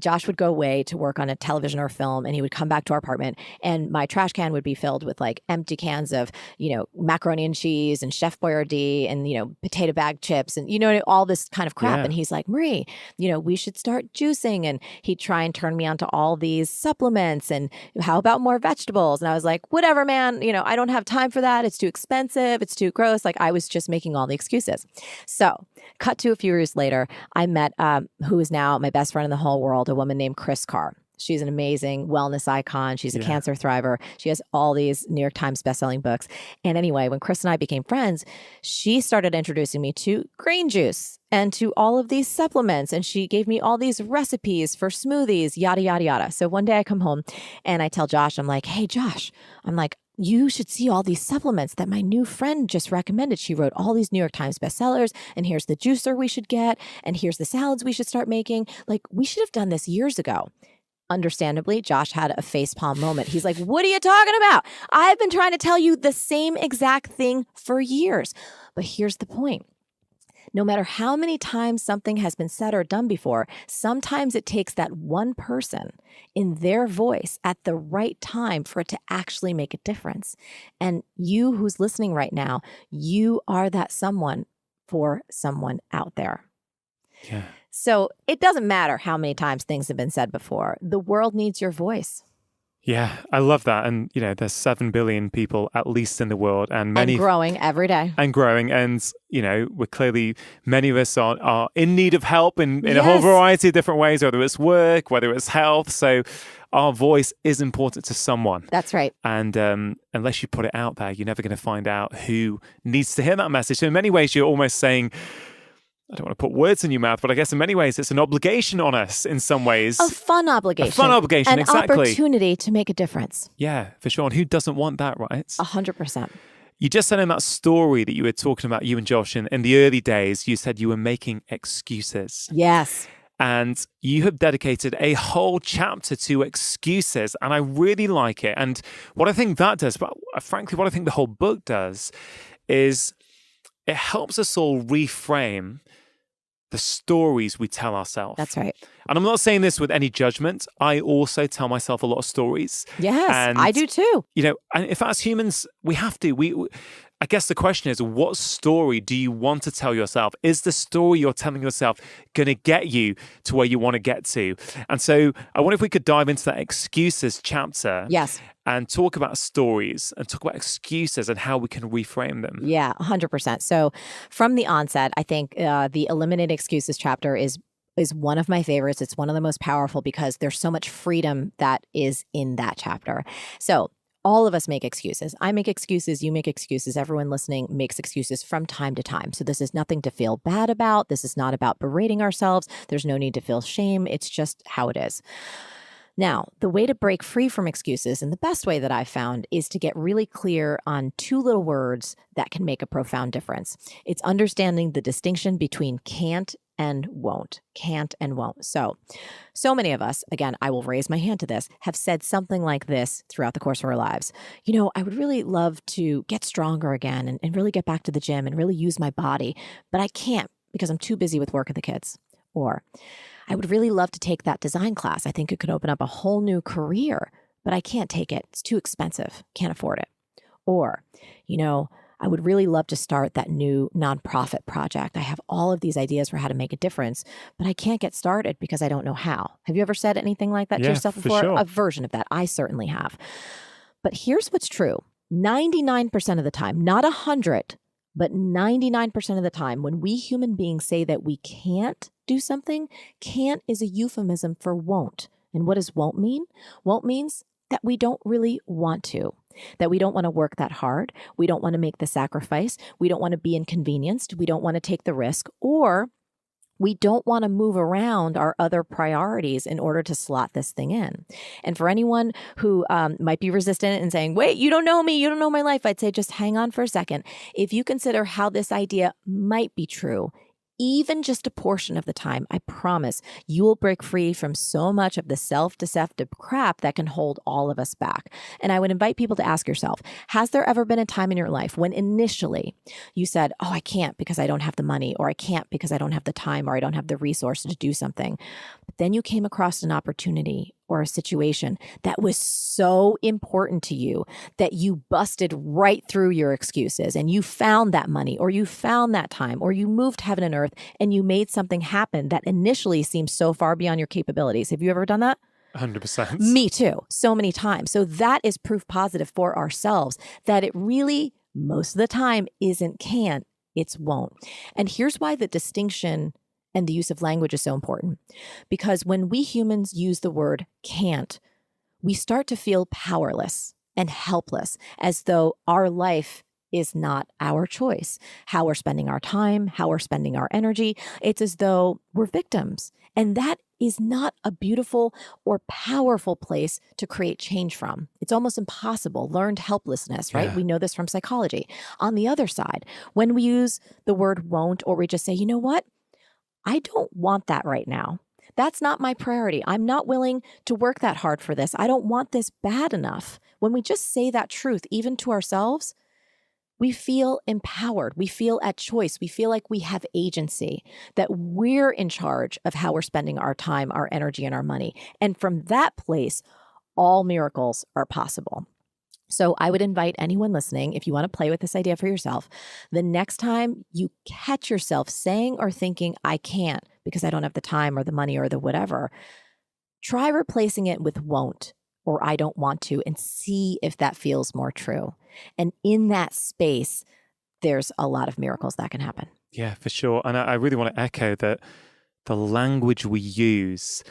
Josh would go away to work on a television or film, and he would come back to our apartment, and my trash can would be filled with like empty cans of, you know, macaroni and cheese and Chef Boyardee and, you know, potato bag chips and, you know, all this kind of crap. Yeah. And he's like, Marie, you know, we should start juicing. And he'd try and turn me onto all these supplements. And how about more vegetables? And I was like, whatever, man, you know, I don't have time for that. It's too expensive. It's too gross. Like, I was just making all the excuses. So cut to a few years later, I met who is now my best friend in the whole world, a woman named Chris Carr. She's an amazing wellness icon. She's a cancer thriver. She has all these New York Times bestselling books. And anyway, when Chris and I became friends, she started introducing me to green juice and to all of these supplements. And she gave me all these recipes for smoothies, yada, yada, yada. So one day I come home and I tell Josh, I'm like, hey, Josh, I'm like, you should see all these supplements that my new friend just recommended. She wrote all these New York Times bestsellers, and here's the juicer we should get, and here's the salads we should start making. Like, we should have done this years ago. Understandably, Josh had a facepalm moment. He's like, what are you talking about? I've been trying to tell you the same exact thing for years. But here's the point. No matter how many times something has been said or done before, sometimes it takes that one person in their voice at the right time for it to actually make a difference. And you who's listening right now, you are that someone for someone out there. Yeah. So it doesn't matter how many times things have been said before. The world needs your voice. Yeah, I love that. And, you know, there's 7 billion people at least in the world, and many... And growing every day. And growing. And, you know, we're clearly, many of us are in need of help in a whole variety of different ways, whether it's work, whether it's health. So our voice is important to someone. That's right. And unless you put it out there, you're never going to find out who needs to hear that message. So in many ways, you're almost saying... I don't want to put words in your mouth, but I guess in many ways it's an obligation on us in some ways. A fun obligation. A fun obligation, exactly. An opportunity to make a difference. Yeah, for sure. And who doesn't want that, right? 100%. You just said in that story that you were talking about, you and Josh, in the early days, you said you were making excuses. Yes. And you have dedicated a whole chapter to excuses. And I really like it. And what I think that does, but frankly, what I think the whole book does is it helps us all reframe the stories we tell ourselves. That's right. And I'm not saying this with any judgment. I also tell myself a lot of stories. Yes, and, I do too. You know, and if as humans, we have to. I guess the question is, what story do you want to tell yourself? Is the story you're telling yourself going to get you to where you want to get to? And so I wonder if we could dive into that excuses chapter. Yes. And talk about stories and talk about excuses and how we can reframe them. Yeah, 100%. So from the onset, I think the Eliminate Excuses chapter is one of my favorites. It's one of the most powerful because there's so much freedom that is in that chapter. So all of us make excuses. I make excuses. You make excuses. Everyone listening makes excuses from time to time. So this is nothing to feel bad about. This is not about berating ourselves. There's no need to feel shame. It's just how it is. Now, the way to break free from excuses, and the best way that I've found, is to get really clear on 2 little words that can make a profound difference. It's understanding the distinction between can't and won't. Can't and won't. So many of us, again, I will raise my hand to this, have said something like this throughout the course of our lives. You know, I would really love to get stronger again and really get back to the gym and really use my body, but I can't because I'm too busy with work and the kids. Or I would really love to take that design class. I think it could open up a whole new career, but I can't take it. It's too expensive. Can't afford it. Or, I would really love to start that new nonprofit project. I have all of these ideas for how to make a difference, but I can't get started because I don't know how. Have you ever said anything like that to yourself before? For sure. A version of that. I certainly have. But here's what's true. 99% of the time, not 100, but 99% of the time, when we human beings say that we can't do something, can't is a euphemism for won't. And what does won't mean? Won't means that we don't really want to, that we don't want to work that hard. We don't want to make the sacrifice. We don't want to be inconvenienced. We don't want to take the risk, or we don't want to move around our other priorities in order to slot this thing in. And for anyone who might be resistant and saying, wait, you don't know me, you don't know my life, I'd say just hang on for a second. If you consider how this idea might be true, even just a portion of the time, I promise you will break free from so much of the self-deceptive crap that can hold all of us back. And I would invite people to ask yourself, has there ever been a time in your life when initially you said, oh, I can't because I don't have the money, or I can't because I don't have the time, or I don't have the resources to do something. But then you came across an opportunity or a situation that was so important to you that you busted right through your excuses and you found that money, or you found that time, or you moved heaven and earth and you made something happen that initially seemed so far beyond your capabilities. Have you ever done that? 100%. Me too. So many times. So that is proof positive for ourselves that it really, most of the time, isn't can't, it's won't. And here's why the distinction and the use of language is so important. Because when we humans use the word can't, we start to feel powerless and helpless, as though our life is not our choice. How we're spending our time, how we're spending our energy, it's as though we're victims. And that is not a beautiful or powerful place to create change from. It's almost impossible. Learned helplessness, right? Yeah. We know this from psychology. On the other side, when we use the word won't, or we just say, you know what? I don't want that right now. That's not my priority. I'm not willing to work that hard for this. I don't want this bad enough. When we just say that truth, even to ourselves, we feel empowered. We feel at choice. We feel like we have agency, that we're in charge of how we're spending our time, our energy, and our money. And from that place, all miracles are possible. So I would invite anyone listening, if you want to play with this idea for yourself, the next time you catch yourself saying or thinking, I can't because I don't have the time or the money or the whatever, try replacing it with won't or I don't want to, and see if that feels more true. And in that space, there's a lot of miracles that can happen. Yeah, for sure. And I really want to echo that the language we use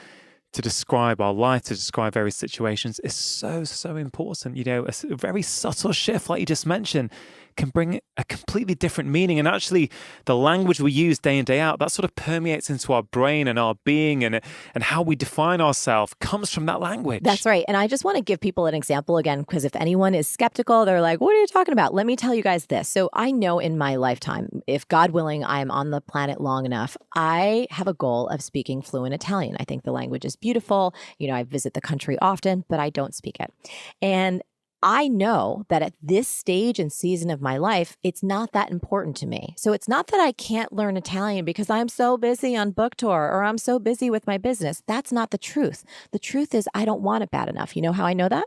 to describe our life, to describe various situations is so, so important. A very subtle shift, like you just mentioned, can bring a completely different meaning. And actually, the language we use day in, day out, that sort of permeates into our brain and our being, and how we define ourselves comes from that language. That's right. And I just want to give people an example again, because if anyone is skeptical, they're like, what are you talking about? Let me tell you guys this. So I know in my lifetime, if God willing, I am on the planet long enough, I have a goal of speaking fluent Italian. I think the language is beautiful. I visit the country often, but I don't speak it. And I know that at this stage and season of my life, it's not that important to me. So it's not that I can't learn Italian because I'm so busy on book tour or I'm so busy with my business. That's not the truth. The truth is I don't want it bad enough. You know how I know that?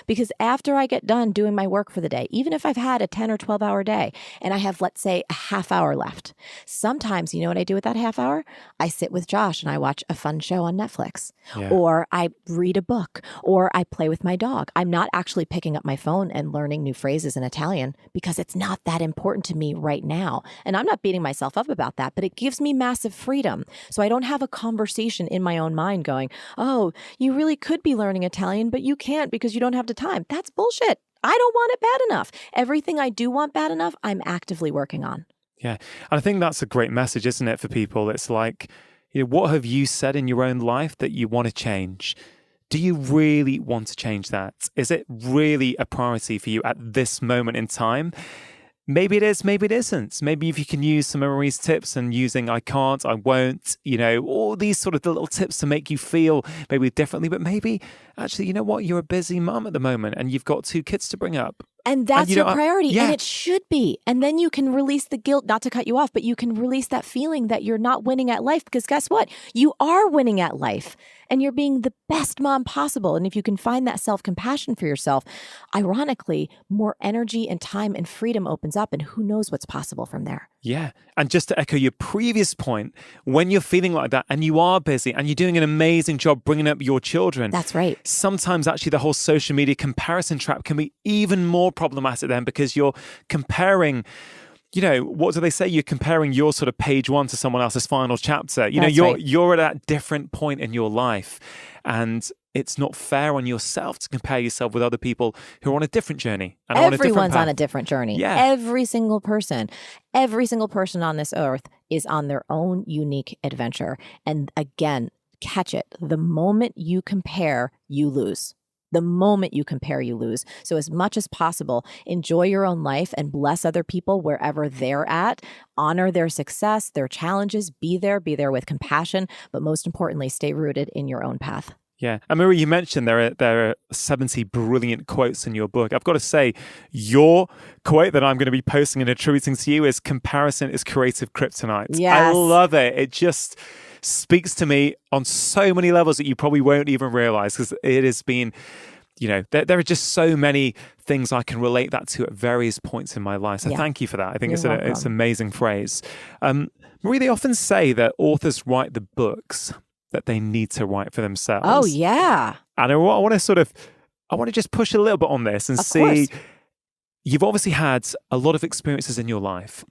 Because after I get done doing my work for the day, even if I've had a 10 or 12 hour day and I have, let's say, a half hour left, sometimes, you know what I do with that half hour? I sit with Josh and I watch a fun show on Netflix, or I read a book, or I play with my dog. I'm not actually picking up my phone and learning new phrases in Italian because it's not that important to me right now. And I'm not beating myself up about that, but it gives me massive freedom. So I don't have a conversation in my own mind going, oh, you really could be learning Italian, but you can't because you don't have the time. That's bullshit. I don't want it bad enough. Everything I do want bad enough, I'm actively working on. Yeah. And I think that's a great message, isn't it, for people? It's like, what have you said in your own life that you want to change? Do you really want to change that? Is it really a priority for you at this moment in time? Maybe it is, maybe it isn't. Maybe if you can use some of Marie's tips and using I can't, I won't, all these sort of little tips to make you feel maybe differently, but maybe actually, you know what? You're a busy mum at the moment and you've got 2 kids to bring up. And that's your priority. yeah. And it should be. And then you can release the guilt, not to cut you off, but you can release that feeling that you're not winning at life, because guess what? You are winning at life and you're being the best mom possible. And if you can find that self-compassion for yourself, ironically, more energy and time and freedom opens up, and who knows what's possible from there. Yeah. And just to echo your previous point, when you're feeling like that and you are busy and you're doing an amazing job bringing up your children. That's right. Sometimes actually the whole social media comparison trap can be even more problematic then, because you're comparing, what do they say? You're comparing your sort of page one to someone else's final chapter. You're at a different point in your life, and it's not fair on yourself to compare yourself with other people who are on a different journey. And Everyone's on a different journey. Yeah. Every single person on this earth is on their own unique adventure. And again, catch it. The moment you compare, you lose. The moment you compare, you lose. So as much as possible, enjoy your own life and bless other people wherever they're at. Honor their success, their challenges. Be there with compassion. But most importantly, stay rooted in your own path. Yeah. And Marie, you mentioned there are 70 brilliant quotes in your book. I've got to say, your quote that I'm going to be posting and attributing to you is "Comparison is creative kryptonite." Yes. I love it. It just speaks to me on so many levels that you probably won't even realize, because it has been, there are just so many things I can relate that to at various points in my life. So thank you for that. I think it's an amazing phrase. Marie, they often say that authors write the books that they need to write for themselves. Oh, yeah. And I want to just push a little bit on this and see, you've obviously had a lot of experiences in your life.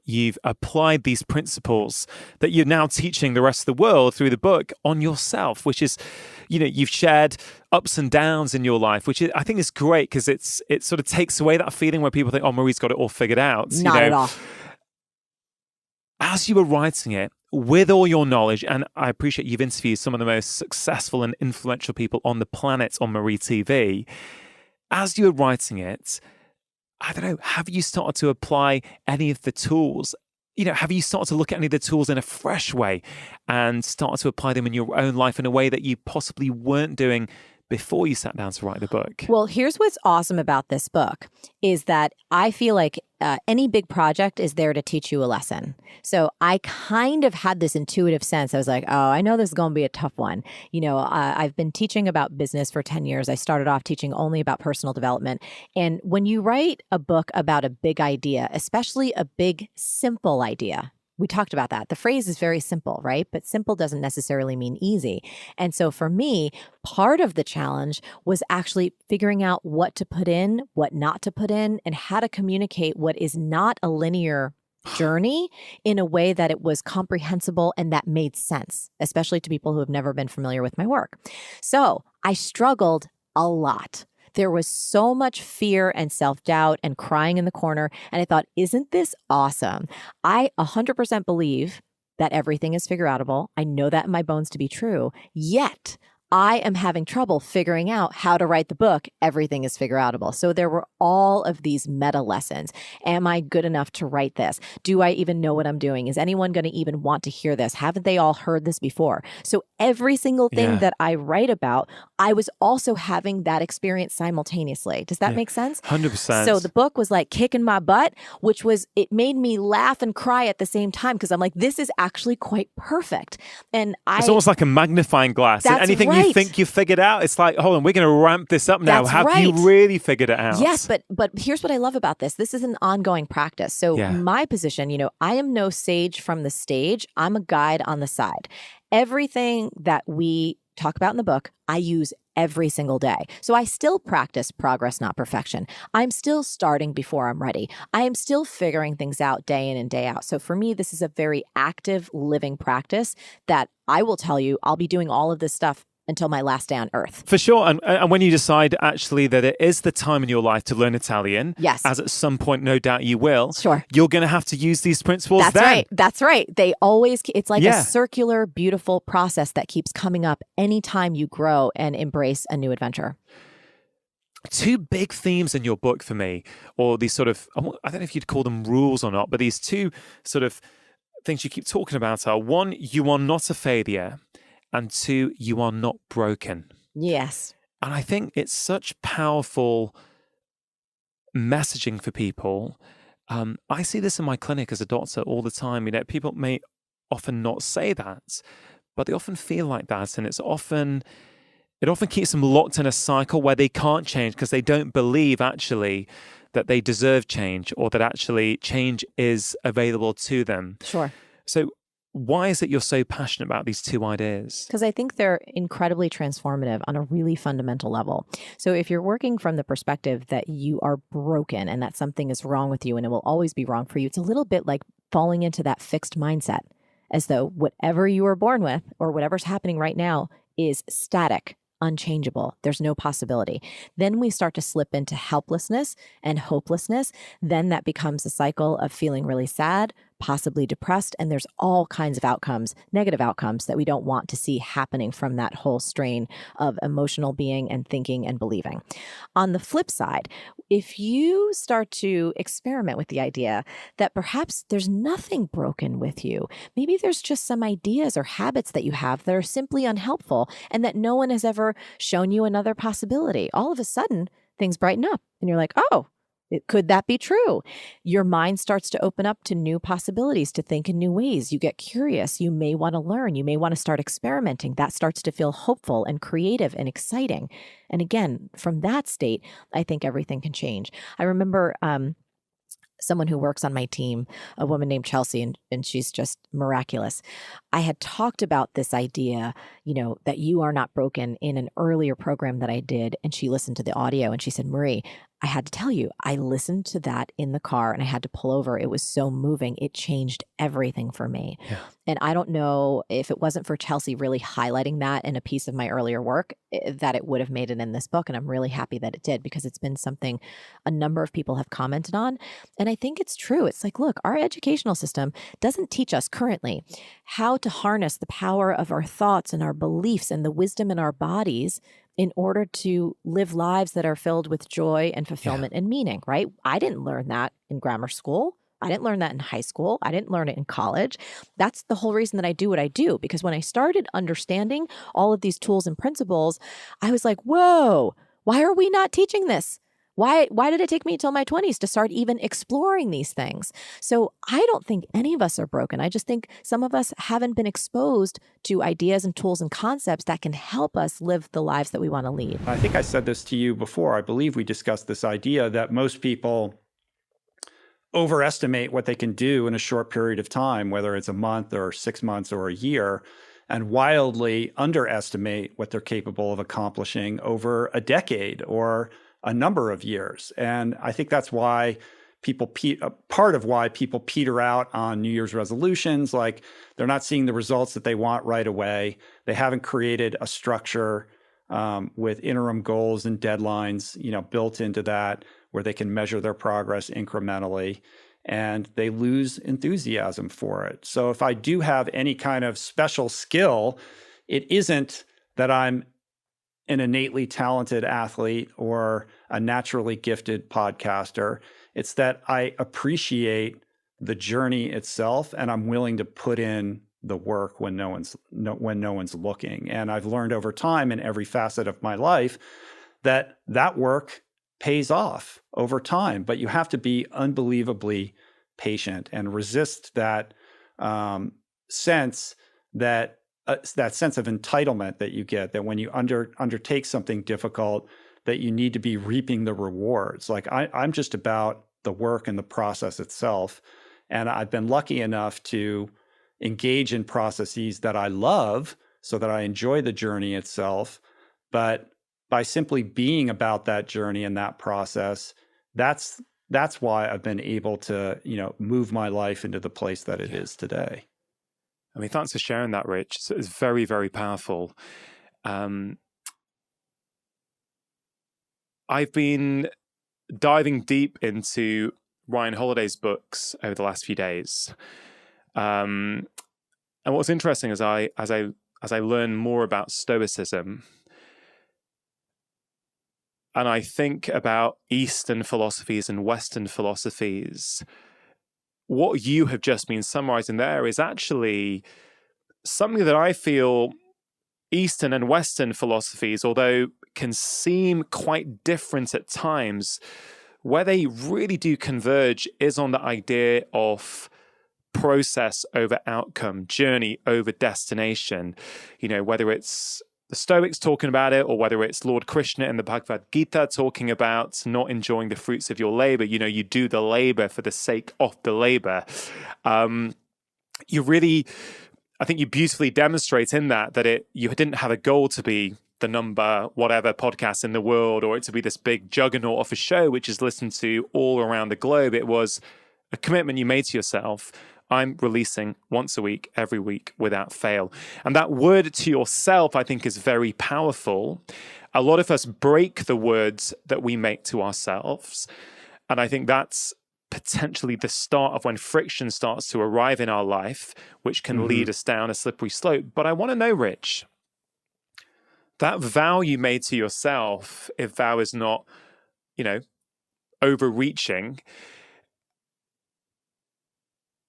You've applied these principles that you're now teaching the rest of the world through the book on yourself, which is, you've shared ups and downs in your life, which I think is great, because it sort of takes away that feeling where people think, oh, Marie's got it all figured out. Not at all. As you were writing it, with all your knowledge, and I appreciate you've interviewed some of the most successful and influential people on the planet on Marie TV, as you were writing it, I don't know, have you started to apply any of the tools? Have you started to look at any of the tools in a fresh way and started to apply them in your own life in a way that you possibly weren't doing before you sat down to write the book? Well, here's what's awesome about this book is that I feel like any big project is there to teach you a lesson. So I kind of had this intuitive sense. I was like, oh, I know this is going to be a tough one. I've been teaching about business for 10 years. I started off teaching only about personal development. And when you write a book about a big idea, especially a big, simple idea, we talked about that. The phrase is very simple, right? But simple doesn't necessarily mean easy. And so for me, part of the challenge was actually figuring out what to put in, what not to put in, and how to communicate what is not a linear journey in a way that it was comprehensible and that made sense, especially to people who have never been familiar with my work. So I struggled a lot. There was so much fear and self-doubt and crying in the corner. And I thought, isn't this awesome? I 100% believe that everything is figure outable. I know that in my bones to be true. Yet I am having trouble figuring out how to write the book. Everything is figure outable. So there were all of these meta lessons. Am I good enough to write this? Do I even know what I'm doing? Is anyone going to even want to hear this? Haven't they all heard this before? So every single thing that I write about, I was also having that experience simultaneously. Does that make sense? 100%. So the book was like kicking my butt, it made me laugh and cry at the same time, because I'm like, this is actually quite perfect. And it's almost like a magnifying glass. That's anything right. you think you figured out, it's like, hold on, we're going to ramp this up now. That's Have right. you really figured it out? Yes, but here's what I love about this. This is an ongoing practice. So my position, I am no sage from the stage. I'm a guide on the side. Everything that we talk about in the book, I use every single day. So I still practice progress, not perfection. I'm still starting before I'm ready. I am still figuring things out day in and day out. So for me, this is a very active living practice that I will tell you, I'll be doing all of this stuff until my last day on earth. For sure. And when you decide actually that it is the time in your life to learn Italian, yes, as at some point, no doubt you will, sure, you're going to have to use these principles. That's then. right. That's right. It's like a circular, beautiful process that keeps coming up anytime you grow and embrace a new adventure. Two big themes in your book for me, or these sort of, I don't know if you'd call them rules or not, but these two sort of things you keep talking about are, one, you are not a failure. And two, you are not broken. Yes. And I think it's such powerful messaging for people. I see this in my clinic as a doctor all the time. You know, people may often not say that, but they often feel like that, and it often keeps them locked in a cycle where they can't change because they don't believe actually that they deserve change, or that actually change is available to them. Sure. So why is it you're so passionate about these two ideas? Because I think they're incredibly transformative on a really fundamental level. So if you're working from the perspective that you are broken and that something is wrong with you and it will always be wrong for you, it's a little bit like falling into that fixed mindset, as though whatever you were born with or whatever's happening right now is static, unchangeable. There's no possibility. Then we start to slip into helplessness and hopelessness. Then that becomes a cycle of feeling really sad, possibly depressed, and there's all kinds of outcomes, negative outcomes that we don't want to see happening from that whole strain of emotional being and thinking and believing. On the flip side, if you start to experiment with the idea that perhaps there's nothing broken with you, maybe there's just some ideas or habits that you have that are simply unhelpful and that no one has ever shown you another possibility, all of a sudden things brighten up and you're like, oh, could that be true? Your mind starts to open up to new possibilities, to think in new ways. You get curious. You may want to learn. You may want to start experimenting. That starts to feel hopeful and creative and exciting. And again, from that state, I think everything can change. I remember someone who works on my team, a woman named Chelsea, and she's just miraculous. I had talked about this idea, that you are not broken in an earlier program that I did. And she listened to the audio and she said, Marie, I had to tell you, I listened to that in the car and I had to pull over. It was so moving. It changed everything for me. Yeah. And I don't know if it wasn't for Chelsea really highlighting that in a piece of my earlier work, that it would have made it in this book. And I'm really happy that it did, because it's been something a number of people have commented on. And I think it's true. It's like, look, our educational system doesn't teach us currently how to harness the power of our thoughts and our beliefs and the wisdom in our bodies in order to live lives that are filled with joy and fulfillment and meaning, right? I didn't learn that in grammar school. I didn't learn that in high school. I didn't learn it in college. That's the whole reason that I do what I do, because when I started understanding all of these tools and principles, I was like, whoa, why are we not teaching this? Why did it take me until my 20s to start even exploring these things? So I don't think any of us are broken. I just think some of us haven't been exposed to ideas and tools and concepts that can help us live the lives that we want to lead. I think I said this to you before. I believe we discussed this idea that most people overestimate what they can do in a short period of time, whether it's a month or 6 months or a year, and wildly underestimate what they're capable of accomplishing over a decade or a number of years. And I think that's why part of why people peter out on New Year's resolutions. Like, they're not seeing the results that they want right away. They haven't created a structure with interim goals and deadlines, built into that, where they can measure their progress incrementally, and they lose enthusiasm for it. So if I do have any kind of special skill, it isn't that I'm an innately talented athlete or a naturally gifted podcaster. It's that I appreciate the journey itself, and I'm willing to put in the work when no one's looking. And I've learned over time in every facet of my life that work pays off over time, but you have to be unbelievably patient and resist that sense of entitlement that you get, that when you undertake something difficult, that you need to be reaping the rewards. Like, I'm just about the work and the process itself. And I've been lucky enough to engage in processes that I love so that I enjoy the journey itself. But by simply being about that journey and that process, that's why I've been able to, move my life into the place that it is today. I mean, thanks for sharing that, Rich. It's very, very powerful. I've been diving deep into Ryan Holiday's books over the last few days. And what's interesting is as I learn more about Stoicism, and I think about Eastern philosophies and Western philosophies, what you have just been summarizing there is actually something that I feel Eastern and Western philosophies, although can seem quite different at times, where they really do converge is on the idea of process over outcome, journey over destination. You know, whether it's the Stoics talking about it, or whether it's Lord Krishna in the Bhagavad Gita talking about not enjoying the fruits of your labor. You know, you do the labor for the sake of the labor. You really, I think you beautifully demonstrate in that you didn't have a goal to be the number whatever podcast in the world, or it to be this big juggernaut of a show which is listened to all around the globe. It was a commitment you made to yourself. I'm releasing once a week, every week, without fail. And that word to yourself, I think, is very powerful. A lot of us break the words that we make to ourselves. And I think that's potentially the start of when friction starts to arrive in our life, which can lead us down a slippery slope. But I want to know, Rich, that vow you made to yourself, if vow is not, overreaching,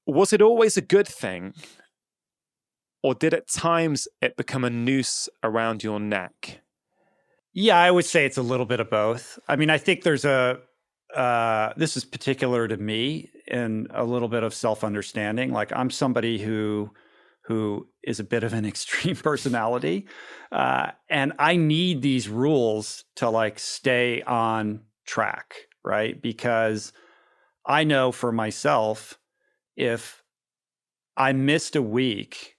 was it always a good thing? Or did at times it become a noose around your neck? Yeah, I would say it's a little bit of both. I mean, I think there's this is particular to me in a little bit of self-understanding. Like, I'm somebody who is a bit of an extreme personality. And I need these rules to stay on track, right? Because I know for myself, if I missed a week,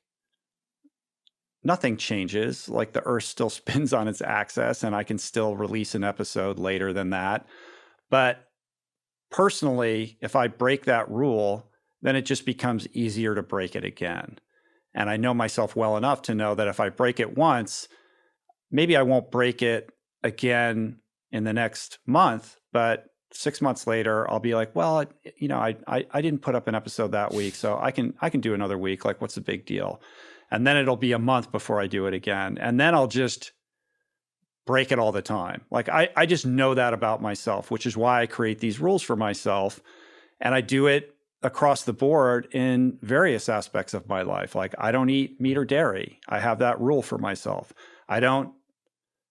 nothing changes. Like, the earth still spins on its axis and I can still release an episode later than that. But personally, if I break that rule, then it just becomes easier to break it again. And I know myself well enough to know that if I break it once, maybe I won't break it again in the next month, but 6 months later, I'll be like, well, I didn't put up an episode that week, so I can do another week. Like, what's the big deal? And then it'll be a month before I do it again. And then I'll just break it all the time. Like, I just know that about myself, which is why I create these rules for myself. And I do it across the board in various aspects of my life. Like, I don't eat meat or dairy. I have that rule for myself. I don't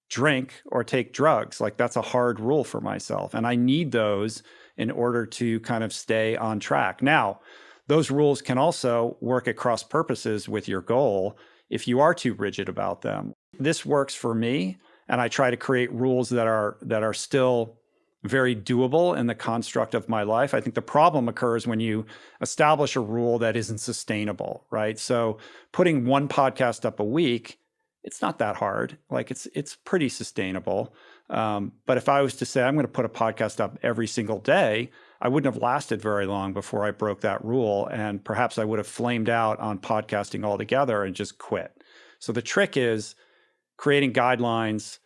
drink or take drugs. Like, that's a hard rule for myself. And I need those in order to kind of stay on track. Now, those rules can also work at cross purposes with your goal if you are too rigid about them. This works for me, and I try to create rules that are still very doable in the construct of my life. I think the problem occurs when you establish a rule that isn't sustainable, right? So putting one podcast up a week, it's not that hard. Like, it's pretty sustainable. But if I was to say I'm going to put a podcast up every single day, I wouldn't have lasted very long before I broke that rule. And perhaps I would have flamed out on podcasting altogether and just quit. So the trick is creating guidelines,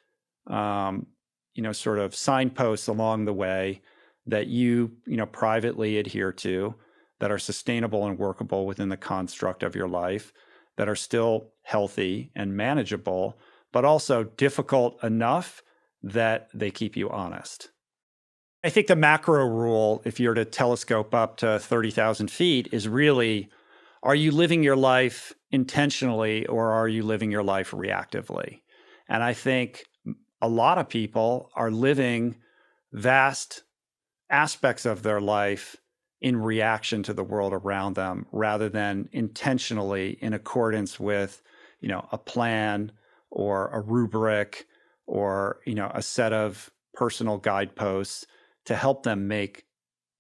sort of signposts along the way that you privately adhere to, that are sustainable and workable within the construct of your life, that are still healthy and manageable, but also difficult enough that they keep you honest. I think the macro rule, if you're to telescope up to 30,000 feet, is really, are you living your life intentionally or are you living your life reactively? And I think a lot of people are living vast aspects of their life in reaction to the world around them, rather than intentionally in accordance with, a plan or a rubric or, a set of personal guideposts to help them make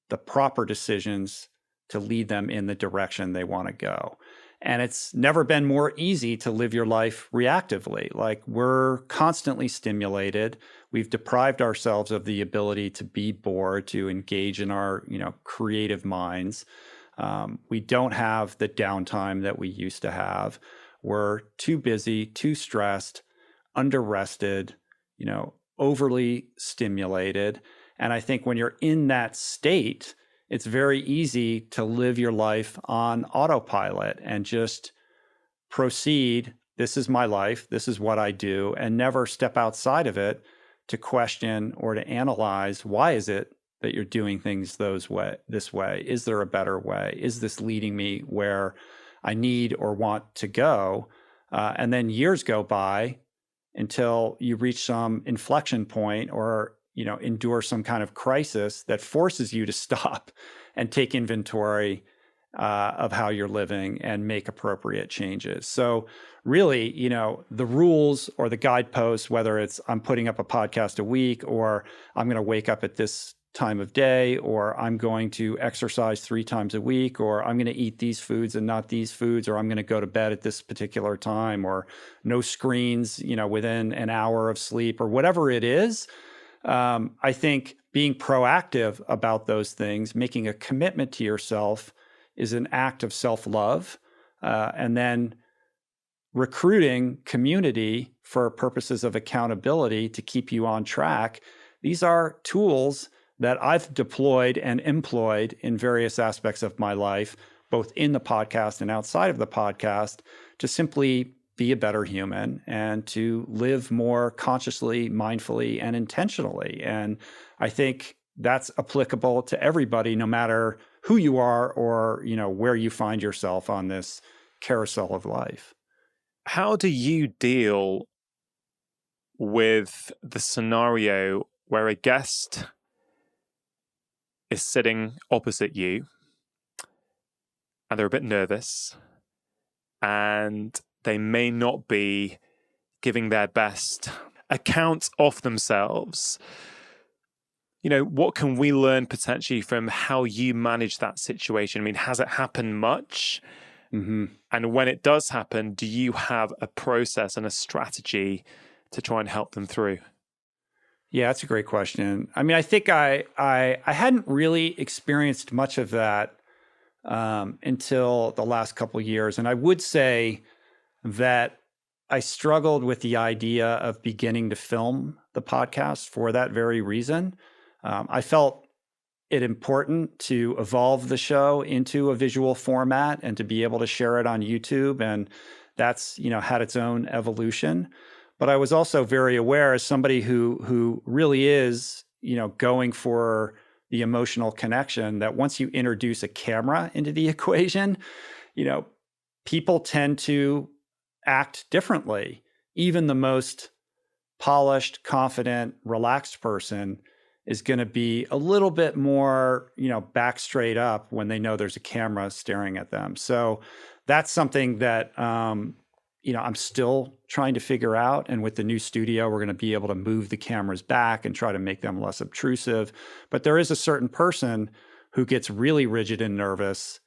the proper decisions to lead them in the direction they want to go. And it's never been more easy to live your life reactively. Like, we're constantly stimulated. We've deprived ourselves of the ability to be bored, to engage in our, creative minds. We don't have the downtime that we used to have. We're too busy, too stressed, under-rested, overly stimulated. And I think when you're in that state, it's very easy to live your life on autopilot and just proceed. This is my life. This is what I do, and never step outside of it to question or to analyze, why is it that you're doing things this way? Is there a better way? Is this leading me where I need or want to go? And then years go by until you reach some inflection point or endure some kind of crisis that forces you to stop and take inventory of how you're living and make appropriate changes. So really, the rules or the guideposts, whether it's I'm putting up a podcast a week, or I'm going to wake up at this time of day, or I'm going to exercise 3 times a week, or I'm going to eat these foods and not these foods, or I'm going to go to bed at this particular time, or no screens, within an hour of sleep, or whatever it is. I think being proactive about those things, making a commitment to yourself, is an act of self-love. And then recruiting community for purposes of accountability to keep you on track. These are tools that I've deployed and employed in various aspects of my life, both in the podcast and outside of the podcast, to simply be a better human and to live more consciously, mindfully, and intentionally. And I think that's applicable to everybody, no matter who you are or, where you find yourself on this carousel of life. How do you deal with the scenario where a guest is sitting opposite you and they're a bit nervous and they may not be giving their best account of themselves? What can we learn potentially from how you manage that situation? I mean, has it happened much? Mm-hmm. And when it does happen, do you have a process and a strategy to try and help them through? Yeah, that's a great question. I mean, I think I hadn't really experienced much of that until the last couple of years. And I would say that I struggled with the idea of beginning to film the podcast for that very reason. I felt it important to evolve the show into a visual format and to be able to share it on YouTube. And that's, had its own evolution. But I was also very aware, as somebody who really is, going for the emotional connection, that once you introduce a camera into the equation, people tend to act differently. Even the most polished, confident, relaxed person is going to be a little bit more, back straight up when they know there's a camera staring at them. So that's something that, I'm still trying to figure out. And with the new studio, we're going to be able to move the cameras back and try to make them less obtrusive. But there is a certain person who gets really rigid and nervous,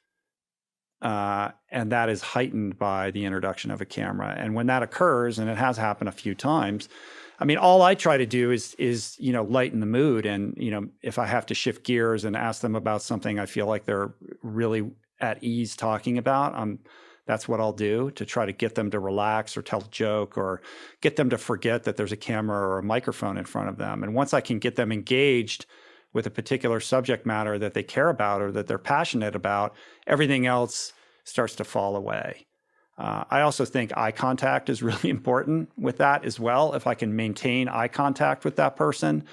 and that is heightened by the introduction of a camera. And when that occurs, and it has happened a few times, I mean, all I try to do is lighten the mood. And, if I have to shift gears and ask them about something I feel like they're really at ease talking about, that's what I'll do to try to get them to relax or tell a joke or get them to forget that there's a camera or a microphone in front of them. And once I can get them engaged with a particular subject matter that they care about or that they're passionate about, everything else starts to fall away. I also think eye contact is really important with that as well. If I can maintain eye contact with that person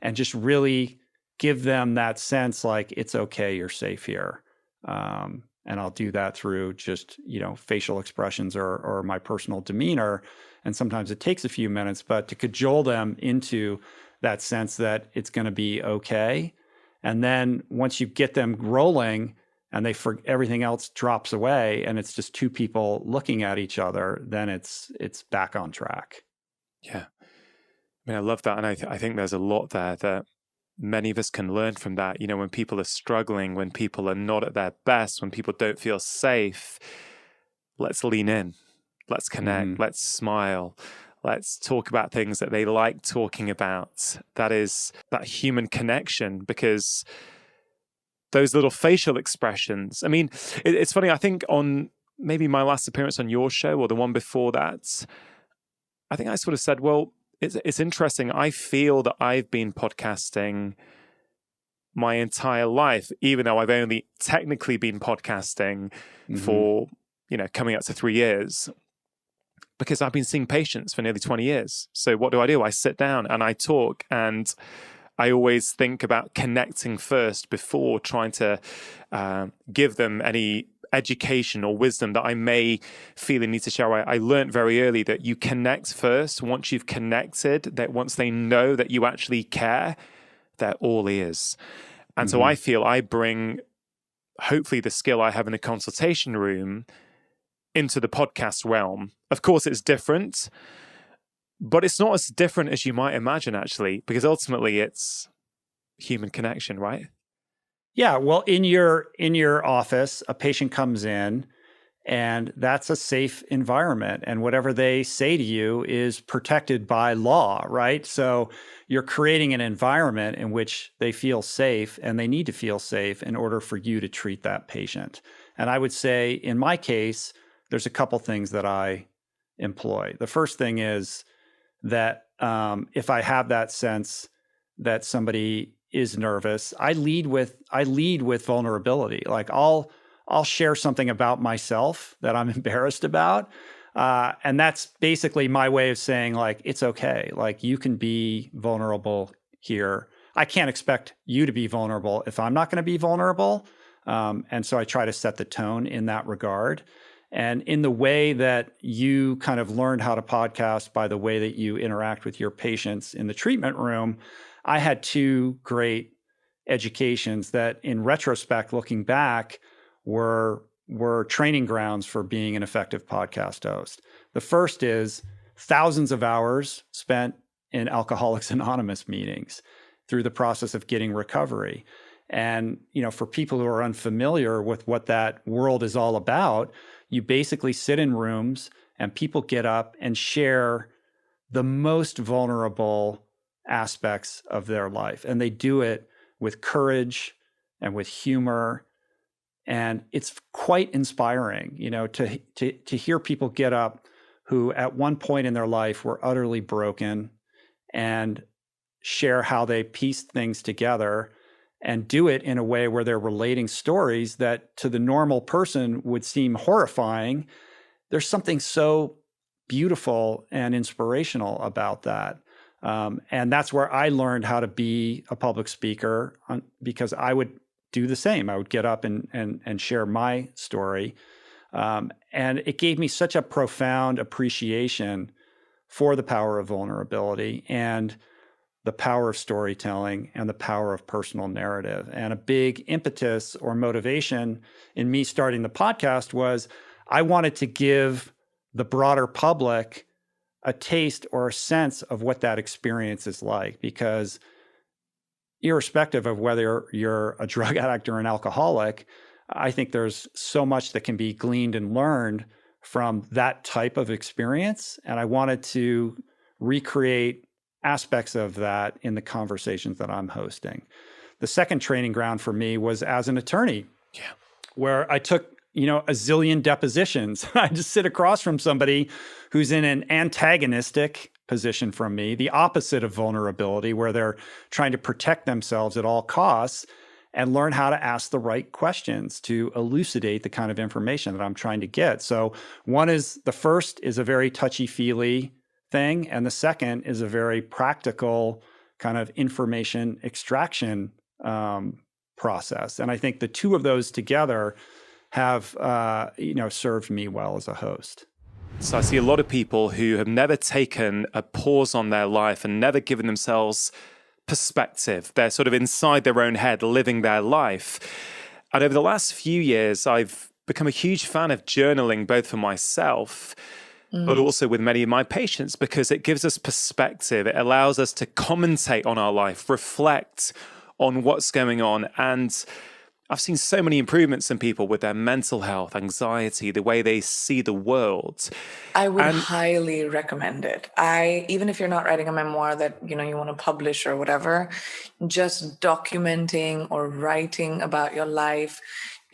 and just really give them that sense like, it's okay, you're safe here. And I'll do that through just, facial expressions or my personal demeanor. And sometimes it takes a few minutes, but to cajole them into that sense that it's going to be okay. And then once you get them rolling, and everything else drops away, and it's just two people looking at each other, then it's back on track. Yeah. I mean, I love that. And I think there's a lot there that many of us can learn from that. When people are struggling, when people are not at their best, when people don't feel safe, let's lean in, let's connect, let's smile, let's talk about things that they like talking about. That is that human connection, because those little facial expressions. I mean, it's funny, I think on maybe my last appearance on your show or the one before that, I think I sort of said, well, it's interesting. I feel that I've been podcasting my entire life, even though I've only technically been podcasting for, coming up to 3 years, because I've been seeing patients for nearly 20 years. So what do? I sit down and I talk, and I always think about connecting first before trying to give them any education or wisdom that I may feel I need to share. I learned very early that you connect first. Once you've connected, that once they know that you actually care, they're all ears. And so I feel I bring, hopefully, the skill I have in the consultation room into the podcast realm. Of course, it's different, but it's not as different as you might imagine, actually, because ultimately it's human connection, right? Yeah, well, in your office, a patient comes in, and that's a safe environment, and whatever they say to you is protected by law, right? So you're creating an environment in which they feel safe, and they need to feel safe in order for you to treat that patient. And I would say, in my case, there's a couple things that I employ. The first thing is that if I have that sense that somebody is nervous, I lead with vulnerability. Like I'll share something about myself that I'm embarrassed about, and that's basically my way of saying, like, it's okay. Like, you can be vulnerable here. I can't expect you to be vulnerable if I'm not going to be vulnerable, and so I try to set the tone in that regard. And in the way that you kind of learned how to podcast by the way that you interact with your patients in the treatment room, I had two great educations that, in retrospect, looking back, were training grounds for being an effective podcast host. The first is thousands of hours spent in Alcoholics Anonymous meetings through the process of getting recovery. And, for people who are unfamiliar with what that world is all about, you basically sit in rooms and people get up and share the most vulnerable aspects of their life. And they do it with courage and with humor. And it's quite inspiring, to hear people get up who at one point in their life were utterly broken and share how they pieced things together and do it in a way where they're relating stories that to the normal person would seem horrifying. There's something so beautiful and inspirational about that. And that's where I learned how to be a public speaker, because I would do the same. I would get up and share my story. And it gave me such a profound appreciation for the power of vulnerability and the power of storytelling and the power of personal narrative. And a big impetus or motivation in me starting the podcast was I wanted to give the broader public a taste or a sense of what that experience is like, because irrespective of whether you're a drug addict or an alcoholic, I think there's so much that can be gleaned and learned from that type of experience. And I wanted to recreate aspects of that in the conversations that I'm hosting. The second training ground for me was as an attorney, where I took, a zillion depositions. I just sit across from somebody who's in an antagonistic position from me, the opposite of vulnerability, where they're trying to protect themselves at all costs, and learn how to ask the right questions to elucidate the kind of information that I'm trying to get. So the first is a very touchy-feely thing, and the second is a very practical kind of information extraction process. And I think the two of those together have served me well as a host. So I see a lot of people who have never taken a pause on their life and never given themselves perspective. They're sort of inside their own head, living their life. And over the last few years, I've become a huge fan of journaling, both for myself, but also with many of my patients, because it gives us perspective. It allows us to commentate on our life, reflect on what's going on. And I've seen so many improvements in people with their mental health, anxiety, the way they see the world. I would highly recommend it. Even if you're not writing a memoir that, you want to publish or whatever, just documenting or writing about your life,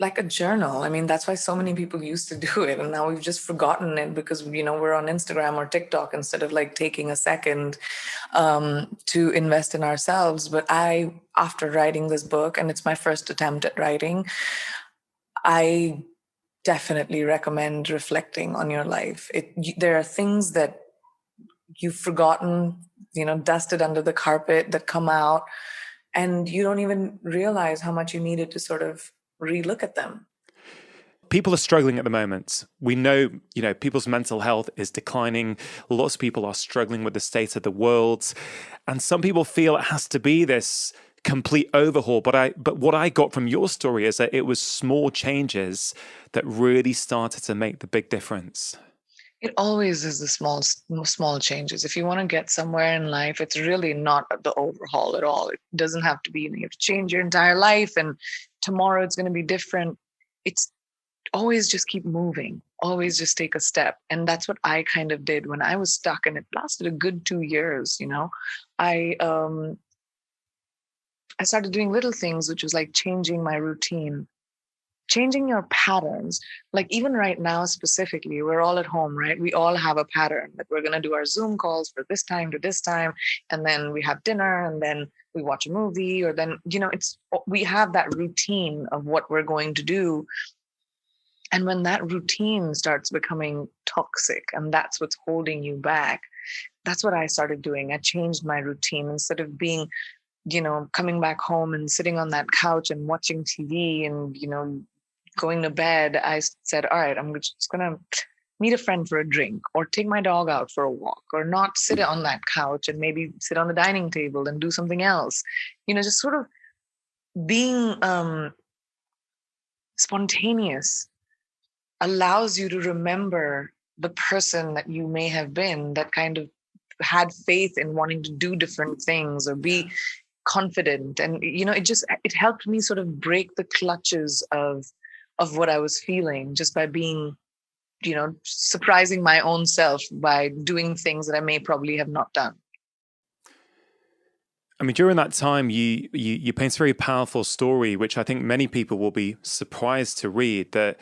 like a journal. I mean, that's why so many people used to do it. And now we've just forgotten it because, we're on Instagram or TikTok instead of like taking a second to invest in ourselves. But after writing this book, and it's my first attempt at writing, I definitely recommend reflecting on your life. There are things that you've forgotten, dusted under the carpet, that come out, and you don't even realize how much you needed to sort of relook at them. people are struggling at the moment. We know, people's mental health is declining. Lots of people are struggling with the state of the world. And some people feel it has to be this complete overhaul. But what I got from your story is that it was small changes that really started to make the big difference. It always is the small changes. If you want to get somewhere in life, it's really not the overhaul at all. It doesn't have to be, you have to change your entire life and tomorrow it's going to be different. It's always just keep moving, always just take a step. And that's what I kind of did when I was stuck, and it lasted a good 2 years. I started doing little things, which was like changing my routine, changing your patterns. Like even right now, specifically, we're all at home, right? We all have a pattern that we're going to do our Zoom calls for this time to this time. And then we have dinner and then we watch a movie, or then, we have that routine of what we're going to do. And when that routine starts becoming toxic and that's what's holding you back, that's what I started doing. I changed my routine. Instead of being, coming back home and sitting on that couch and watching TV and, going to bed, I said, all right, I'm just going to meet a friend for a drink, or take my dog out for a walk, or not sit on that couch and maybe sit on the dining table and do something else. Just sort of being spontaneous allows you to remember the person that you may have been, that kind of had faith in wanting to do different things or be confident. And, it helped me sort of break the clutches of what I was feeling, just by being, surprising my own self by doing things that I may probably have not done. I mean, during that time, you paint a very powerful story, which I think many people will be surprised to read, that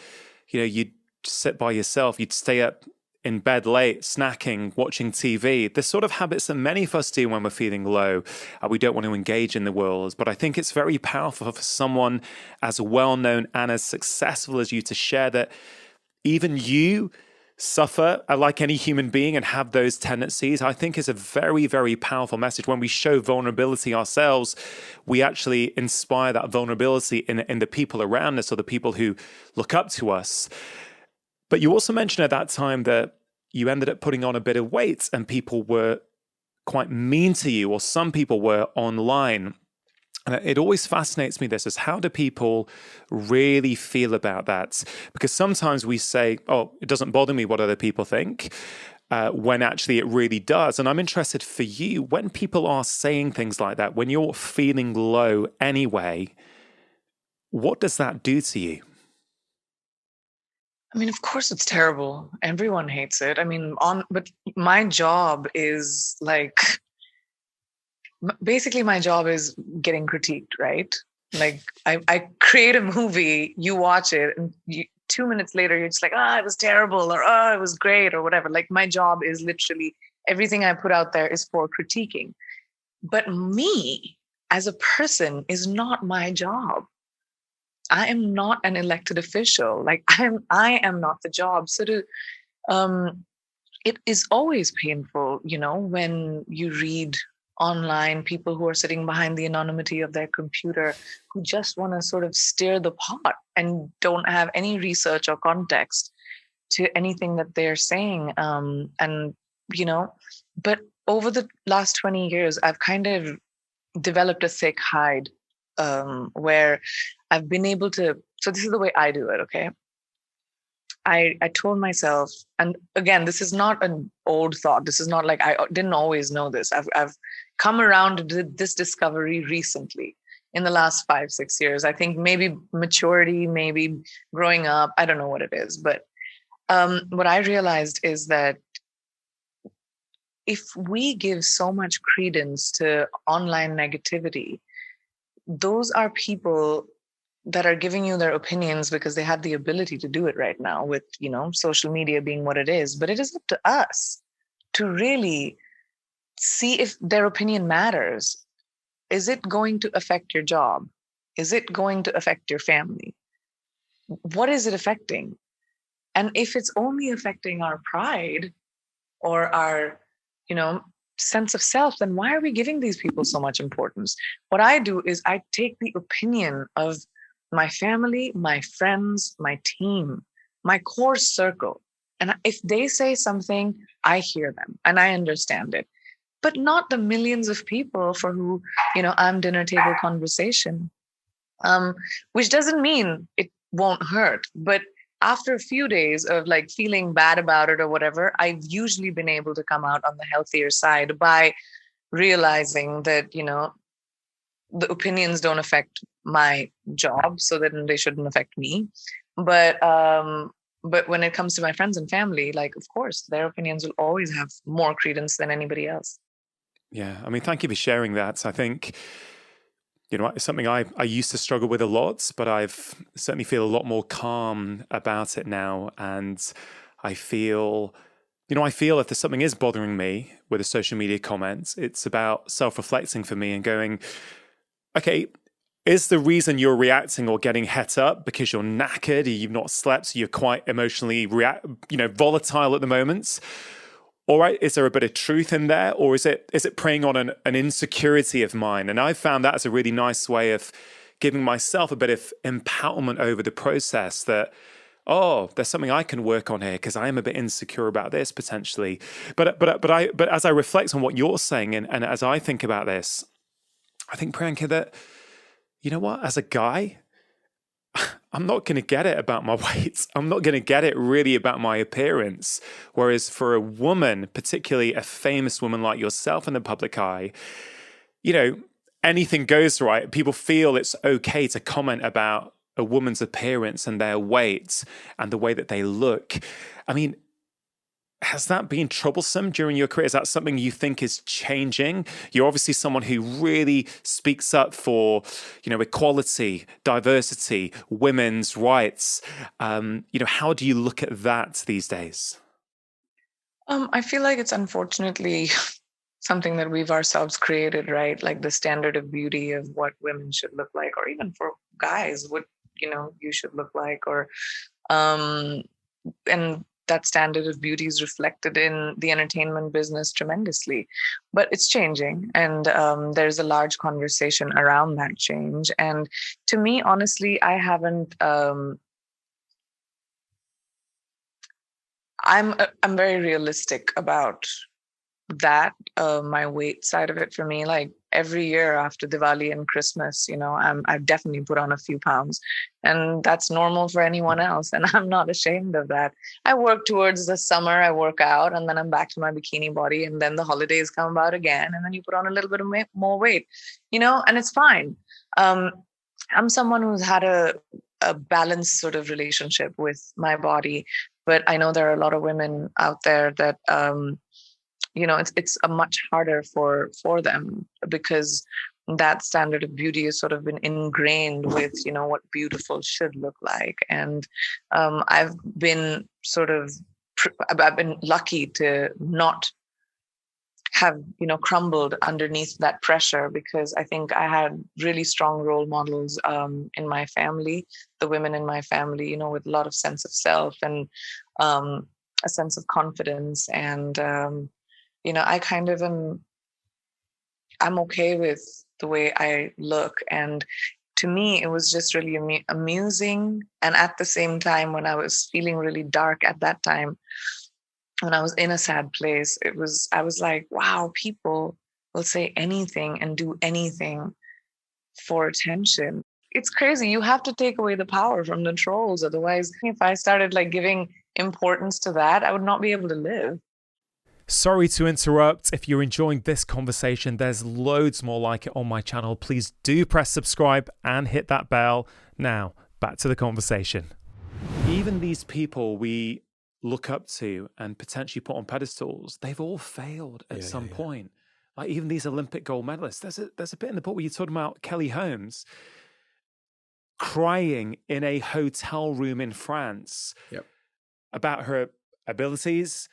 you'd sit by yourself, you'd stay up in bed late, snacking, watching TV, the sort of habits that many of us do when we're feeling low. We don't want to engage in the world. But I think it's very powerful for someone as well-known and as successful as you to share that even you suffer like any human being and have those tendencies. I think is a very, very powerful message. When we show vulnerability ourselves, we actually inspire that vulnerability in the people around us, or the people who look up to us. But you also mentioned at that time that you ended up putting on a bit of weight and people were quite mean to you, or some people were online. And it always fascinates me, this is how do people really feel about that? Because sometimes we say, oh, it doesn't bother me what other people think, when actually it really does. And I'm interested for you, when people are saying things like that, when you're feeling low anyway, what does that do to you? I mean, of course it's terrible. Everyone hates it. I mean, but my job is basically my job is getting critiqued, right? Like I create a movie, you watch it, and 2 minutes later, you're just like, it was terrible, or it was great, or whatever. Like my job is literally everything I put out there is for critiquing. But me as a person is not my job. I am not an elected official. Like I am not the job. So it is always painful, when you read online people who are sitting behind the anonymity of their computer, who just want to sort of stir the pot and don't have any research or context to anything that they're saying. But over the last 20 years, I've kind of developed a thick hide, where I've been able to, so this is the way I do it, okay? I told myself, and again, this is not an old thought. This is not like I didn't always know this. I've come around to this discovery recently in the last 5-6 years. I think maybe maturity, maybe growing up. I don't know what it is. But what I realized is that if we give so much credence to online negativity, those are people that are giving you their opinions because they have the ability to do it right now with, social media being what it is. But it is up to us to really see if their opinion matters. Is it going to affect your job? Is it going to affect your family? What is it affecting? And if it's only affecting our pride or our, sense of self, then why are we giving these people so much importance? What I do is I take the opinion of my family, my friends, my team, my core circle. And if they say something, I hear them and I understand it. But not the millions of people for who, I'm dinner table conversation. Which doesn't mean it won't hurt. But after a few days of like feeling bad about it or whatever, I've usually been able to come out on the healthier side by realizing that, the opinions don't affect my job, so then they shouldn't affect me. But when it comes to my friends and family, like, of course, their opinions will always have more credence than anybody else. Yeah. I mean, thank you for sharing that. I think, it's something I used to struggle with a lot, but I've certainly feel a lot more calm about it now. And I feel if there's something is bothering me with a social media comment, it's about self-reflecting for me and going, okay, is the reason you're reacting or getting het up because you're knackered or you've not slept, so you're quite emotionally volatile at the moment? All right, is there a bit of truth in there, or is it preying on an insecurity of mine? And I found that as a really nice way of giving myself a bit of empowerment over the process that, there's something I can work on here because I am a bit insecure about this potentially. But as I reflect on what you're saying and as I think about this, I think, Priyanka, that, you know what, as a guy, I'm not going to get it about my weight. I'm not going to get it really about my appearance. Whereas for a woman, particularly a famous woman like yourself in the public eye, anything goes right. People feel it's okay to comment about a woman's appearance and their weight and the way that they look. I mean, has that been troublesome during your career? Is that something you think is changing? You're obviously someone who really speaks up for, equality, diversity, women's rights. How do you look at that these days? I feel like it's unfortunately something that we've ourselves created, right? Like the standard of beauty of what women should look like, or even for guys, what, you should look like, or, and that standard of beauty is reflected in the entertainment business tremendously. But it's changing, and there's a large conversation around that change. And to me, honestly, I haven't. I'm very realistic about that. My weight side of it for me, like every year after Diwali and Christmas, I've definitely put on a few pounds, and that's normal for anyone else. And I'm not ashamed of that. I work towards the summer, I work out, and then I'm back to my bikini body. And then the holidays come about again, and then you put on a little bit of more weight, and it's fine. I'm someone who's had a balanced sort of relationship with my body, but I know there are a lot of women out there that, it's a much harder for them, because that standard of beauty has sort of been ingrained with, what beautiful should look like. And I've been I've been lucky to not have, crumbled underneath that pressure, because I think I had really strong role models in my family, the women in my family, with a lot of sense of self and a sense of confidence. And, I kind of I'm okay with the way I look. And to me, it was just really amusing. And at the same time, when I was feeling really dark at that time, when I was in a sad place, I was like, wow, people will say anything and do anything for attention. It's crazy. You have to take away the power from the trolls. Otherwise, if I started giving importance to that, I would not be able to live. Sorry to interrupt. If you're enjoying this conversation, there's loads more like it on my channel. Please do press subscribe and hit that bell. Now, back to the conversation. Even these people we look up to and potentially put on pedestals, they've all failed at some point. Like even these Olympic gold medalists. There's a bit in the book where you're talking about Kelly Holmes crying in a hotel room in France about her abilities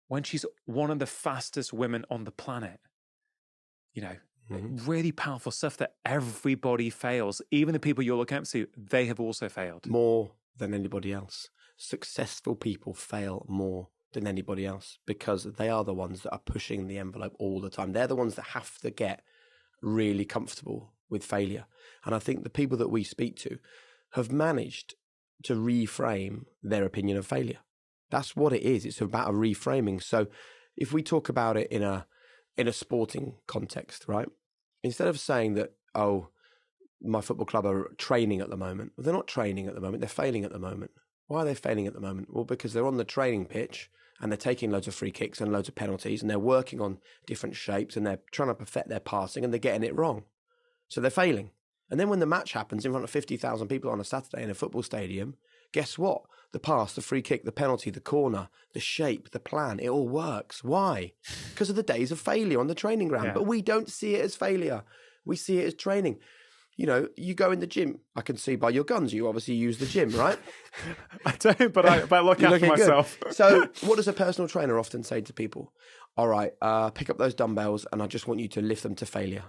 when she's one of the fastest women on the planet. Really powerful stuff that everybody fails. Even the people you're looking up to, they have also failed. More than anybody else. Successful people fail more than anybody else because they are the ones that are pushing the envelope all the time. They're the ones that have to get really comfortable with failure. And I think the people that we speak to, have managed to reframe their opinion of failure. That's what it is. It's about a reframing. So if we talk about it in a sporting context, right? Instead of saying that, oh, my football club are training at the moment. Well, they're not training at the moment. They're failing at the moment. Why are they failing at the moment? Well, because they're on the training pitch and they're taking loads of free kicks and loads of penalties and they're working on different shapes and they're trying to perfect their passing and they're getting it wrong. So they're failing. And then when the match happens in front of 50,000 people on a Saturday in a football stadium, guess what? The pass, the free kick, the penalty, the corner, the shape, the plan, it all works. Why? Because of the days of failure on the training ground. Yeah. But we don't see it as failure. We see it as training. You know, you go in the gym. I can see by your guns, you obviously use the gym, right? I don't, but I look You're after looking good. myself. So what does a personal trainer often say to people? All right, pick up those dumbbells and I just want you to lift them to failure.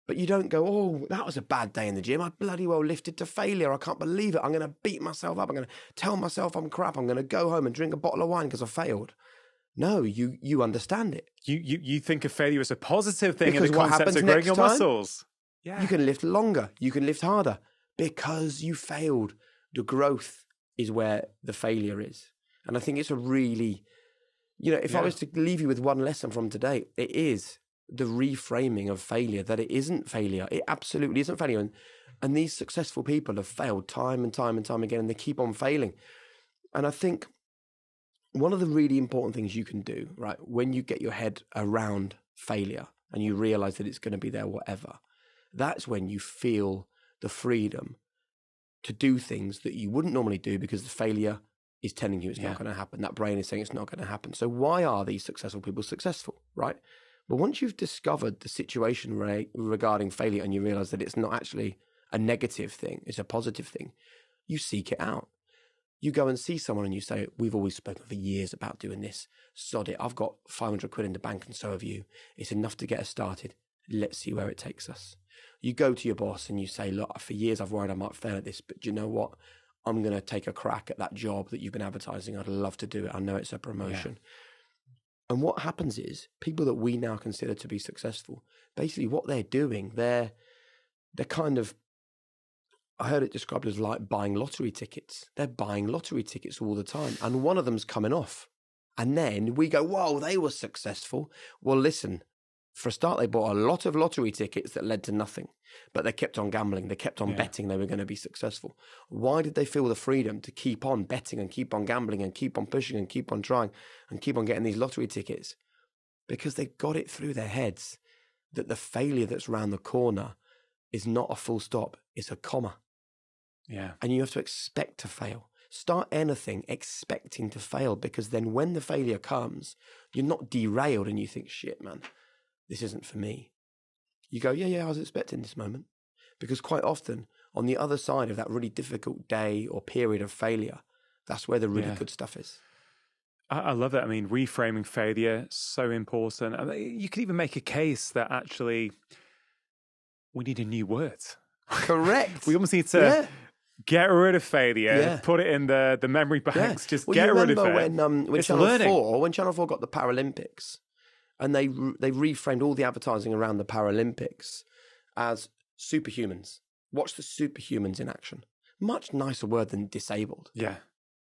But you don't go, oh, that was a bad day in the gym. I bloody well lifted to failure. I can't believe it. I'm going to beat myself up. I'm going to tell myself I'm crap. I'm going to go home and drink a bottle of wine because I failed. No, you understand it. You think of failure as a positive thing Because in the what concept happens of growing next your time? muscles. Yeah. You can lift longer. You can lift harder because you failed. The growth is where the failure is. And I think it's a really, you know, if I was to leave you with one lesson from today, it is the reframing of failure, that it isn't failure. It absolutely isn't failure. And these successful people have failed time and time and time again, and they keep on failing. And I think one of the really important things you can do, right, when you get your head around failure and you realize that it's going to be there, whatever, that's when you feel the freedom to do things that you wouldn't normally do because the failure is telling you it's not going to happen. That brain is saying it's not going to happen. So why are these successful people successful, right? But once you've discovered the situation regarding failure and you realize that it's not actually a negative thing, it's a positive thing, you seek it out. You go and see someone and you say, we've always spoken for years about doing this. Sod it. I've got 500 quid in the bank and so have you. It's enough to get us started. Let's see where it takes us. You go to your boss and you say, look, for years I've worried I might fail at this, but do you know what? I'm going to take a crack at that job that you've been advertising. I'd love to do it. I know it's a promotion. Yeah. And what happens is people that we now consider to be successful, basically what they're doing, they're kind of, I heard it described as like buying lottery tickets. They're buying lottery tickets all the time. And one of them's coming off. And then we go, whoa, they were successful. Well, listen, for a start, they bought a lot of lottery tickets that led to nothing, but they kept on gambling. They kept on betting they were going to be successful. Why did they feel the freedom to keep on betting and keep on gambling and keep on pushing and keep on trying and keep on getting these lottery tickets? Because they got it through their heads that the failure that's round the corner is not a full stop, it's a comma. Yeah. And you have to expect to fail. Start anything expecting to fail, because then when the failure comes, you're not derailed and you think, shit, man, this isn't for me. You go, yeah, I was expecting this moment. Because quite often, on the other side of that really difficult day or period of failure, that's where the really good stuff is. I love that. I mean, reframing failure, so important. I mean, you could even make a case that actually we need a new word. Correct. We almost need to get rid of failure, put it in the memory banks, just get rid of it. When Channel 4 got the Paralympics, and they reframed all the advertising around the Paralympics as superhumans. Watch the superhumans in action. Much nicer word than disabled. Yeah.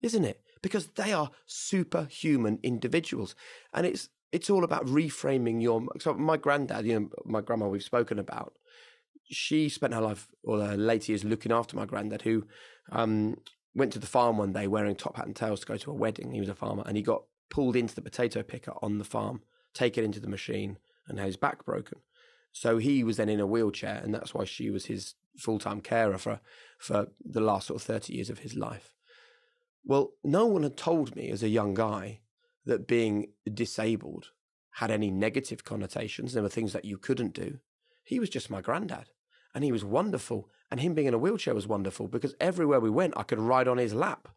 Isn't it? Because they are superhuman individuals. And it's all about reframing so my granddad, my grandma we've spoken about, she spent her life, or her later years, looking after my granddad, who went to the farm one day wearing top hat and tails to go to a wedding. He was a farmer, and he got pulled into the potato picker on the farm, taken into the machine, and had his back broken. So he was then in a wheelchair, and that's why she was his full-time carer for the last sort of 30 years of his life. Well, no one had told me as a young guy that being disabled had any negative connotations. There were things that you couldn't do. He was just my granddad, and he was wonderful. And him being in a wheelchair was wonderful, because everywhere we went, I could ride on his lap.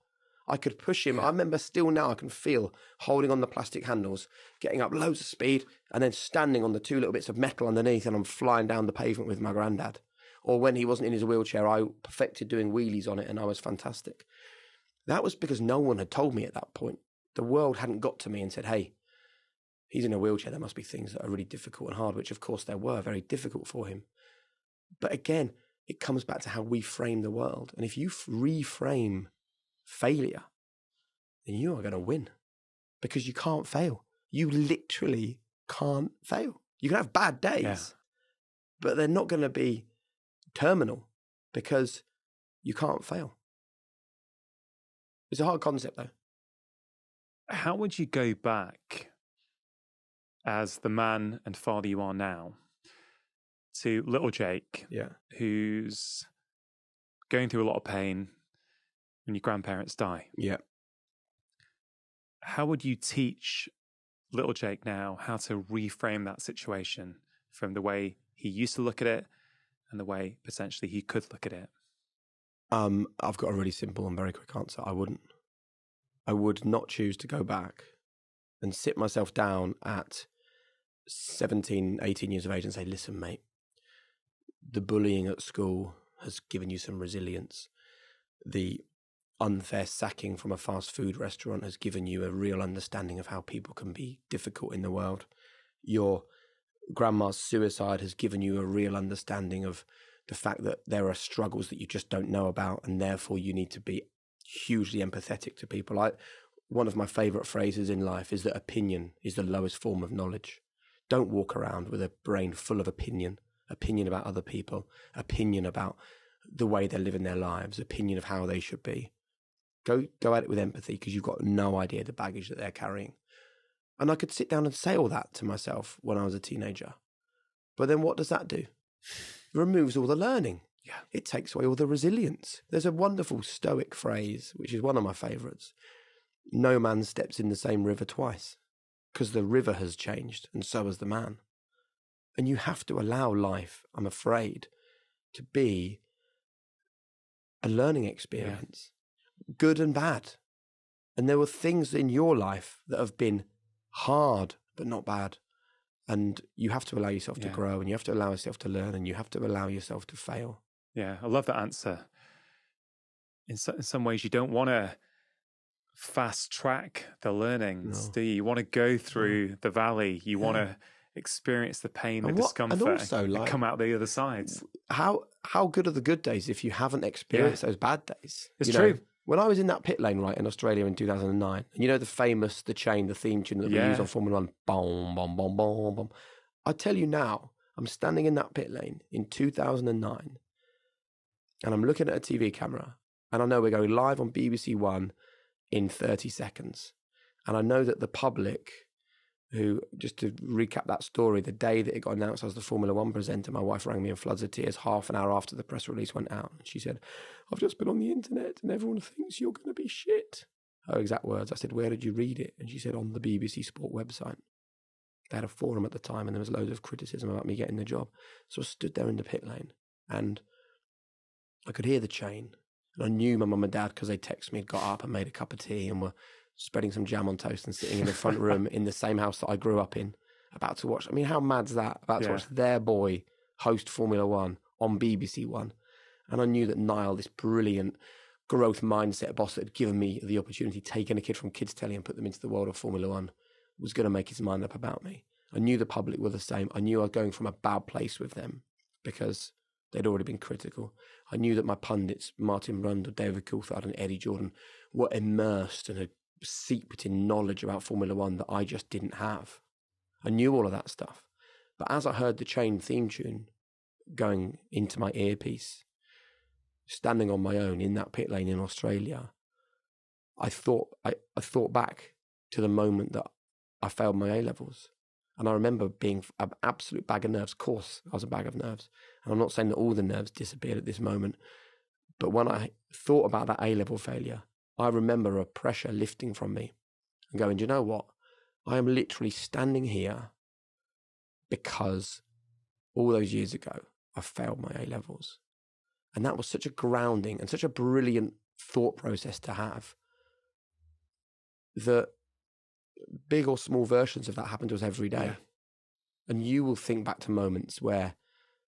I could push him. I remember still now, I can feel holding on the plastic handles, getting up loads of speed, and then standing on the two little bits of metal underneath, and I'm flying down the pavement with my granddad. Or when he wasn't in his wheelchair, I perfected doing wheelies on it, and I was fantastic. That was because no one had told me at that point. The world hadn't got to me and said, hey, he's in a wheelchair. There must be things that are really difficult and hard, which of course there were, very difficult for him. But again, it comes back to how we frame the world. And if you reframe failure, then you are going to win, because you can't fail. You literally can't fail. You can have bad days, but they're not going to be terminal because you can't fail. It's a hard concept, though. How would you go back as the man and father you are now to little Jake, who's going through a lot of pain when your grandparents die? Yeah. How would you teach little Jake now how to reframe that situation from the way he used to look at it and the way potentially he could look at it? I've got a really simple and very quick answer. I would not choose to go back and sit myself down at 17, 18 years of age and say, listen, mate, the bullying at school has given you some resilience. The unfair sacking from a fast food restaurant has given you a real understanding of how people can be difficult in the world. Your grandma's suicide has given you a real understanding of the fact that there are struggles that you just don't know about, and therefore you need to be hugely empathetic to people. One of my favorite phrases in life is that opinion is the lowest form of knowledge. Don't walk around with a brain full of opinion about other people, opinion about the way they're living their lives, opinion of how they should be. Go at it with empathy, because you've got no idea the baggage that they're carrying. And I could sit down and say all that to myself when I was a teenager. But then what does that do? It removes all the learning. Yeah. It takes away all the resilience. There's a wonderful Stoic phrase, which is one of my favorites. No man steps in the same river twice, because the river has changed and so has the man. And you have to allow life, I'm afraid, to be a learning experience, good and bad. And there were things in your life that have been hard, but not bad. And you have to allow yourself to grow, and you have to allow yourself to learn, and you have to allow yourself to fail. Yeah, I love that answer. In some ways, you don't want to fast track the learnings, do you? You want to go through the valley. You want to experience the pain, the discomfort, and also, and come out the other side. How good are the good days if you haven't experienced those bad days? It's true. When I was in that pit lane, right, in Australia in 2009, and you know the theme tune that we use on Formula One, boom, boom, boom, boom, boom. I tell you now, I'm standing in that pit lane in 2009, and I'm looking at a TV camera, and I know we're going live on BBC One in 30 seconds. And I know that the public, who, just to recap that story, the day that it got announced I was the Formula One presenter, my wife rang me in floods of tears half an hour after the press release went out. And she said, I've just been on the internet and everyone thinks you're going to be shit. Her exact words. I said, where did you read it? And she said, on the BBC Sport website. They had a forum at the time and there was loads of criticism about me getting the job. So I stood there in the pit lane and I could hear the chain. And I knew my mum and dad, because they texted me, had got up and made a cup of tea and were spreading some jam on toast and sitting in the front room in the same house that I grew up in, about to watch. I mean, how mad's that? About to watch their boy host Formula One on BBC One. And I knew that Niall, this brilliant growth mindset boss that had given me the opportunity, taking a kid from kids telly and put them into the world of Formula One, was going to make his mind up about me. I knew the public were the same. I knew I was going from a bad place with them because they'd already been critical. I knew that my pundits, Martin Brundle, David Coulthard and Eddie Jordan, were immersed and had seeped in knowledge about Formula One that I just didn't have. I knew all of that stuff. But as I heard the Chain theme tune going into my earpiece, standing on my own in that pit lane in Australia, I thought back to the moment that I failed my A-levels. And I remember being an absolute bag of nerves. Of course, I was a bag of nerves. And I'm not saying that all the nerves disappeared at this moment. But when I thought about that A-level failure, I remember a pressure lifting from me and going, do you know what? I am literally standing here because all those years ago, I failed my A-levels. And that was such a grounding and such a brilliant thought process to have, that big or small versions of that happen to us every day. Yeah. And you will think back to moments where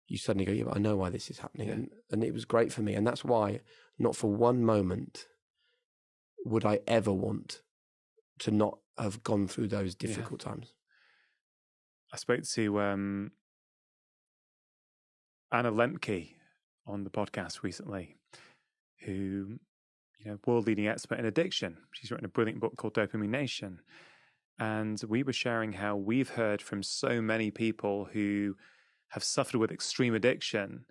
you suddenly go, yeah, but I know why this is happening. Yeah. And it was great for me. And that's why, not for one moment, would I ever want to not have gone through those difficult times. I spoke to Anna Lemke on the podcast recently who, world-leading expert in addiction. She's written a brilliant book called Dopamine. And we were sharing how we've heard from so many people who have suffered with extreme addiction.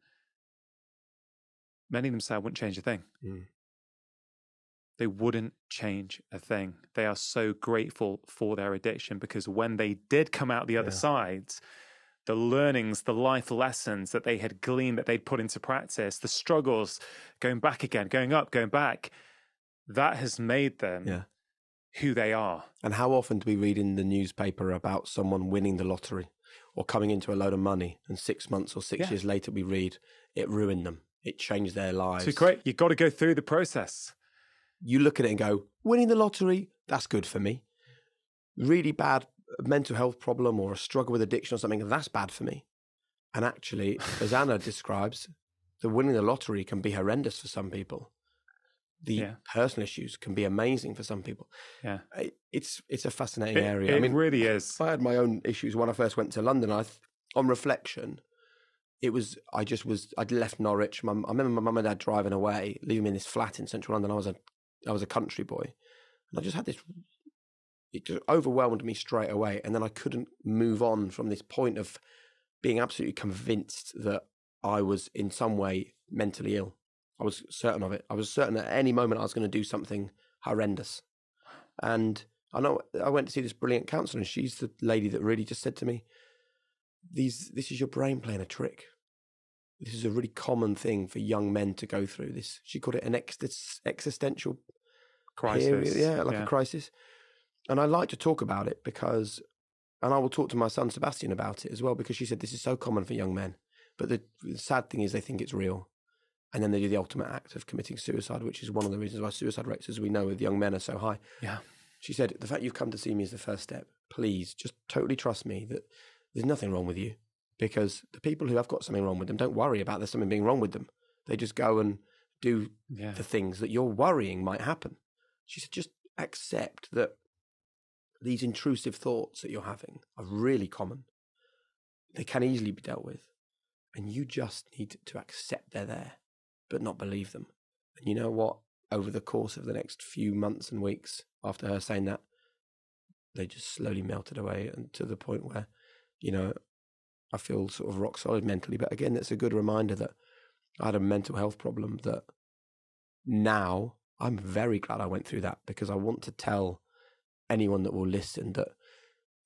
Many of them say, I wouldn't change a thing. They wouldn't change a thing. They are so grateful for their addiction because when they did come out the other side, the learnings, the life lessons that they had gleaned, that they'd put into practice, the struggles, going back again, going up, going back, that has made them who they are. And how often do we read in the newspaper about someone winning the lottery or coming into a load of money, and 6 months or 6 years later we read it ruined them, it changed their lives? So great, you've got to go through the process. You look at it and go, winning the lottery, that's good for me. Really bad mental health problem or a struggle with addiction or something, that's bad for me. And actually, as Anna describes, the winning the lottery can be horrendous for some people. The personal issues can be amazing for some people. Yeah, it's a fascinating area. It really is. I had my own issues when I first went to London. On reflection, I'd left Norwich. I remember my mum and dad driving away, leaving me in this flat in central London. I was a country boy, and I just had this. It just overwhelmed me straight away, and then I couldn't move on from this point of being absolutely convinced that I was in some way mentally ill. I was certain of it. I was certain at any moment I was going to do something horrendous. And I know I went to see this brilliant counsellor, and she's the lady that really just said to me, this is your brain playing a trick. This is a really common thing for young men to go through. This, she called it an existential crisis. Period, a crisis. And I like to talk about it and I will talk to my son Sebastian about it as well, because she said this is so common for young men. But the sad thing is they think it's real. And then they do the ultimate act of committing suicide, which is one of the reasons why suicide rates, as we know, with young men are so high. Yeah. She said, the fact you've come to see me is the first step. Please, just totally trust me that there's nothing wrong with you. Because the people who have got something wrong with them don't worry about there's something being wrong with them. They just go and do the things that you're worrying might happen. She said, just accept that these intrusive thoughts that you're having are really common. They can easily be dealt with. And you just need to accept they're there, but not believe them. And you know what? Over the course of the next few months and weeks after her saying that, they just slowly melted away, and to the point where, I feel sort of rock solid mentally. But again, it's a good reminder that I had a mental health problem that now I'm very glad I went through that, because I want to tell anyone that will listen that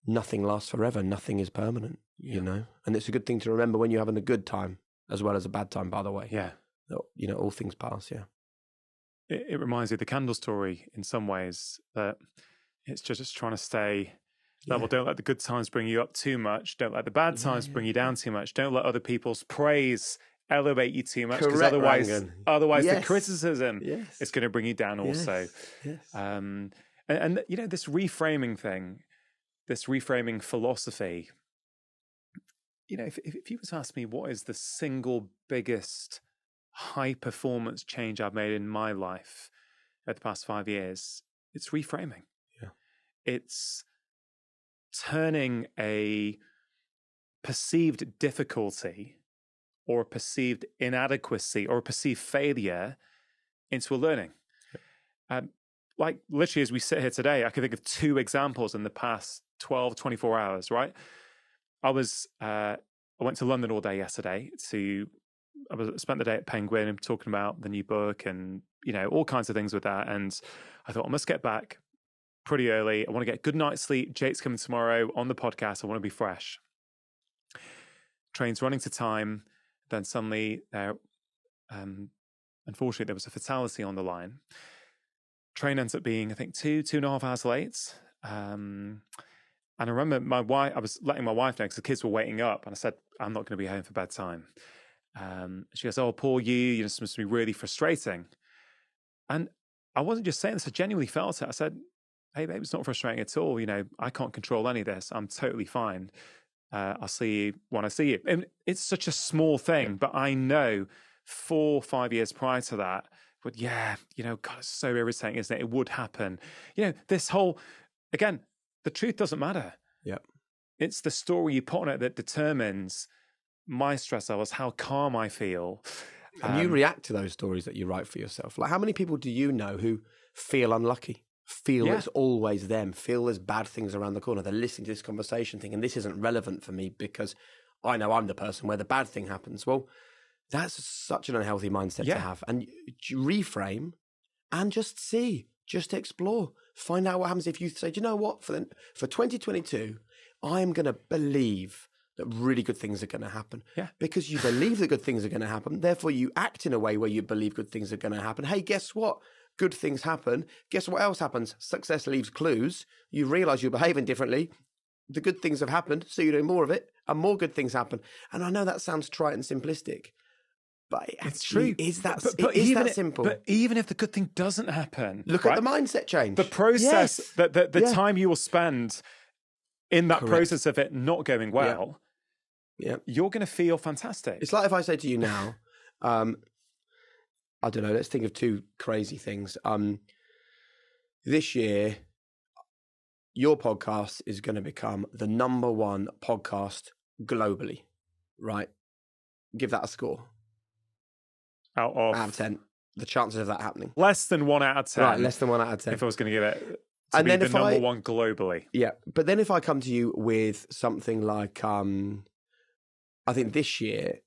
nothing lasts forever. Nothing is permanent, and it's a good thing to remember when you're having a good time as well as a bad time, by the way. Yeah. That, all things pass. Yeah. It reminds me of the candle story in some ways, that it's just trying to stay level. Don't let the good times bring you up too much. Don't let the bad times bring you down too much. Don't let other people's praise elevate you too much, because otherwise the criticism is going to bring you down also. Yes. And this reframing thing, this reframing philosophy, if you were to ask me what is the single biggest high performance change I've made in my life over the past 5 years, it's reframing. Yeah. It's turning a perceived difficulty or a perceived inadequacy or a perceived failure into a learning. Like literally as we sit here today, I can think of 2 examples in the past 12, 24 hours, right? I went to London all day yesterday I spent the day at Penguin and talking about the new book and, all kinds of things with that. And I thought I must get back pretty early. I want to get a good night's sleep. Jake's coming tomorrow on the podcast. I want to be fresh. Train's running to time. Then suddenly, unfortunately, there was a fatality on the line. Train ends up being, I think, 2.5 hours late. And I remember I was letting my wife know because the kids were waiting up. And I said, I'm not going to be home for bedtime. She goes, oh, poor you. This must be really frustrating. And I wasn't just saying this. I genuinely felt it. I said, hey, babe, it's not frustrating at all. I can't control any of this. I'm totally fine. I'll see you when I see you. And it's such a small thing, but I know 4 or 5 years prior to that, but God, it's so irritating, isn't it? It would happen. This whole, again, the truth doesn't matter. Yeah. It's the story you put on it that determines my stress levels, how calm I feel. And you react to those stories that you write for yourself. Like, how many people do you know who feel unlucky, feel it's always them, feel there's bad things around the corner? They're listening to this conversation thinking, this isn't relevant for me because I know I'm the person where the bad thing happens. Well, that's such an unhealthy mindset to have. And you reframe and just see, just explore, find out what happens if you say, do you know what, for 2022, I'm going to believe that really good things are going to happen. Yeah. Because you believe that good things are going to happen. Therefore, you act in a way where you believe good things are going to happen. Hey, guess what? Good things happen. Guess what else happens? Success leaves clues. You realize you're behaving differently. The good things have happened, so you do more of it, and more good things happen. And I know that sounds trite and simplistic, but it's true. Is that simple? But even if the good thing doesn't happen, look at the mindset change. The process, the time you will spend in that process of it not going well, you're going to feel fantastic. It's like if I say to you now, I don't know, let's think of two crazy things. This year, your podcast is going to become the #1 podcast globally, right? Give that a score. Out of 10. The chances of that happening. Less than 1 out of 10. Right, less than 1 out of 10. If I was going to give it to be the #1 globally. Yeah, but then if I come to you with something like, I think this year,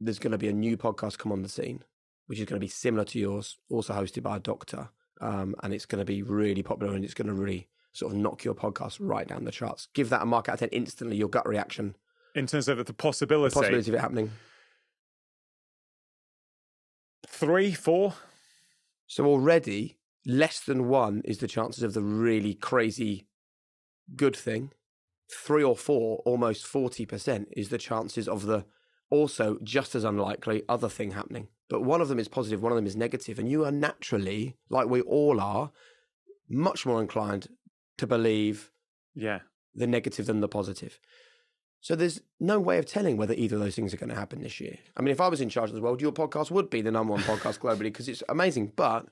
there's going to be a new podcast come on the scene, which is going to be similar to yours, also hosted by a doctor. And it's going to be really popular and it's going to really sort of knock your podcast right down the charts. Give that a mark out of 10 instantly, your gut reaction. In terms of the possibility. The possibility of it happening. 3, 4. So already, less than 1 is the chances of the really crazy good thing. 3 or 4, almost 40% is the chances of the also just as unlikely other thing happening. But one of them is positive, one of them is negative. And you are naturally, like we all are, much more inclined to believe the negative than the positive. So there's no way of telling whether either of those things are going to happen this year. I mean, if I was in charge of the world, your podcast would be the #1 podcast globally because it's amazing. But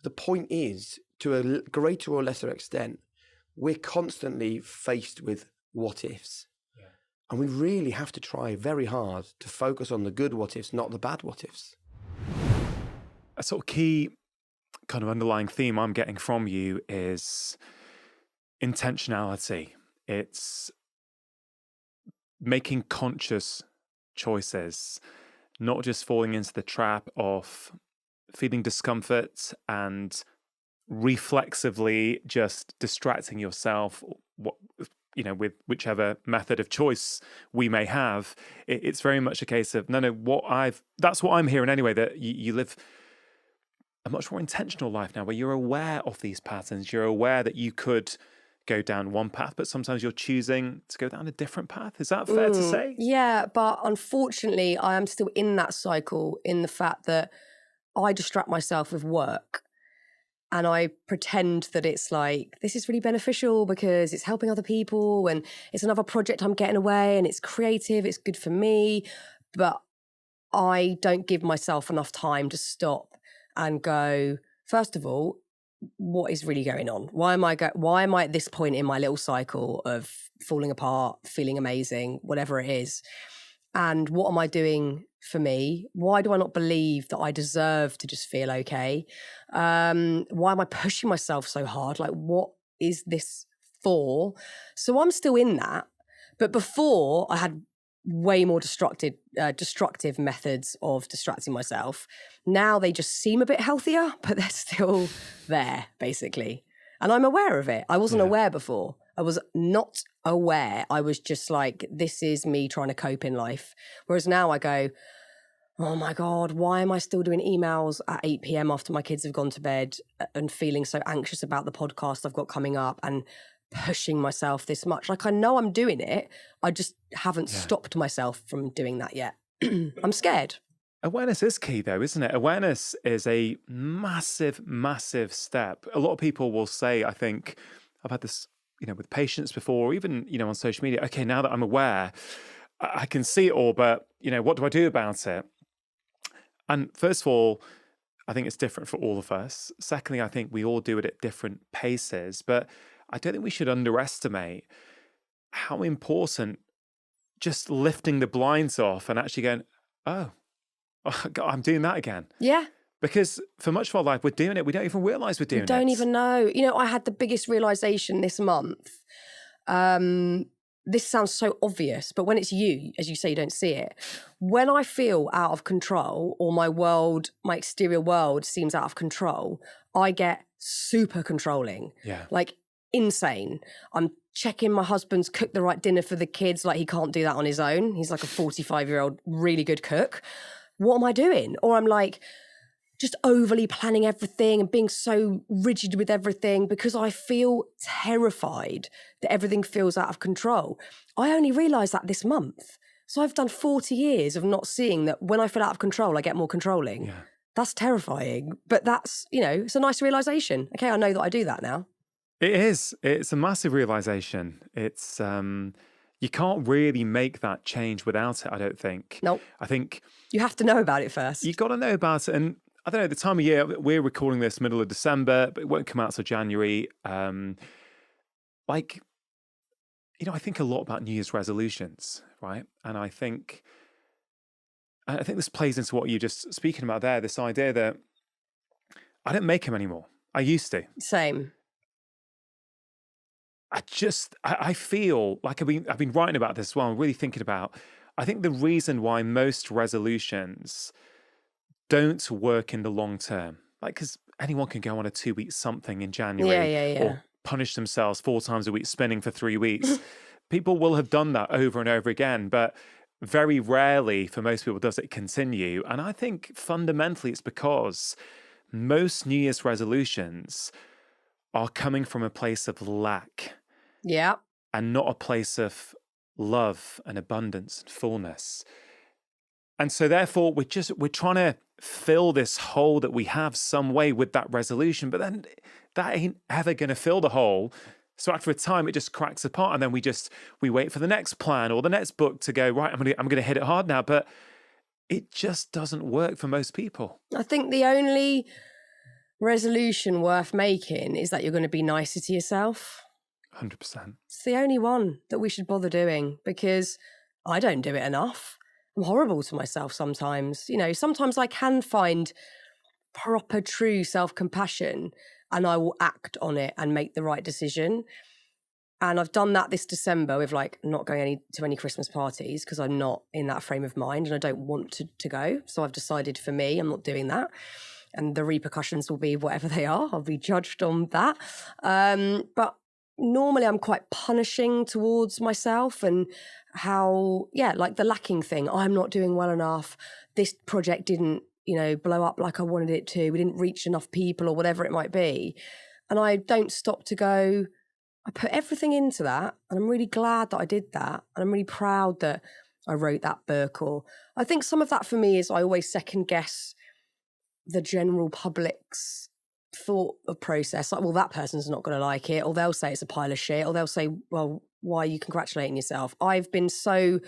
the point is, to a greater or lesser extent, we're constantly faced with what ifs. Yeah. And we really have to try very hard to focus on the good what ifs, not the bad what ifs. A sort of key kind of underlying theme I'm getting from you is intentionality. It's making conscious choices, not just falling into the trap of feeling discomfort and reflexively just distracting yourself, with whichever method of choice we may have. It's very much a case of, that's what I'm hearing anyway, that you live a much more intentional life now where you're aware of these patterns. You're aware that you could go down one path, but sometimes you're choosing to go down a different path. Is that fair to say? Yeah, but unfortunately, I am still in that cycle in the fact that I distract myself with work and I pretend that it's like, this is really beneficial because it's helping other people and it's another project I'm getting away and it's creative, it's good for me. But I don't give myself enough time to stop and go, first of all, what is really going on? Why am I at this point in my little cycle of falling apart, feeling amazing, whatever it is? And what am I doing for me? Why do I not believe that I deserve to just feel okay? Why am I pushing myself so hard? Like, what is this for? So I'm still in that. But before, I had way more destructive methods of distracting myself. Now they just seem a bit healthier, but they're still there, basically. And I'm aware of it. I wasn't aware before. I was not aware. I was just like, this is me trying to cope in life. Whereas now I go, oh my God, why am I still doing emails at 8 p.m. after my kids have gone to bed and feeling so anxious about the podcast I've got coming up and pushing myself this much? Like, I know I'm doing it. I just haven't stopped myself from doing that yet. I'm scared. Awareness is key though, isn't it? Awareness is a massive, massive step. A lot of people will say, I think, I've had this, with patients before, or even, on social media, okay, now that I'm aware, I can see it all, but, what do I do about it? And first of all, I think it's different for all of us. Secondly, I think we all do it at different paces, but I don't think we should underestimate how important just lifting the blinds off and actually going, oh, oh, God, I'm doing that again. Yeah. Because for much of our life, we're doing it. We don't even realize we're doing it. We don't even know. You know, I had the biggest realization this month. This sounds so obvious, but when it's you, as you say, you don't see it. When I feel out of control or my world, my exterior world seems out of control, I get super controlling. Yeah. Like insane. I'm checking my husband's cooked the right dinner for the kids. Like he can't do that on his own. He's like a 45-year-old, really good cook. What am I doing? Or I'm like, just overly planning everything and being so rigid with everything because I feel terrified that everything feels out of control. I only realised that this month. So I've done 40 years of not seeing that when I feel out of control, I get more controlling. Yeah. That's terrifying. But that's, you know, it's a nice realisation. Okay, I know that I do that now. It is. It's a massive realization. It's, you can't really make that change without it, I don't think. Nope. I think you have to know about it first. You got to know about it. And I don't know, the time of year, we're recording this middle of December, but it won't come out till January. Like, you know, I think a lot about New Year's resolutions, right? And I think this plays into what you're just speaking about there, this idea that I don't make them anymore. I used to. Same. I feel like I've been writing about this as well. I'm really thinking about, I think the reason why most resolutions don't work in the long term, like, because anyone can go on a 2-week something in January or punish themselves 4 times a week spinning for 3 weeks. People will have done that over and over again, but very rarely for most people does it continue. And I think fundamentally it's because most New Year's resolutions are coming from a place of lack. Yeah. And not a place of love and abundance and fullness. And so therefore we're trying to fill this hole that we have some way with that resolution, but then that ain't ever going to fill the hole. So after a time, it just cracks apart, and then we wait for the next plan or the next book to go, right, I'm going to hit it hard now. But it just doesn't work for most people. I think the only resolution worth making is that you're going to be nicer to yourself. 100%. It's the only one that we should bother doing, because I don't do it enough. I'm horrible to myself sometimes. You know, sometimes I can find proper, true self-compassion and I will act on it and make the right decision. And I've done that this December with like not going to any Christmas parties because I'm not in that frame of mind and I don't want to go. So I've decided for me, I'm not doing that. And the repercussions will be whatever they are. I'll be judged on that. But normally I'm quite punishing towards myself and how, like the lacking thing. I'm not doing well enough. This project didn't, blow up like I wanted it to. We didn't reach enough people or whatever it might be. And I don't stop to go, I put everything into that. And I'm really glad that I did that. And I'm really proud that I wrote that book. Or I think some of that for me is I always second guess the general public's thought of process. Like, well, that person's not going to like it, or they'll say it's a pile of shit, or they'll say, well, why are you congratulating yourself? I've been so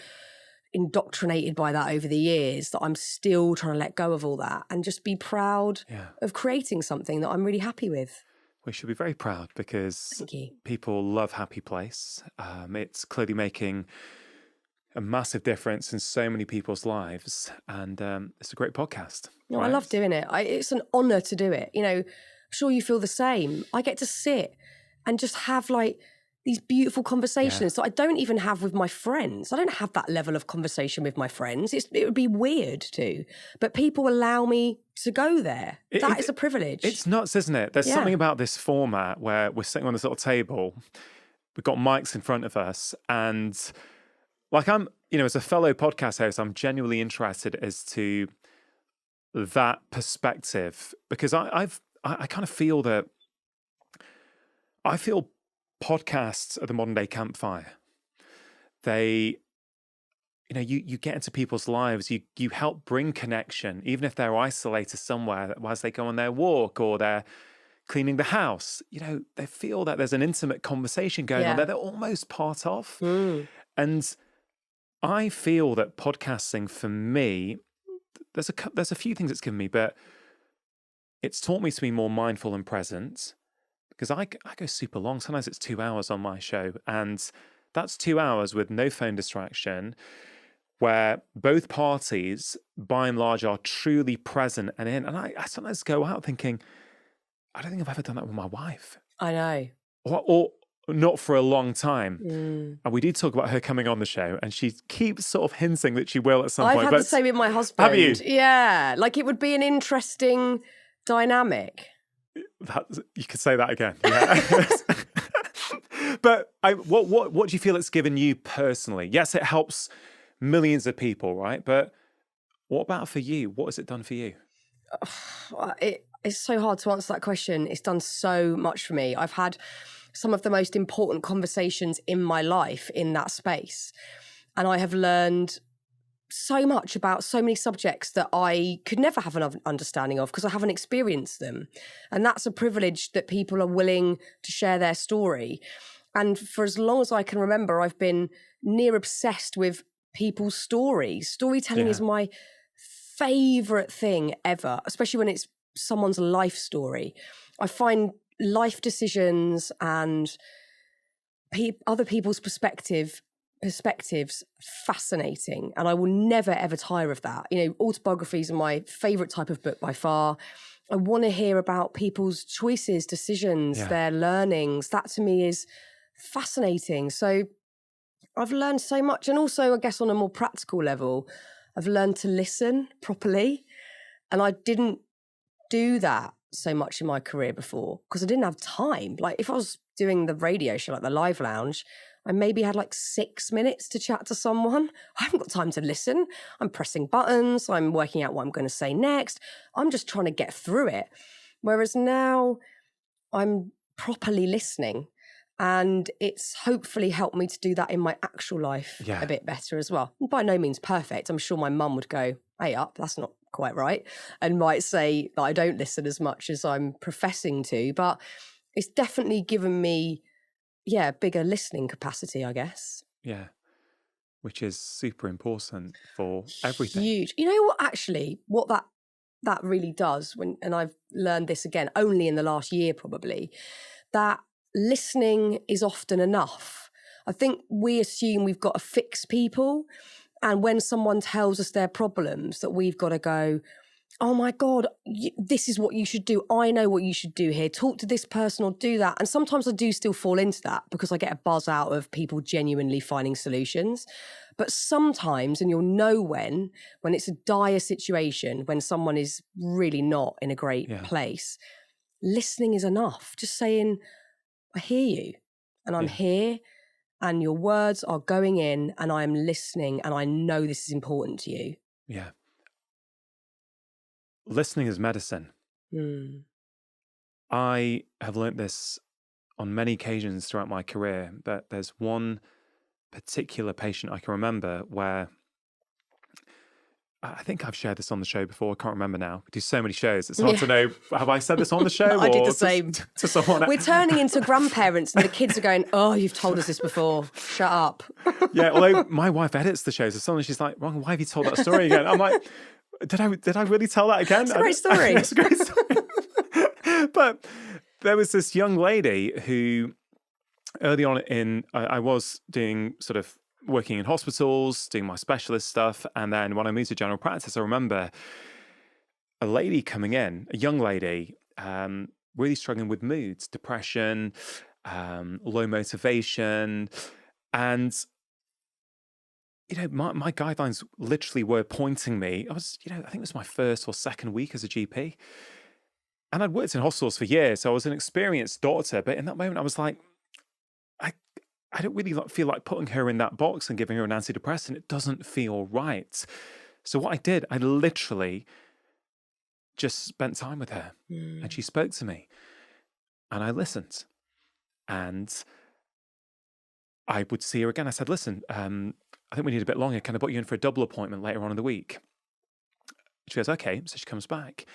indoctrinated by that over the years that I'm still trying to let go of all that and just be proud of creating something that I'm really happy with. We should be very proud because people love Happy Place. It's clearly making a massive difference in so many people's lives, and it's a great podcast. No, right? I love doing it. It's an honour to do it. I'm sure you feel the same. I get to sit and just have like these beautiful conversations that I don't even have with my friends. I don't have that level of conversation with my friends. It would be weird to, but people allow me to go there. That is a privilege. It's nuts, isn't it? There's something about this format where we're sitting on this little table, we've got mics in front of us, and like I'm, as a fellow podcast host, I'm genuinely interested as to that perspective, because I kind of feel that I feel podcasts are the modern day campfire. They, you get into people's lives, you help bring connection, even if they're isolated somewhere whilst they go on their walk or they're cleaning the house. They feel that there's an intimate conversation going on that they're almost part of. And I feel that podcasting for me, there's a few things it's given me, but it's taught me to be more mindful and present, because I go super long. Sometimes it's 2 hours on my show, and that's 2 hours with no phone distraction, where both parties, by and large, are truly present and in. And I sometimes go out thinking, I don't think I've ever done that with my wife. I know. Or not for a long time. Mm. And we did talk about her coming on the show, and she keeps sort of hinting that she will at some point. I've had the same with my husband. Have you? Yeah. Like it would be an interesting dynamic. You could say that again. Yeah. But what do you feel it's given you personally? Yes, it helps millions of people, right? But what about for you? What has it done for you? It's so hard to answer that question. It's done so much for me. I've had some of the most important conversations in my life in that space. And I have learned so much about so many subjects that I could never have an understanding of because I haven't experienced them. And that's a privilege that people are willing to share their story. And for as long as I can remember, I've been near obsessed with people's stories. Storytelling is my favorite thing ever, especially when it's someone's life story. I find life decisions and other people's perspectives fascinating, and I will never ever tire of that. You know, autobiographies are my favorite type of book by far. I want to hear about people's choices, decisions, their learnings. That to me is fascinating. So I've learned so much, and also I guess on a more practical level, I've learned to listen properly, and I didn't do that so much in my career before because I didn't have time. Like if I was doing the radio show, like the Live Lounge, I maybe had like 6 minutes to chat to someone. I haven't got time to listen. I'm pressing buttons. I'm working out what I'm going to say next. I'm just trying to get through it. Whereas now I'm properly listening, and it's hopefully helped me to do that in my actual life a bit better as well. By no means perfect. I'm sure my mum would go, hey up, that's not quite right, and might say that I don't listen as much as I'm professing to, but it's definitely given me bigger listening capacity, I guess. Yeah, which is super important for everything. Huge. You know what, actually, what that really does, and I've learned this again only in the last year probably, that listening is often enough. I think we assume we've got to fix people, and when someone tells us their problems, that we've got to go, oh my God, this is what you should do. I know what you should do here. Talk to this person or do that. And sometimes I do still fall into that because I get a buzz out of people genuinely finding solutions. But sometimes, and you'll know when it's a dire situation, when someone is really not in a great place, listening is enough. Just saying, I hear you and I'm here, and your words are going in and I am listening and I know this is important to you. Yeah. Listening is medicine. I have learnt this on many occasions throughout my career, but there's one particular patient I can remember where I think I've shared this on the show before. I can't remember now. We do so many shows. It's hard to know. Have I said this on the show? I did the same. To someone. We're turning into grandparents and the kids are going, oh, you've told us this before. Shut up. Yeah, although my wife edits the shows, so suddenly she's like, Ron, why have you told that story again? I'm like, did I really tell that again? It's a great story. It's a great story. But there was this young lady who early on I was doing sort of working in hospitals, doing my specialist stuff. And then when I moved to general practice, I remember a lady coming in, a young lady, really struggling with moods, depression, low motivation. And, you know, my guidelines literally were pointing me. I think it was my first or second week as a GP. And I'd worked in hospitals for years, so I was an experienced doctor. But in that moment, I was like, I don't really feel like putting her in that box and giving her an antidepressant. It doesn't feel right. So what I did, I literally just spent time with her. And she spoke to me. And I listened. And I would see her again. I said, listen, I think we need a bit longer. Can I put you in for a double appointment later on in the week? She goes, okay. So she comes back.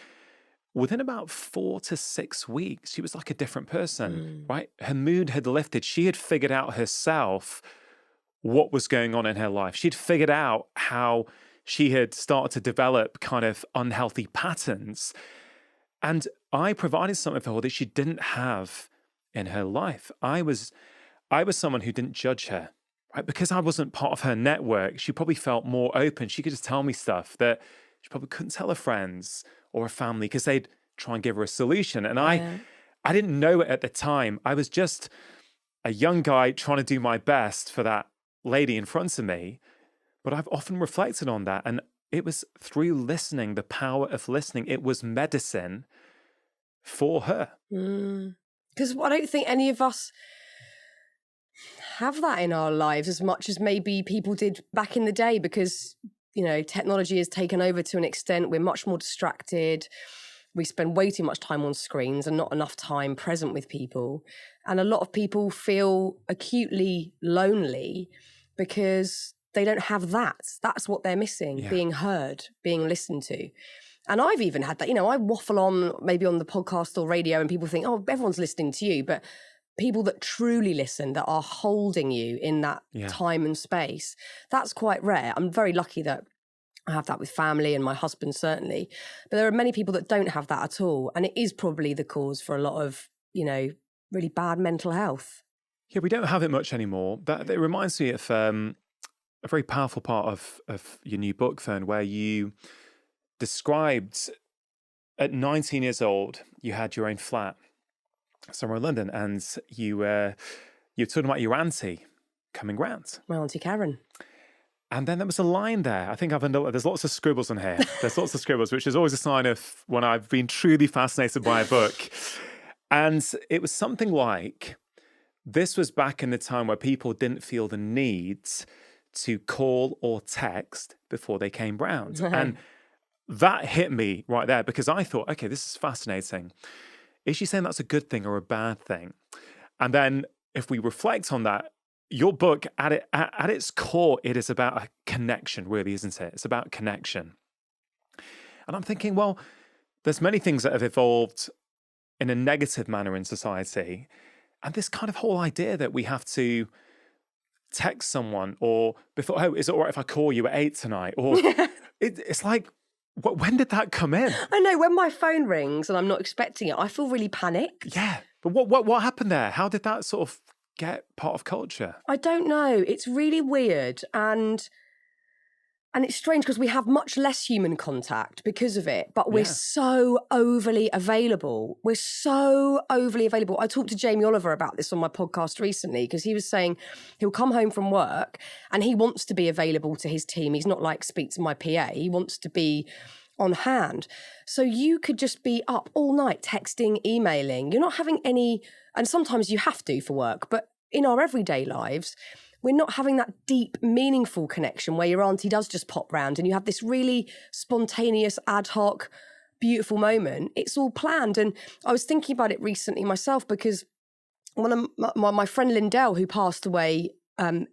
Within about 4 to 6 weeks, she was like a different person, right? Her mood had lifted. She had figured out herself what was going on in her life. She'd figured out how she had started to develop kind of unhealthy patterns. And I provided something for her that she didn't have in her life. I was someone who didn't judge her. right, because I wasn't part of her network, she probably felt more open. She could just tell me stuff that she probably couldn't tell her friends or her family because they'd try and give her a solution. And I didn't know it at the time. I was just a young guy trying to do my best for that lady in front of me. But I've often reflected on that. And it was through listening, the power of listening. It was medicine for her. Because I don't think any of us have that in our lives as much as maybe people did back in the day, because, you know, technology has taken over to an extent. We're much more distracted. We spend way too much time on screens and not enough time present with people. And a lot of people feel acutely lonely because they don't have that. That's what they're missing, being heard, being listened to. And I've even had that, you know, I waffle on maybe on the podcast or radio and people think, oh, everyone's listening to you. But people that truly listen, that are holding you in that time and space, that's quite rare. I'm very lucky that I have that with family and my husband, certainly. But there are many people that don't have that at all. And it is probably the cause for a lot of, you know, really bad mental health. Yeah, we don't have it much anymore. That it reminds me of a very powerful part of your new book, Fearne, where you described at 19 years old, you had your own flat somewhere in London, and you were talking about your auntie coming round. My auntie Karen. And then there was a line there. I think there's lots of scribbles on here. There's lots of scribbles, which is always a sign of when I've been truly fascinated by a book. And it was something like, this was back in the time where people didn't feel the need to call or text before they came round. And that hit me right there, because I thought, okay, this is fascinating. Is she saying that's a good thing or a bad thing? And then if we reflect on that, your book, at its core, it is about a connection, really, isn't it? It's about connection. And I'm thinking, well, there's many things that have evolved in a negative manner in society. And this kind of whole idea that we have to text someone, or before, oh, is it all right if I call you at 8 tonight? Or it's like, when did that come in? I know, when my phone rings and I'm not expecting it, I feel really panicked. Yeah. But what happened there? How did that sort of get part of culture? I don't know. It's really weird. And it's strange because we have much less human contact because of it, but we're so overly available. We're so overly available. I talked to Jamie Oliver about this on my podcast recently, because he was saying he'll come home from work and he wants to be available to his team. He's not like, speak to my PA. He wants to be on hand. So you could just be up all night texting, emailing. You're not having any, and sometimes you have to for work, but in our everyday lives, we're not having that deep, meaningful connection where your auntie does just pop round and you have this really spontaneous, ad hoc, beautiful moment. It's all planned. And I was thinking about it recently myself, because one of my friend Lindell, who passed away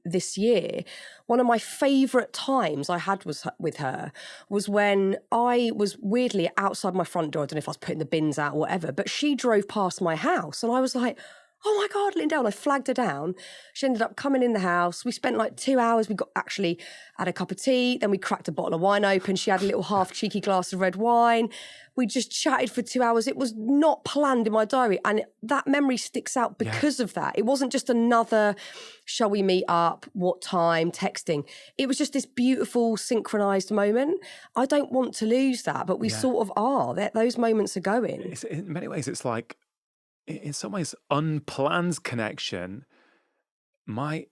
this year, one of my favourite times I had with her was when I was weirdly outside my front door. I don't know if I was putting the bins out or whatever, but she drove past my house and I was like, oh my God, Lindell. And I flagged her down. She ended up coming in the house. We spent like 2 hours. We had a cup of tea. Then we cracked a bottle of wine open. She had a little half cheeky glass of red wine. We just chatted for 2 hours. It was not planned in my diary. And that memory sticks out because of that. It wasn't just another, shall we meet up? What time? Texting. It was just this beautiful synchronized moment. I don't want to lose that, but we sort of are. Those moments are going. In many ways, it's like, in some ways, unplanned connection might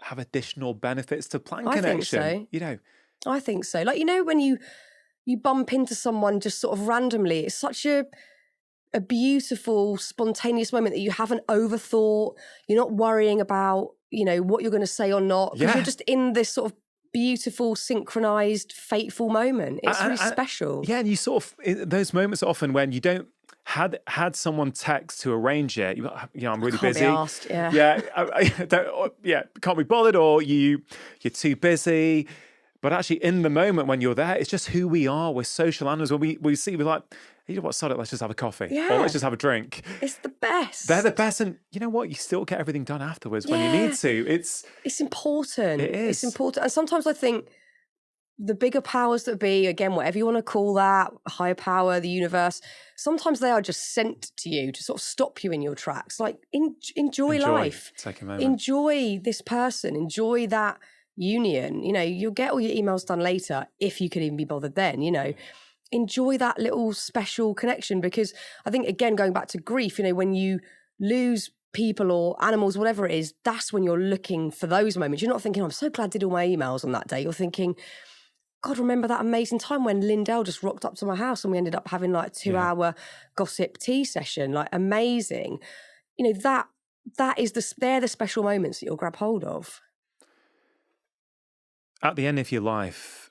have additional benefits to planned connection. I think so. You know, I think so. Like, you know, when you bump into someone just sort of randomly, it's such a beautiful, spontaneous moment that you haven't overthought. You're not worrying about, you know, what you're going to say or not, because you're just in this sort of beautiful, synchronized, fateful moment. It's really special. Yeah, and you sort of, those moments are often when you don't had someone text to arrange it. You know, I'm really busy. Be asked, Can't be bothered, or you're too busy. But actually, in the moment when you're there, it's just who we are. We're social animals. When we see, we're like, you know what, sod it, let's just have a coffee. Yeah. Or let's just have a drink. It's the best. They're the best. And you know what? You still get everything done afterwards when you need to. It's important. It is. It's important. And sometimes I think the bigger powers that be, again, whatever you want to call that, higher power, the universe, sometimes they are just sent to you to sort of stop you in your tracks. Like, enjoy life. Take a moment. Enjoy this person. Enjoy that union. You know, you'll get all your emails done later if you can even be bothered then, you know. Enjoy that little special connection, because I think, again, going back to grief, you know, when you lose people or animals, whatever it is, that's when you're looking for those moments. You're not thinking, I'm so glad I did all my emails on that day. You're thinking, God, remember that amazing time when Lindell just rocked up to my house and we ended up having like a 2-hour gossip tea session, like amazing. You know, they're the special moments that you'll grab hold of. At the end of your life,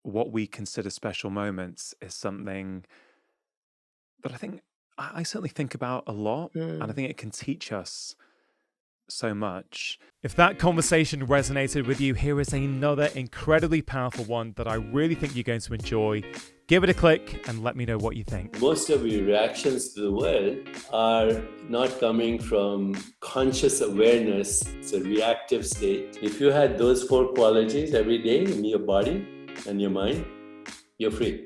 what we consider special moments is something that I certainly think about a lot, and I think it can teach us so much. If that conversation resonated with you, here is another incredibly powerful one that I really think you're going to enjoy. Give it a click and let me know what you think. Most of your reactions to the world are not coming from conscious awareness. It's a reactive state. If you had those 4 qualities every day in your body and your mind, you're free.